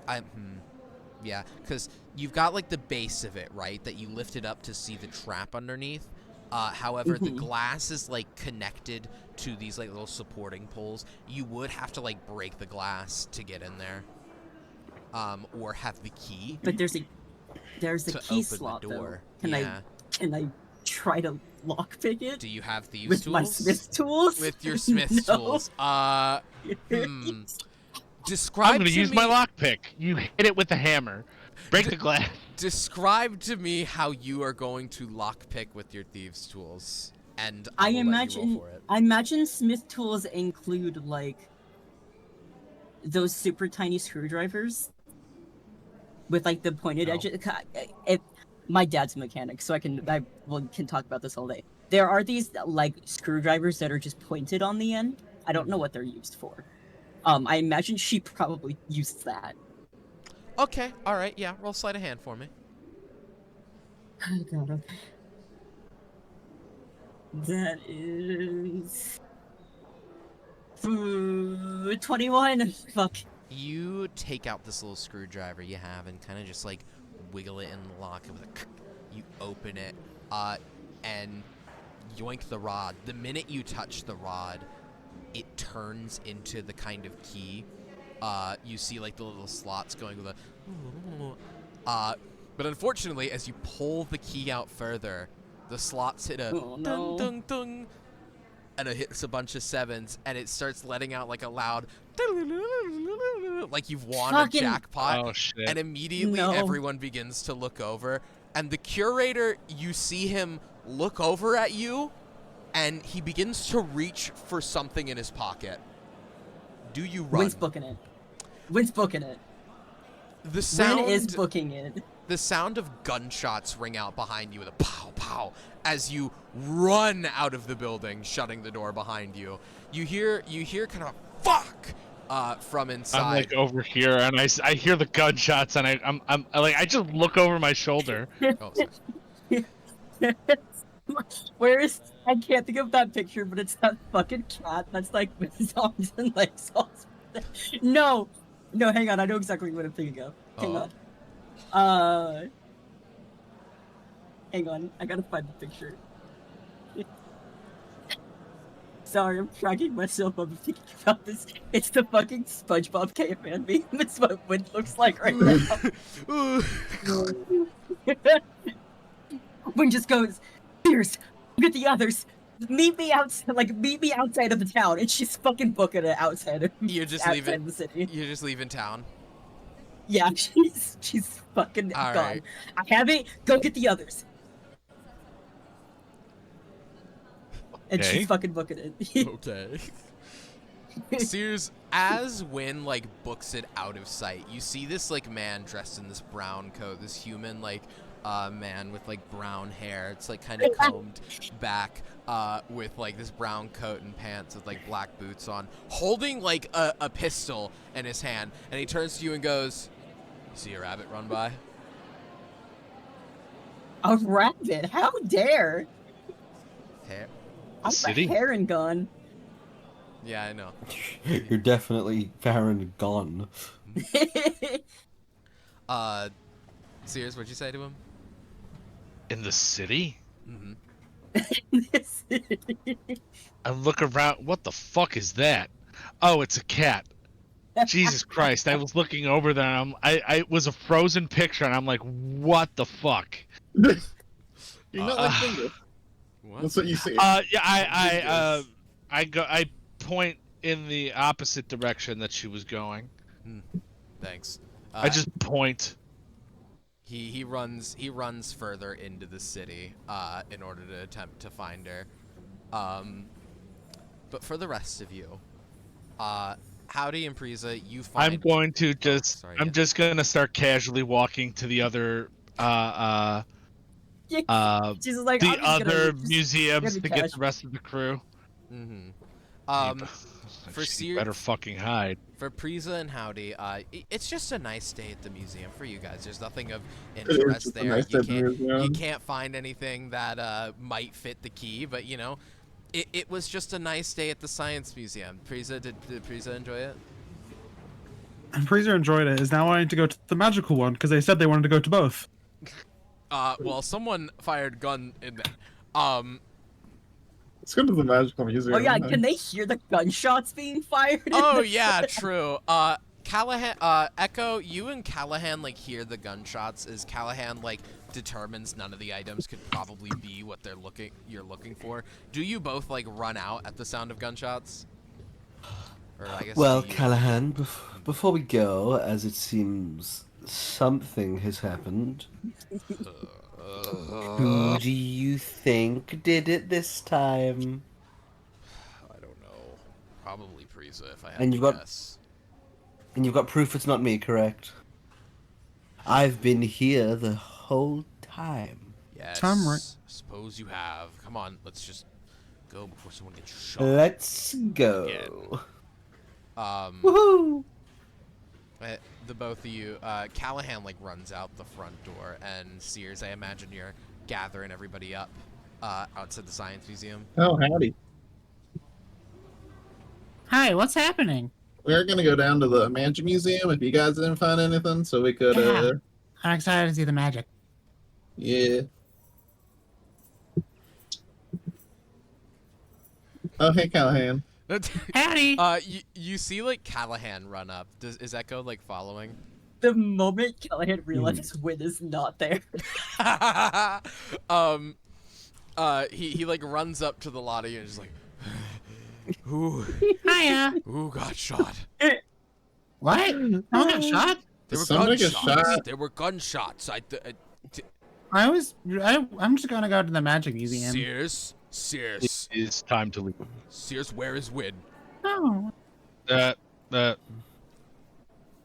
yeah, because you've got the base of it, right, that you lifted up to see the trap underneath. However, the glass is connected to these little supporting poles. You would have to break the glass to get in there, or have the key. But there's There's a to key open slot the door. though. Can I try to lockpick it? Do you have thieves with tools? my smith tools? With your smith No. tools. I'm Describe gonna to use me, my lockpick. You hit it with a hammer. Break the glass. Describe to me how you are going to lockpick with your thieves tools, and I will let you roll imagine for it. I imagine smith tools include like those super tiny screwdrivers with like the pointed edges. My dad's a mechanic, so I can talk about this all day. There are these like screwdrivers that are just pointed on the end. I don't know what they're used for. I imagine she probably used that. Okay, all right, yeah. Roll sleight of hand for me. Oh god, okay. That is 21. Fuck. You take out this little screwdriver you have and kind of just like wiggle it in the lock. With you open it, and yoink the rod. The minute you touch the rod, it turns into the kind of key. You see like the little slots going with a. But unfortunately, as you pull the key out further, the slots hit a dung dung dung, and it hits a bunch of sevens, and it starts letting out like a loud, like you've won a jackpot. Oh shit! And immediately everyone begins to look over, and the curator, you see him look over at you, and he begins to reach for something in his pocket. Do you run? Wynn's booking it. Wynn's booking it. The sound Wynn is booking it. The sound of gunshots ring out behind you with a pow pow as you run out of the building, shutting the door behind you. You hear kind of a fuck from inside. I'm like over here, and I hear the gunshots, and I'm like I just look over my shoulder. Oh, sorry. Where is? I can't think of that picture, but it's that fucking cat that's like with his arms and legs all. No, hang on. I know exactly what I'm thinking of. Hang on. Hang on. I gotta find the picture. Sorry, I'm tracking myself up thinking about this. It's the fucking SpongeBob caveman meme. It's what Wynn looks like right now. Wynn just goes, "Fierce, look at the others. Meet me outside of the town," and she's fucking booking it outside of You're just outside leaving the city. You're just leaving town. Yeah, she's fucking All gone. right. I have it. Go get the others. And Okay. she's fucking booking it. Okay. Sears, as Wynn like books it out of sight, you see this like man dressed in this brown coat, this human like man with like brown hair. It's like kind of combed back, with like this brown coat and pants with like black boots on, holding like a pistol in his hand, and he turns to you and goes, "You see a rabbit run by?" A rabbit? How dare? Hair. I'm a heron gun. Yeah, I know. You're definitely Farron gone. Sears, what'd you say to him? In the city? Mm-hmm. I look around. What the fuck is that? Oh, it's a cat. Jesus Christ! I was looking over there. And it was a frozen picture, and I'm like, what the fuck? You're not like Bingo. That's what you see. Yeah, I point in the opposite direction that she was going. Thanks. I just point. He runs further into the city in order to attempt to find her. But for the rest of you, Howdy and Prisa, you find. I'm going to just. I'm just gonna start casually walking to the other. She's like, the "I'm just other gonna- museums to gonna get cash- the rest of the crew. For Sears, better fucking hide. For Prisa and Howdy, it's just a nice day at the museum for you guys. There's nothing of is interest just a there. nice day at the museum. You can't find anything that might fit the key, but you know, it was just a nice day at the Science Museum. Prisa, did Prisa enjoy it? And Freezer enjoyed it. Is now wanting to go to the magical one because they said they wanted to go to both. Well, someone fired a gun in there. Let's go to the magical museum. Oh yeah, can they hear the gunshots being fired? Oh yeah, true. Callahan, Echo, you and Callahan like hear the gunshots as Callahan like determines none of the items could probably be what you're looking for. Do you both like run out at the sound of gunshots? Or I guess Well, Callahan, before we go, as it seems something has happened. Who do you think did it this time? I don't know. Probably Prisa, if I had And to you've got, guess. and you've got proof it's not me, correct? I've been here the whole time. Yes. Right. Suppose you have. Come on, let's just go before someone gets shot. Let's go. Again. Woohoo! The both of you, Callahan like runs out the front door, and Sears, I imagine you're gathering everybody up outside the Science Museum. Oh, howdy. Hi, what's happening? We're gonna go down to the Magic Museum if you guys didn't find anything, so we could, Yeah. I'm excited to see the magic. yeah. Oh, hey, Callahan. Howdy! You see like Callahan run up. Is Echo like following? The moment Callahan realizes Win is not there. He like runs up to the lot of you and is like, "Who? Hiya! Who got shot?" What? No one got shot? There were Somebody got gunshots. shot. There were gunshots. I'm just gonna go to the magic museum. Sears. It is time to leave. Sears, where is Win? Oh, I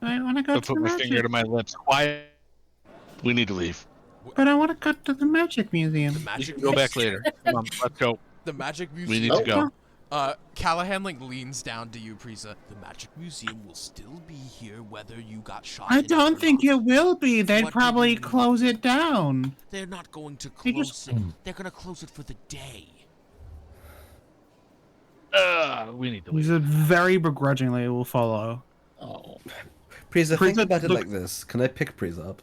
I wanna go to put the my magic. finger to my lips. Quiet. We need to leave. But I wanna go to the magic museum. The We magic. can go back later. Come on, let's go. The magic We museum. need to go. Callahan like leans down to you, Prisa. The magic museum will still be here whether you got shot. I in it don't or think not. it will be. They'd What do probably you mean? close it down. They're not going to They close just- it. They're gonna close it for the day. We need to He leave. said very begrudgingly will follow. Oh. Prisa, think Prisa, about it look- like this. Can I pick Prisa up?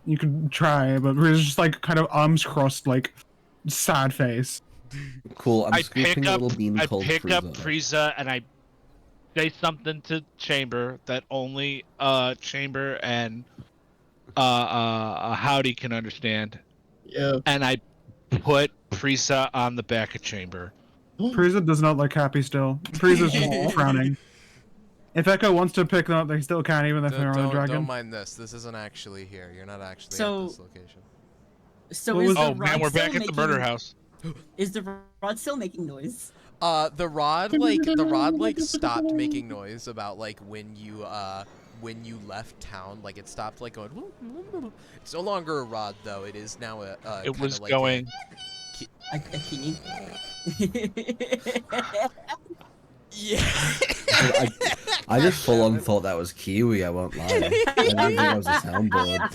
You could try, but it's just like kind of arms crossed, like sad face. Cool, I'm I scooping pick a up, little bean I called pick Prisa. up Prisa and I say something to Chamber that only Chamber and Howdy can understand, Yeah. and I put Prisa on the back of Chamber. Prisa does not look happy still. Prisa's just frowning. If Echo wants to pick them up, they still can, even if they're on a dragon. Don't mind this. This isn't actually here. You're not actually So- at this location. So What is was- the Oh rod man, we're still back at the murder making- house. Is the rod still making noise? The rod like stopped making noise about like when you left town. Like it stopped like going. It's no longer a rod though. It is now a. It kinda was like going. A key. Yeah. I just full on thought that was Kiwi, I won't lie. I didn't think that was a soundboard.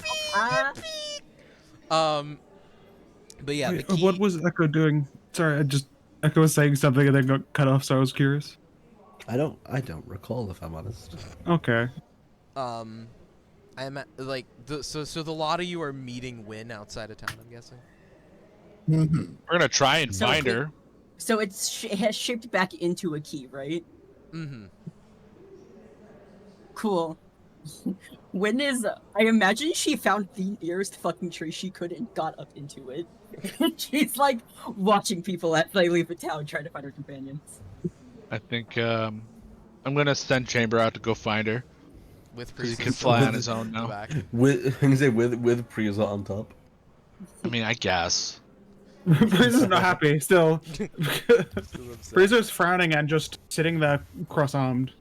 But yeah, the Wait, key. what was Echo doing? Sorry, Echo was saying something and then got cut off, so I was curious. I don't recall, if I'm honest. Okay. I'm at, like so the lot of you are meeting Win outside of town. I'm guessing. Mm-hmm. We're gonna try and So find it- her. So it has shaped back into a key, right? Mm-hmm. Cool. When is I imagine she found the nearest fucking tree she could and got up into it. She's like watching people as they leave the town trying to find her companions. I think I'm gonna send Chamber out to go find her. With 'Cause he Priestess can fly still on his own in the now. back. With Prisa on top. I mean, I guess. Prisa's not happy still. Still upset. Prisa's frowning and just sitting there cross-armed.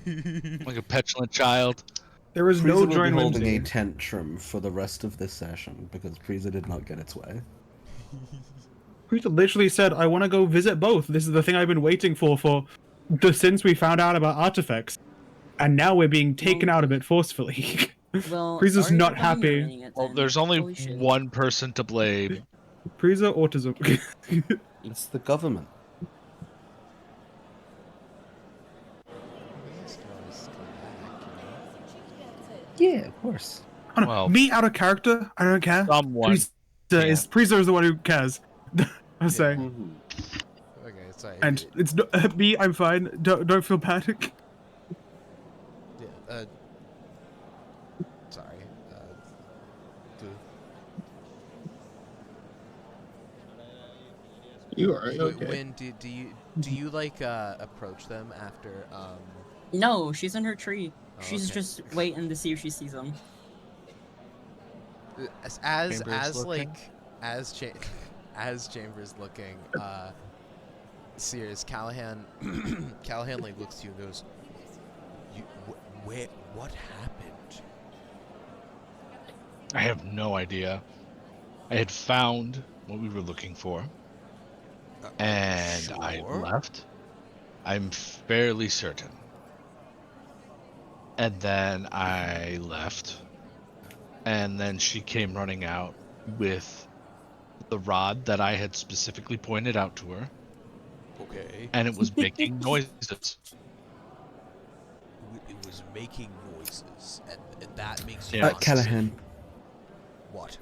Like a petulant child. There is Prisa no will be joy in holding a Lindsay. tantrum for the rest of this session because Prisa did not get its way. Prisa literally said, I want to go visit both. This is the thing I've been waiting for since we found out about artifacts. And now we're being taken out of it forcefully. Well, Prisa's are you not the one happy. running it Well, then? there's only Holy shit. one person to blame. Prisa, autism. It's the government. Yeah, of course. Oh, no, Well- me out of character? I don't care. Someone. Prisa is the one who cares. I say. Okay, sorry. And it's me, I'm fine. Don't feel panic. Yeah, You are okay. Win, do you like approach them after No, she's in her tree. Oh, She's okay. just waiting to see if she sees them. as Chambers looking? like as Chambers looking, Sears Callahan like looks to you and goes, what happened? I have no idea. I had found what we were looking for, and I sure? left. I'm fairly certain. And then I left, and then she came running out with the rod that I had specifically pointed out to her, Okay. and it was making noises. It was making noises, and that makes Yeah. you Callahan, What?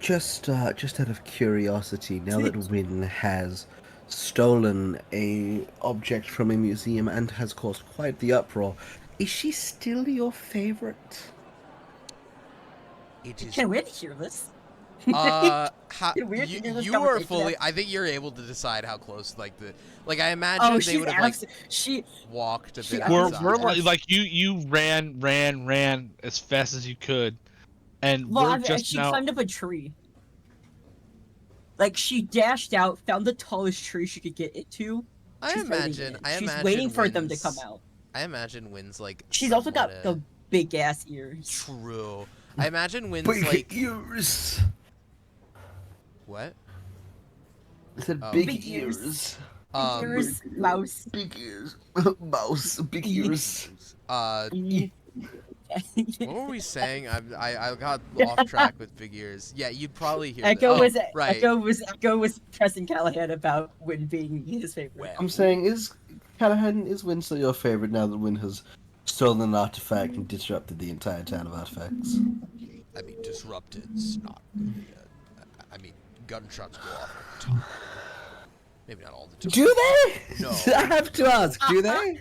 just out of curiosity, now that Wynn has stolen a object from a museum and has caused quite the uproar, is she still your favorite? It is. Can't wait to hear this. You, Weird to hear this you are conversation fully. now. I think you're able to decide how close, I imagine they she's would have she walked a she bit. We're outside. like you ran as fast as you could, and well, we're just she now. climbed up a tree. Like she dashed out, found the tallest tree she could get into. I She's hiding imagine. it. I She's imagine waiting for them to come Wynn's- out. I imagine Wynn's like. She's also got somewhat, the big ass ears. True. I imagine Wynn's Big like. ears. What? I said Oh. big Big ears. ears. Ears, mouse. Big ears. Mouse. Big ears. What were we saying? I got off track with big ears. Yeah, you'd probably hear. Echo that. was right. Echo was pressing Callahan about Wynn being his favorite. I'm saying, is Wynn still your favorite now that Wynn has stolen an artifact and disrupted the entire town of artifacts? I mean, disrupted's not really I mean, gunshots go off all the time. Maybe not all the time. Do they? No. I have to ask, do they?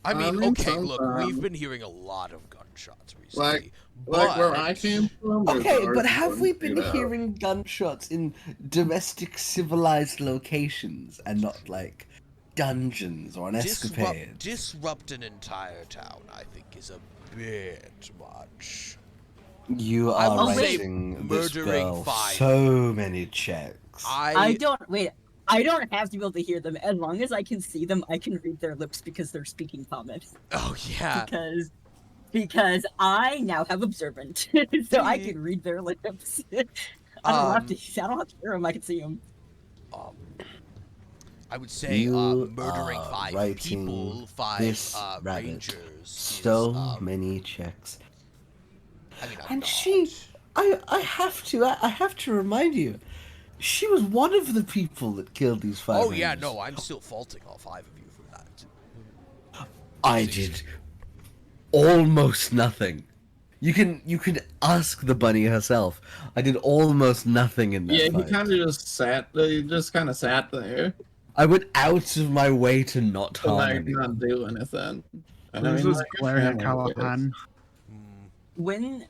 I mean, mean, okay, look, sometimes. we've been hearing a lot of gunshots recently. Like where but- I came from. there's Okay, but already have one, we you been know. hearing gunshots in domestic civilized locations and not like dungeons or an escapade? Disrupt an entire town, I think, is a bit much. You I are would say writing this murdering girl 5. so many checks. I don't have to be able to hear them. As long as I can see them, I can read their lips because they're speaking common. Oh yeah. Because I now have observant, so I can read their lips. I don't have to hear them. I can see them. I would say You murdering are 5 writing people, 5 this rabbit rangers. so many checks. I mean, I'm And not. she, I have to remind you, she was one of the people that killed these 5 Oh yeah, rangers. no, I'm still faulting all 5 of you for that. I did almost nothing. You can ask the bunny herself. I did almost nothing in that Yeah, fight. he kind of just sat. He just kind of sat there, I went out of my way to not to, harm like anyone. not do anything. And This I mean, was like, glaring at family Callahan. When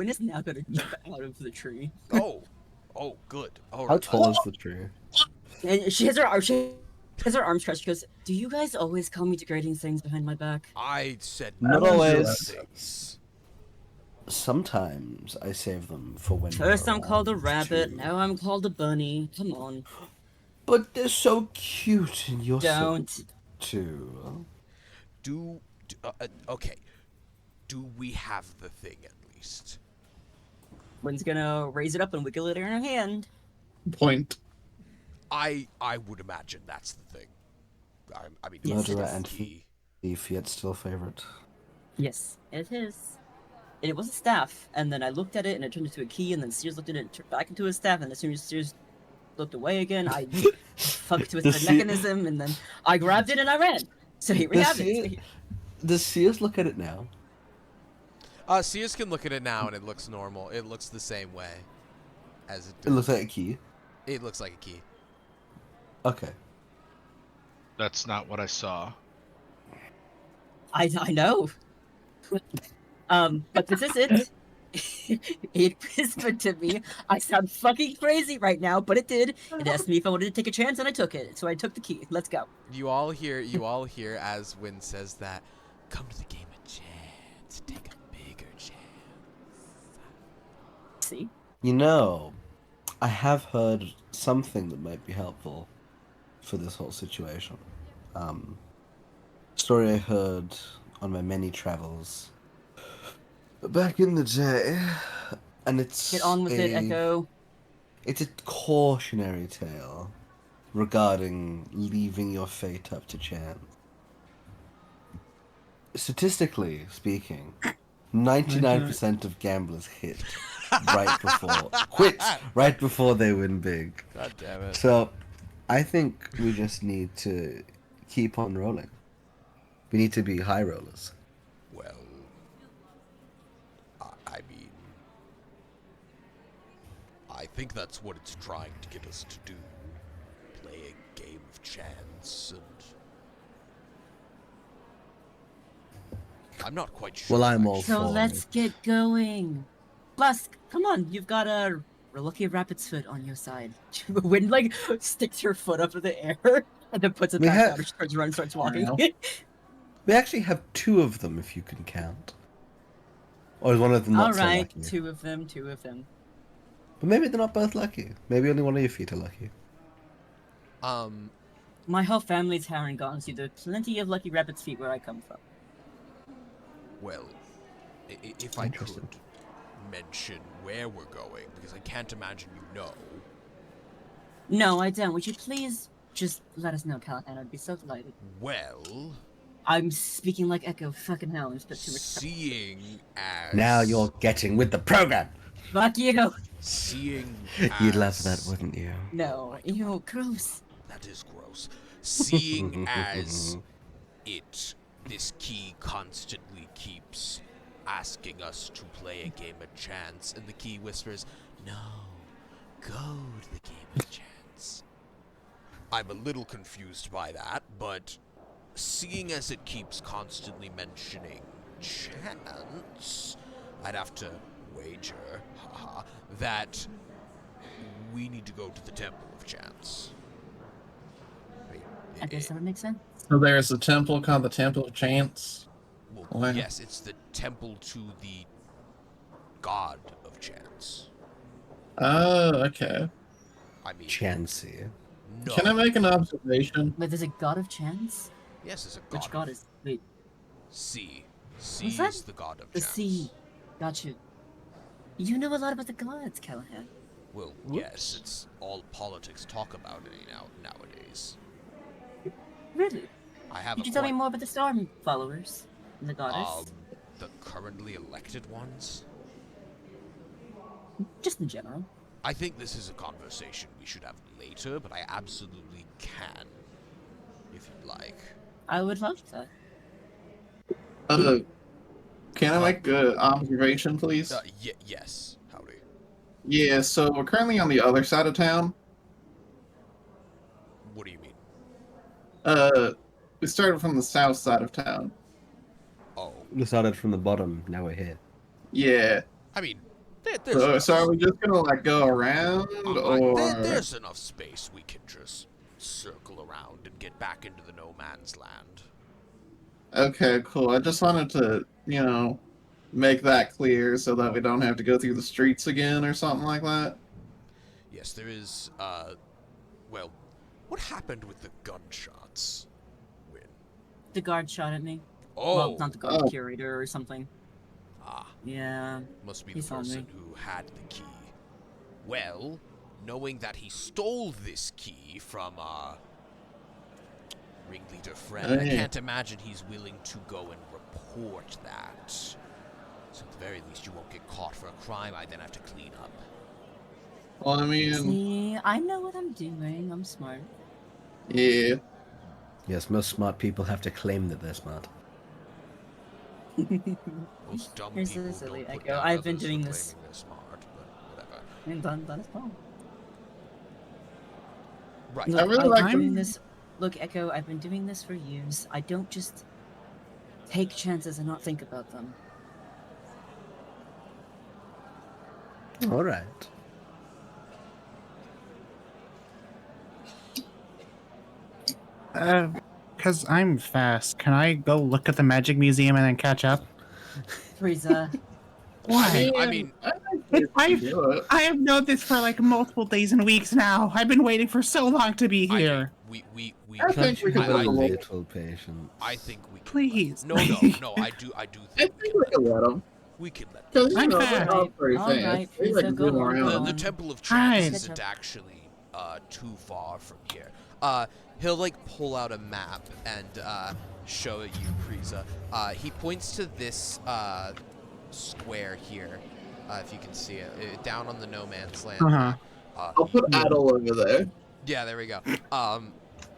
is now gonna jump out of the tree? Oh, good. All How right. tall is the tree? And she has her arms crossed. She goes, "Do you guys always call me degrading things behind my back?" I said Not no always. things. Sometimes I save them for when. First they're I'm called a around, rabbit, too. now I'm called a bunny. Come on. But they're so cute, and you're Don't. so too. Okay. Do we have the thing at least? Wynn's gonna raise it up and wiggle it in her hand. Point. I would imagine that's the thing. I mean, Yes, Murderer it is. and thief, yet still favorite. Yes, it is. It was a staff, and then I looked at it and it turned into a key, and then Sears looked at it and turned back into a staff, and as soon as Sears looked away again, I fucked with the mechanism, and then I grabbed it and I ran. So here we have it. Does Sears look at it now? Sears can look at it now and it looks normal. It looks the same way as it did. It looks like a key. It looks like a key. Okay. That's not what I saw. I know. But this is it. It whispered to me. I sound fucking crazy right now, but it did. It asked me if I wanted to take a chance, and I took it. So I took the key. Let's go. You all hear as Win says that. Come to the game a chance. Take a bigger chance. See? You know, I have heard something that might be helpful for this whole situation. Story I heard on my many travels back in the day, and it's Get on with it, Echo. It's a cautionary tale regarding leaving your fate up to chance. Statistically speaking, 99% of gamblers quit right before they win big. God damn it. So, I think we just need to keep on rolling. We need to be high rollers. Well, I mean, I think that's what it's trying to get us to do. Play a game of chance, and I'm not quite sure. Well, I'm all So for let's it. get going. Blusk, come on. You've got a Lucky Rapid's foot on your side. Win, like, sticks her foot up in the air and then puts it We back have- down and starts running, starts walking. We actually have 2 of them, if you can count. Or is one of them not so Alright, lucky? 2 of them, 2 of them. But maybe they're not both lucky. Maybe only one of your feet are lucky. My whole family's Haringons, so there's plenty of Lucky Rabbit's feet where I come from. Well, if I could mention where we're going, because I can't imagine you know. No, I don't. Would you please just let us know, Callahan? I'd be so delighted. Well, I'm speaking like Echo. Fucking hell, I'm spit too much. seeing as Now you're getting with the program! Fuck you! seeing You'd love as- that, wouldn't you? No, ew, gross. That is gross. Seeing as this key constantly keeps asking us to play a game of chance, and the key whispers, "No, go to the game of chance." I'm a little confused by that, but seeing as it keeps constantly mentioning chance, I'd have to wager, that we need to go to the Temple of Chance. I guess that would make sense. So there's a temple called the Temple of Chance. Well, Wow. yes, it's the temple to the god of chance. Oh, okay. I mean, Chancy. no. Can I make an observation? Wait, there's a god of chance? Yes, it's a god. Which god is... Wait, Sea. Sea What's that? is the god of the chance. sea. Gotcha. You know a lot about the gods, Callahan. Well, yes, it's all politics talk about it nowadays. Really? I have Could a you tell me quite- more about the storm followers? And the goddess? The currently elected ones? Just in general. I think this is a conversation we should have later, but I absolutely can, if you'd like. I would love that. Can I make an observation, please? Yes. Howdy. Yeah, so we're currently on the other side of town. What do you mean? We started from the south side of town. Oh. We started from the bottom, now we're here. Yeah. I mean, there's So are we just gonna like go around, or there's enough space we can just circle around and get back into the no man's land. Okay, cool. I just wanted to, make that clear so that we don't have to go through the streets again or something like that. Yes, there is, well, what happened with the gunshots? Win. The guard shot at me. Oh. Well, not the guard, Oh. the curator or something. Ah, Yeah. must be he the saw me. person who had the key. Well, knowing that he stole this key from our ringleader friend, I Hey. can't imagine he's willing to go and report that. So at the very least, you won't get caught for a crime I then have to clean up. Well, I mean, See, I know what I'm doing. I'm smart. yeah. Yes, most smart people have to claim that they're smart. Most dumb Here's people the silly don't put Echo. down I've been others for doing claiming this. they're smart, but whatever. And done as well. Right. Look, I really I've like been doing to- this. Look, Echo, I've been doing this for years. I don't just take chances and not think about them. All right. Because I'm fast. Can I go look at the Magic Museum and then catch up? Frieza. Why? I mean, I have known this for like multiple days and weeks now. I've been waiting for so long to be here. We I think we can Have a let him. little patience. I think we can. Please. No, I do I think think we can let him. we can let Because, I'm they're fast. all pretty All fast. right, They Frieza, like go zoom on, around. go The on. Temple of Hi. Chance isn't actually too far from here. He'll like pull out a map and show it you, Frieza. He points to this square here, if you can see it, down on the No Man's Land. Uh-huh. I'll put Adol over there. Yeah, there we go.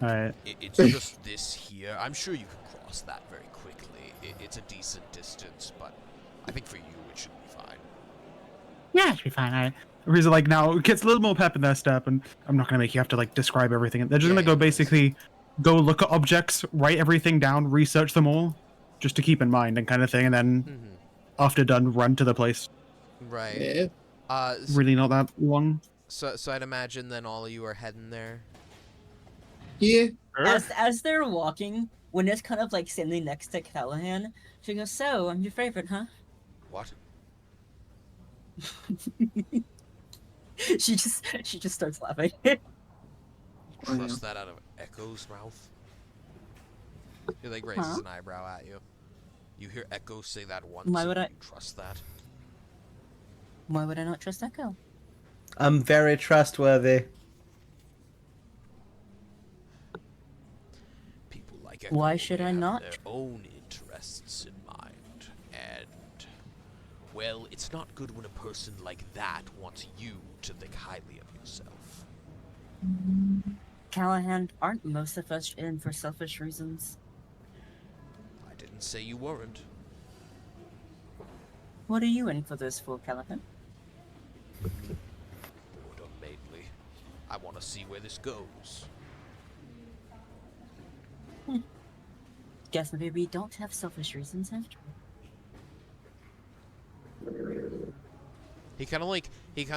Alright. It's just this here. I'm sure you can cross that very quickly. It's a decent distance, but I think for you it should be fine. Yeah, it should be fine. Alright. Frieza like now gets a little more pep in their step, and I'm not gonna make you have to like describe everything. They're just gonna go basically go look at objects, write everything down, research them all, just to keep in mind and kind of thing, and then after done, run to the place. Right. Yeah. Really not that long. So I'd imagine then all of you are heading there. Yeah. As they're walking, Winna's kind of like standing next to Callahan. She goes, "So, I'm your favorite, huh?" What? she just starts laughing. Trust that out of Echo's mouth? He like raises an eyebrow at you. You hear Echo say that once. Why would and I- you trust that? Why would I not trust Echo? I'm very trustworthy. People like Echo Why should only I have not? their own interests in mind, and well, it's not good when a person like that wants you to think highly of yourself. Callahan, aren't most of us in for selfish reasons? I didn't say you weren't. What are you in for this for, Callahan? Boredom mainly. I want to see where this goes. Guess maybe we don't have selfish reasons after all. He kind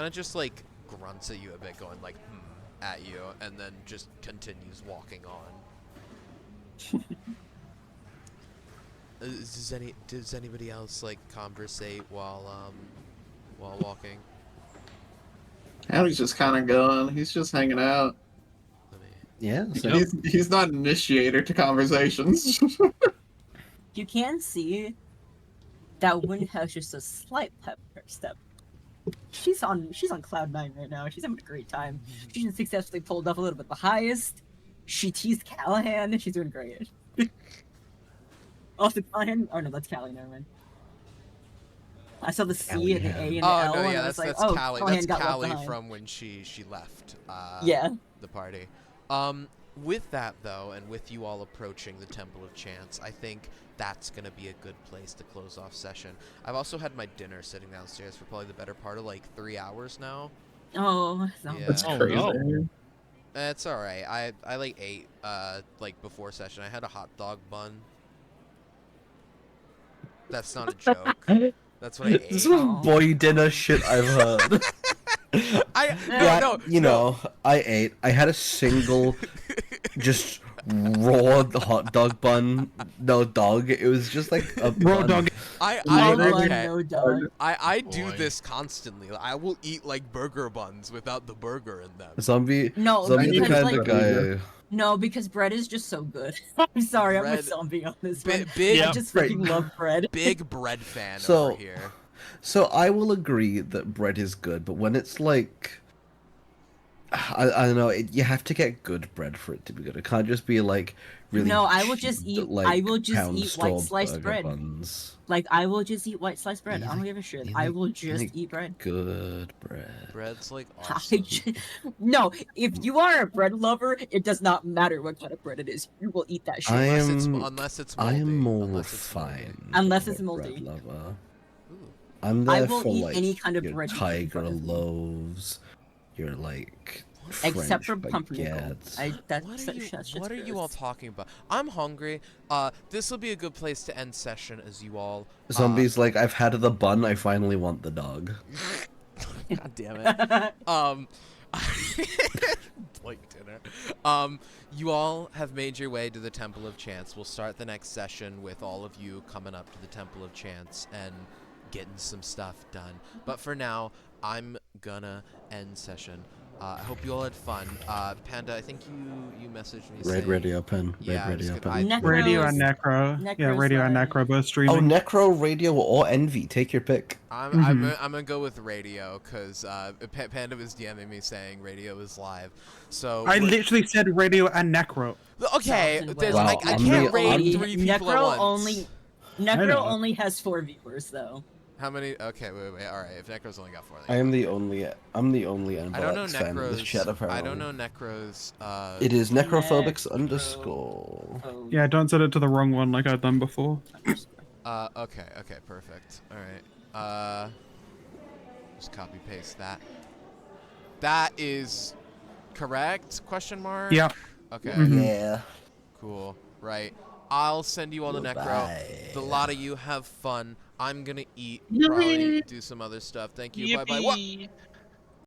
of just like grunts at you a bit, going like at you, and then just continues walking on. Does anybody else like conversate while walking? Allie's just kind of going. He's just hanging out. Yeah. So He's not an initiator to conversations. You can see that Win has just a slight pep in her step. She's on cloud 9 right now. She's having a great time. She just successfully pulled up a little bit the highest. She teased Callahan. She's doing great. Also, Callahan. Oh no, that's Callie. Never mind. I saw the C and the A and the L. Oh no, and yeah, I was that's like, Callie. Callahan That's got left Callie behind. from when she left. Yeah. The party. With that though, and with you all approaching the Temple of Chance, I think that's gonna be a good place to close off session. I've also had my dinner sitting downstairs for probably the better part of like 3 hours now. Oh, no. Yeah. That's Oh, crazy. no. It's all right. I like ate like before session. I had a hot dog bun. That's not a joke. That's what I ate. This is some boy dinner shit I've heard. I ate. I had a single, just raw hot dog bun. No dog. It was just like a Raw bun. dog. I do Boy. this constantly. I will eat like burger buns without the burger in them. Zombie. No, Zombie the because, kind like- of guy. No, because bread is just so good. I'm sorry, I'm a Bread- zombie on this Bi- one. big- I just freaking love bread. Big bread fan So- over here. So I will agree that bread is good, but when it's like, I don't know, you have to get good bread for it to be good. It can't just be like really. No, I will just cheap, eat. like, I will just pound eat store white sliced burger bread. buns. Like I will just eat white sliced bread. You I don't like- give a shit. you I like- will you just like eat bread. Good bread. Bread's like I awesome. no, if you are a bread lover, it does not matter what kind of bread it is. You will eat that shit. I Unless it's I am moldy. more Unless it's moldy. refined. Unless of it's a moldy. bread lover. Ooh. I'm I there will for eat like any kind of your bread you put in tiger front of me. loaves, your like Except French for pumpernickel. baguettes. What are you all talking about? I'm hungry. This will be a good place to end session as you all. Zombies like I've had the bun. I finally want the dog. God damn it. Like dinner. You all have made your way to the Temple of Chance. We'll start the next session with all of you coming up to the Temple of Chance and getting some stuff done. But for now, I'm gonna end session. I hope you all had fun. Panda, I think you messaged me saying... Radio Pen. Yeah, Radio Pen. Radio and Necro. Yeah, Radio and Necro both streaming. Oh, Necro, Radio, or Envy. Take your pick. I'm gonna go with Radio, because Panda was DMing me saying Radio is live. So I literally said Radio and Necro. Okay, Wow, I can't raid 3 people at once. Necro only has 4 viewers, though. How many? Okay, wait. All right, if Necro's only got 4, I'm the only I don't know fan of this chat, Necro's. apparently. I don't know Necro's. It is Necrophobics _. Yeah, don't send it to the wrong one like I've done before. Okay, perfect. All right. Just copy paste that. That is correct? Question mark. Yeah. Okay. Yeah. Cool. Right. I'll send you all the Necro. The lot of you have fun. I'm gonna eat, probably do some other stuff. Thank you. Bye-bye. What?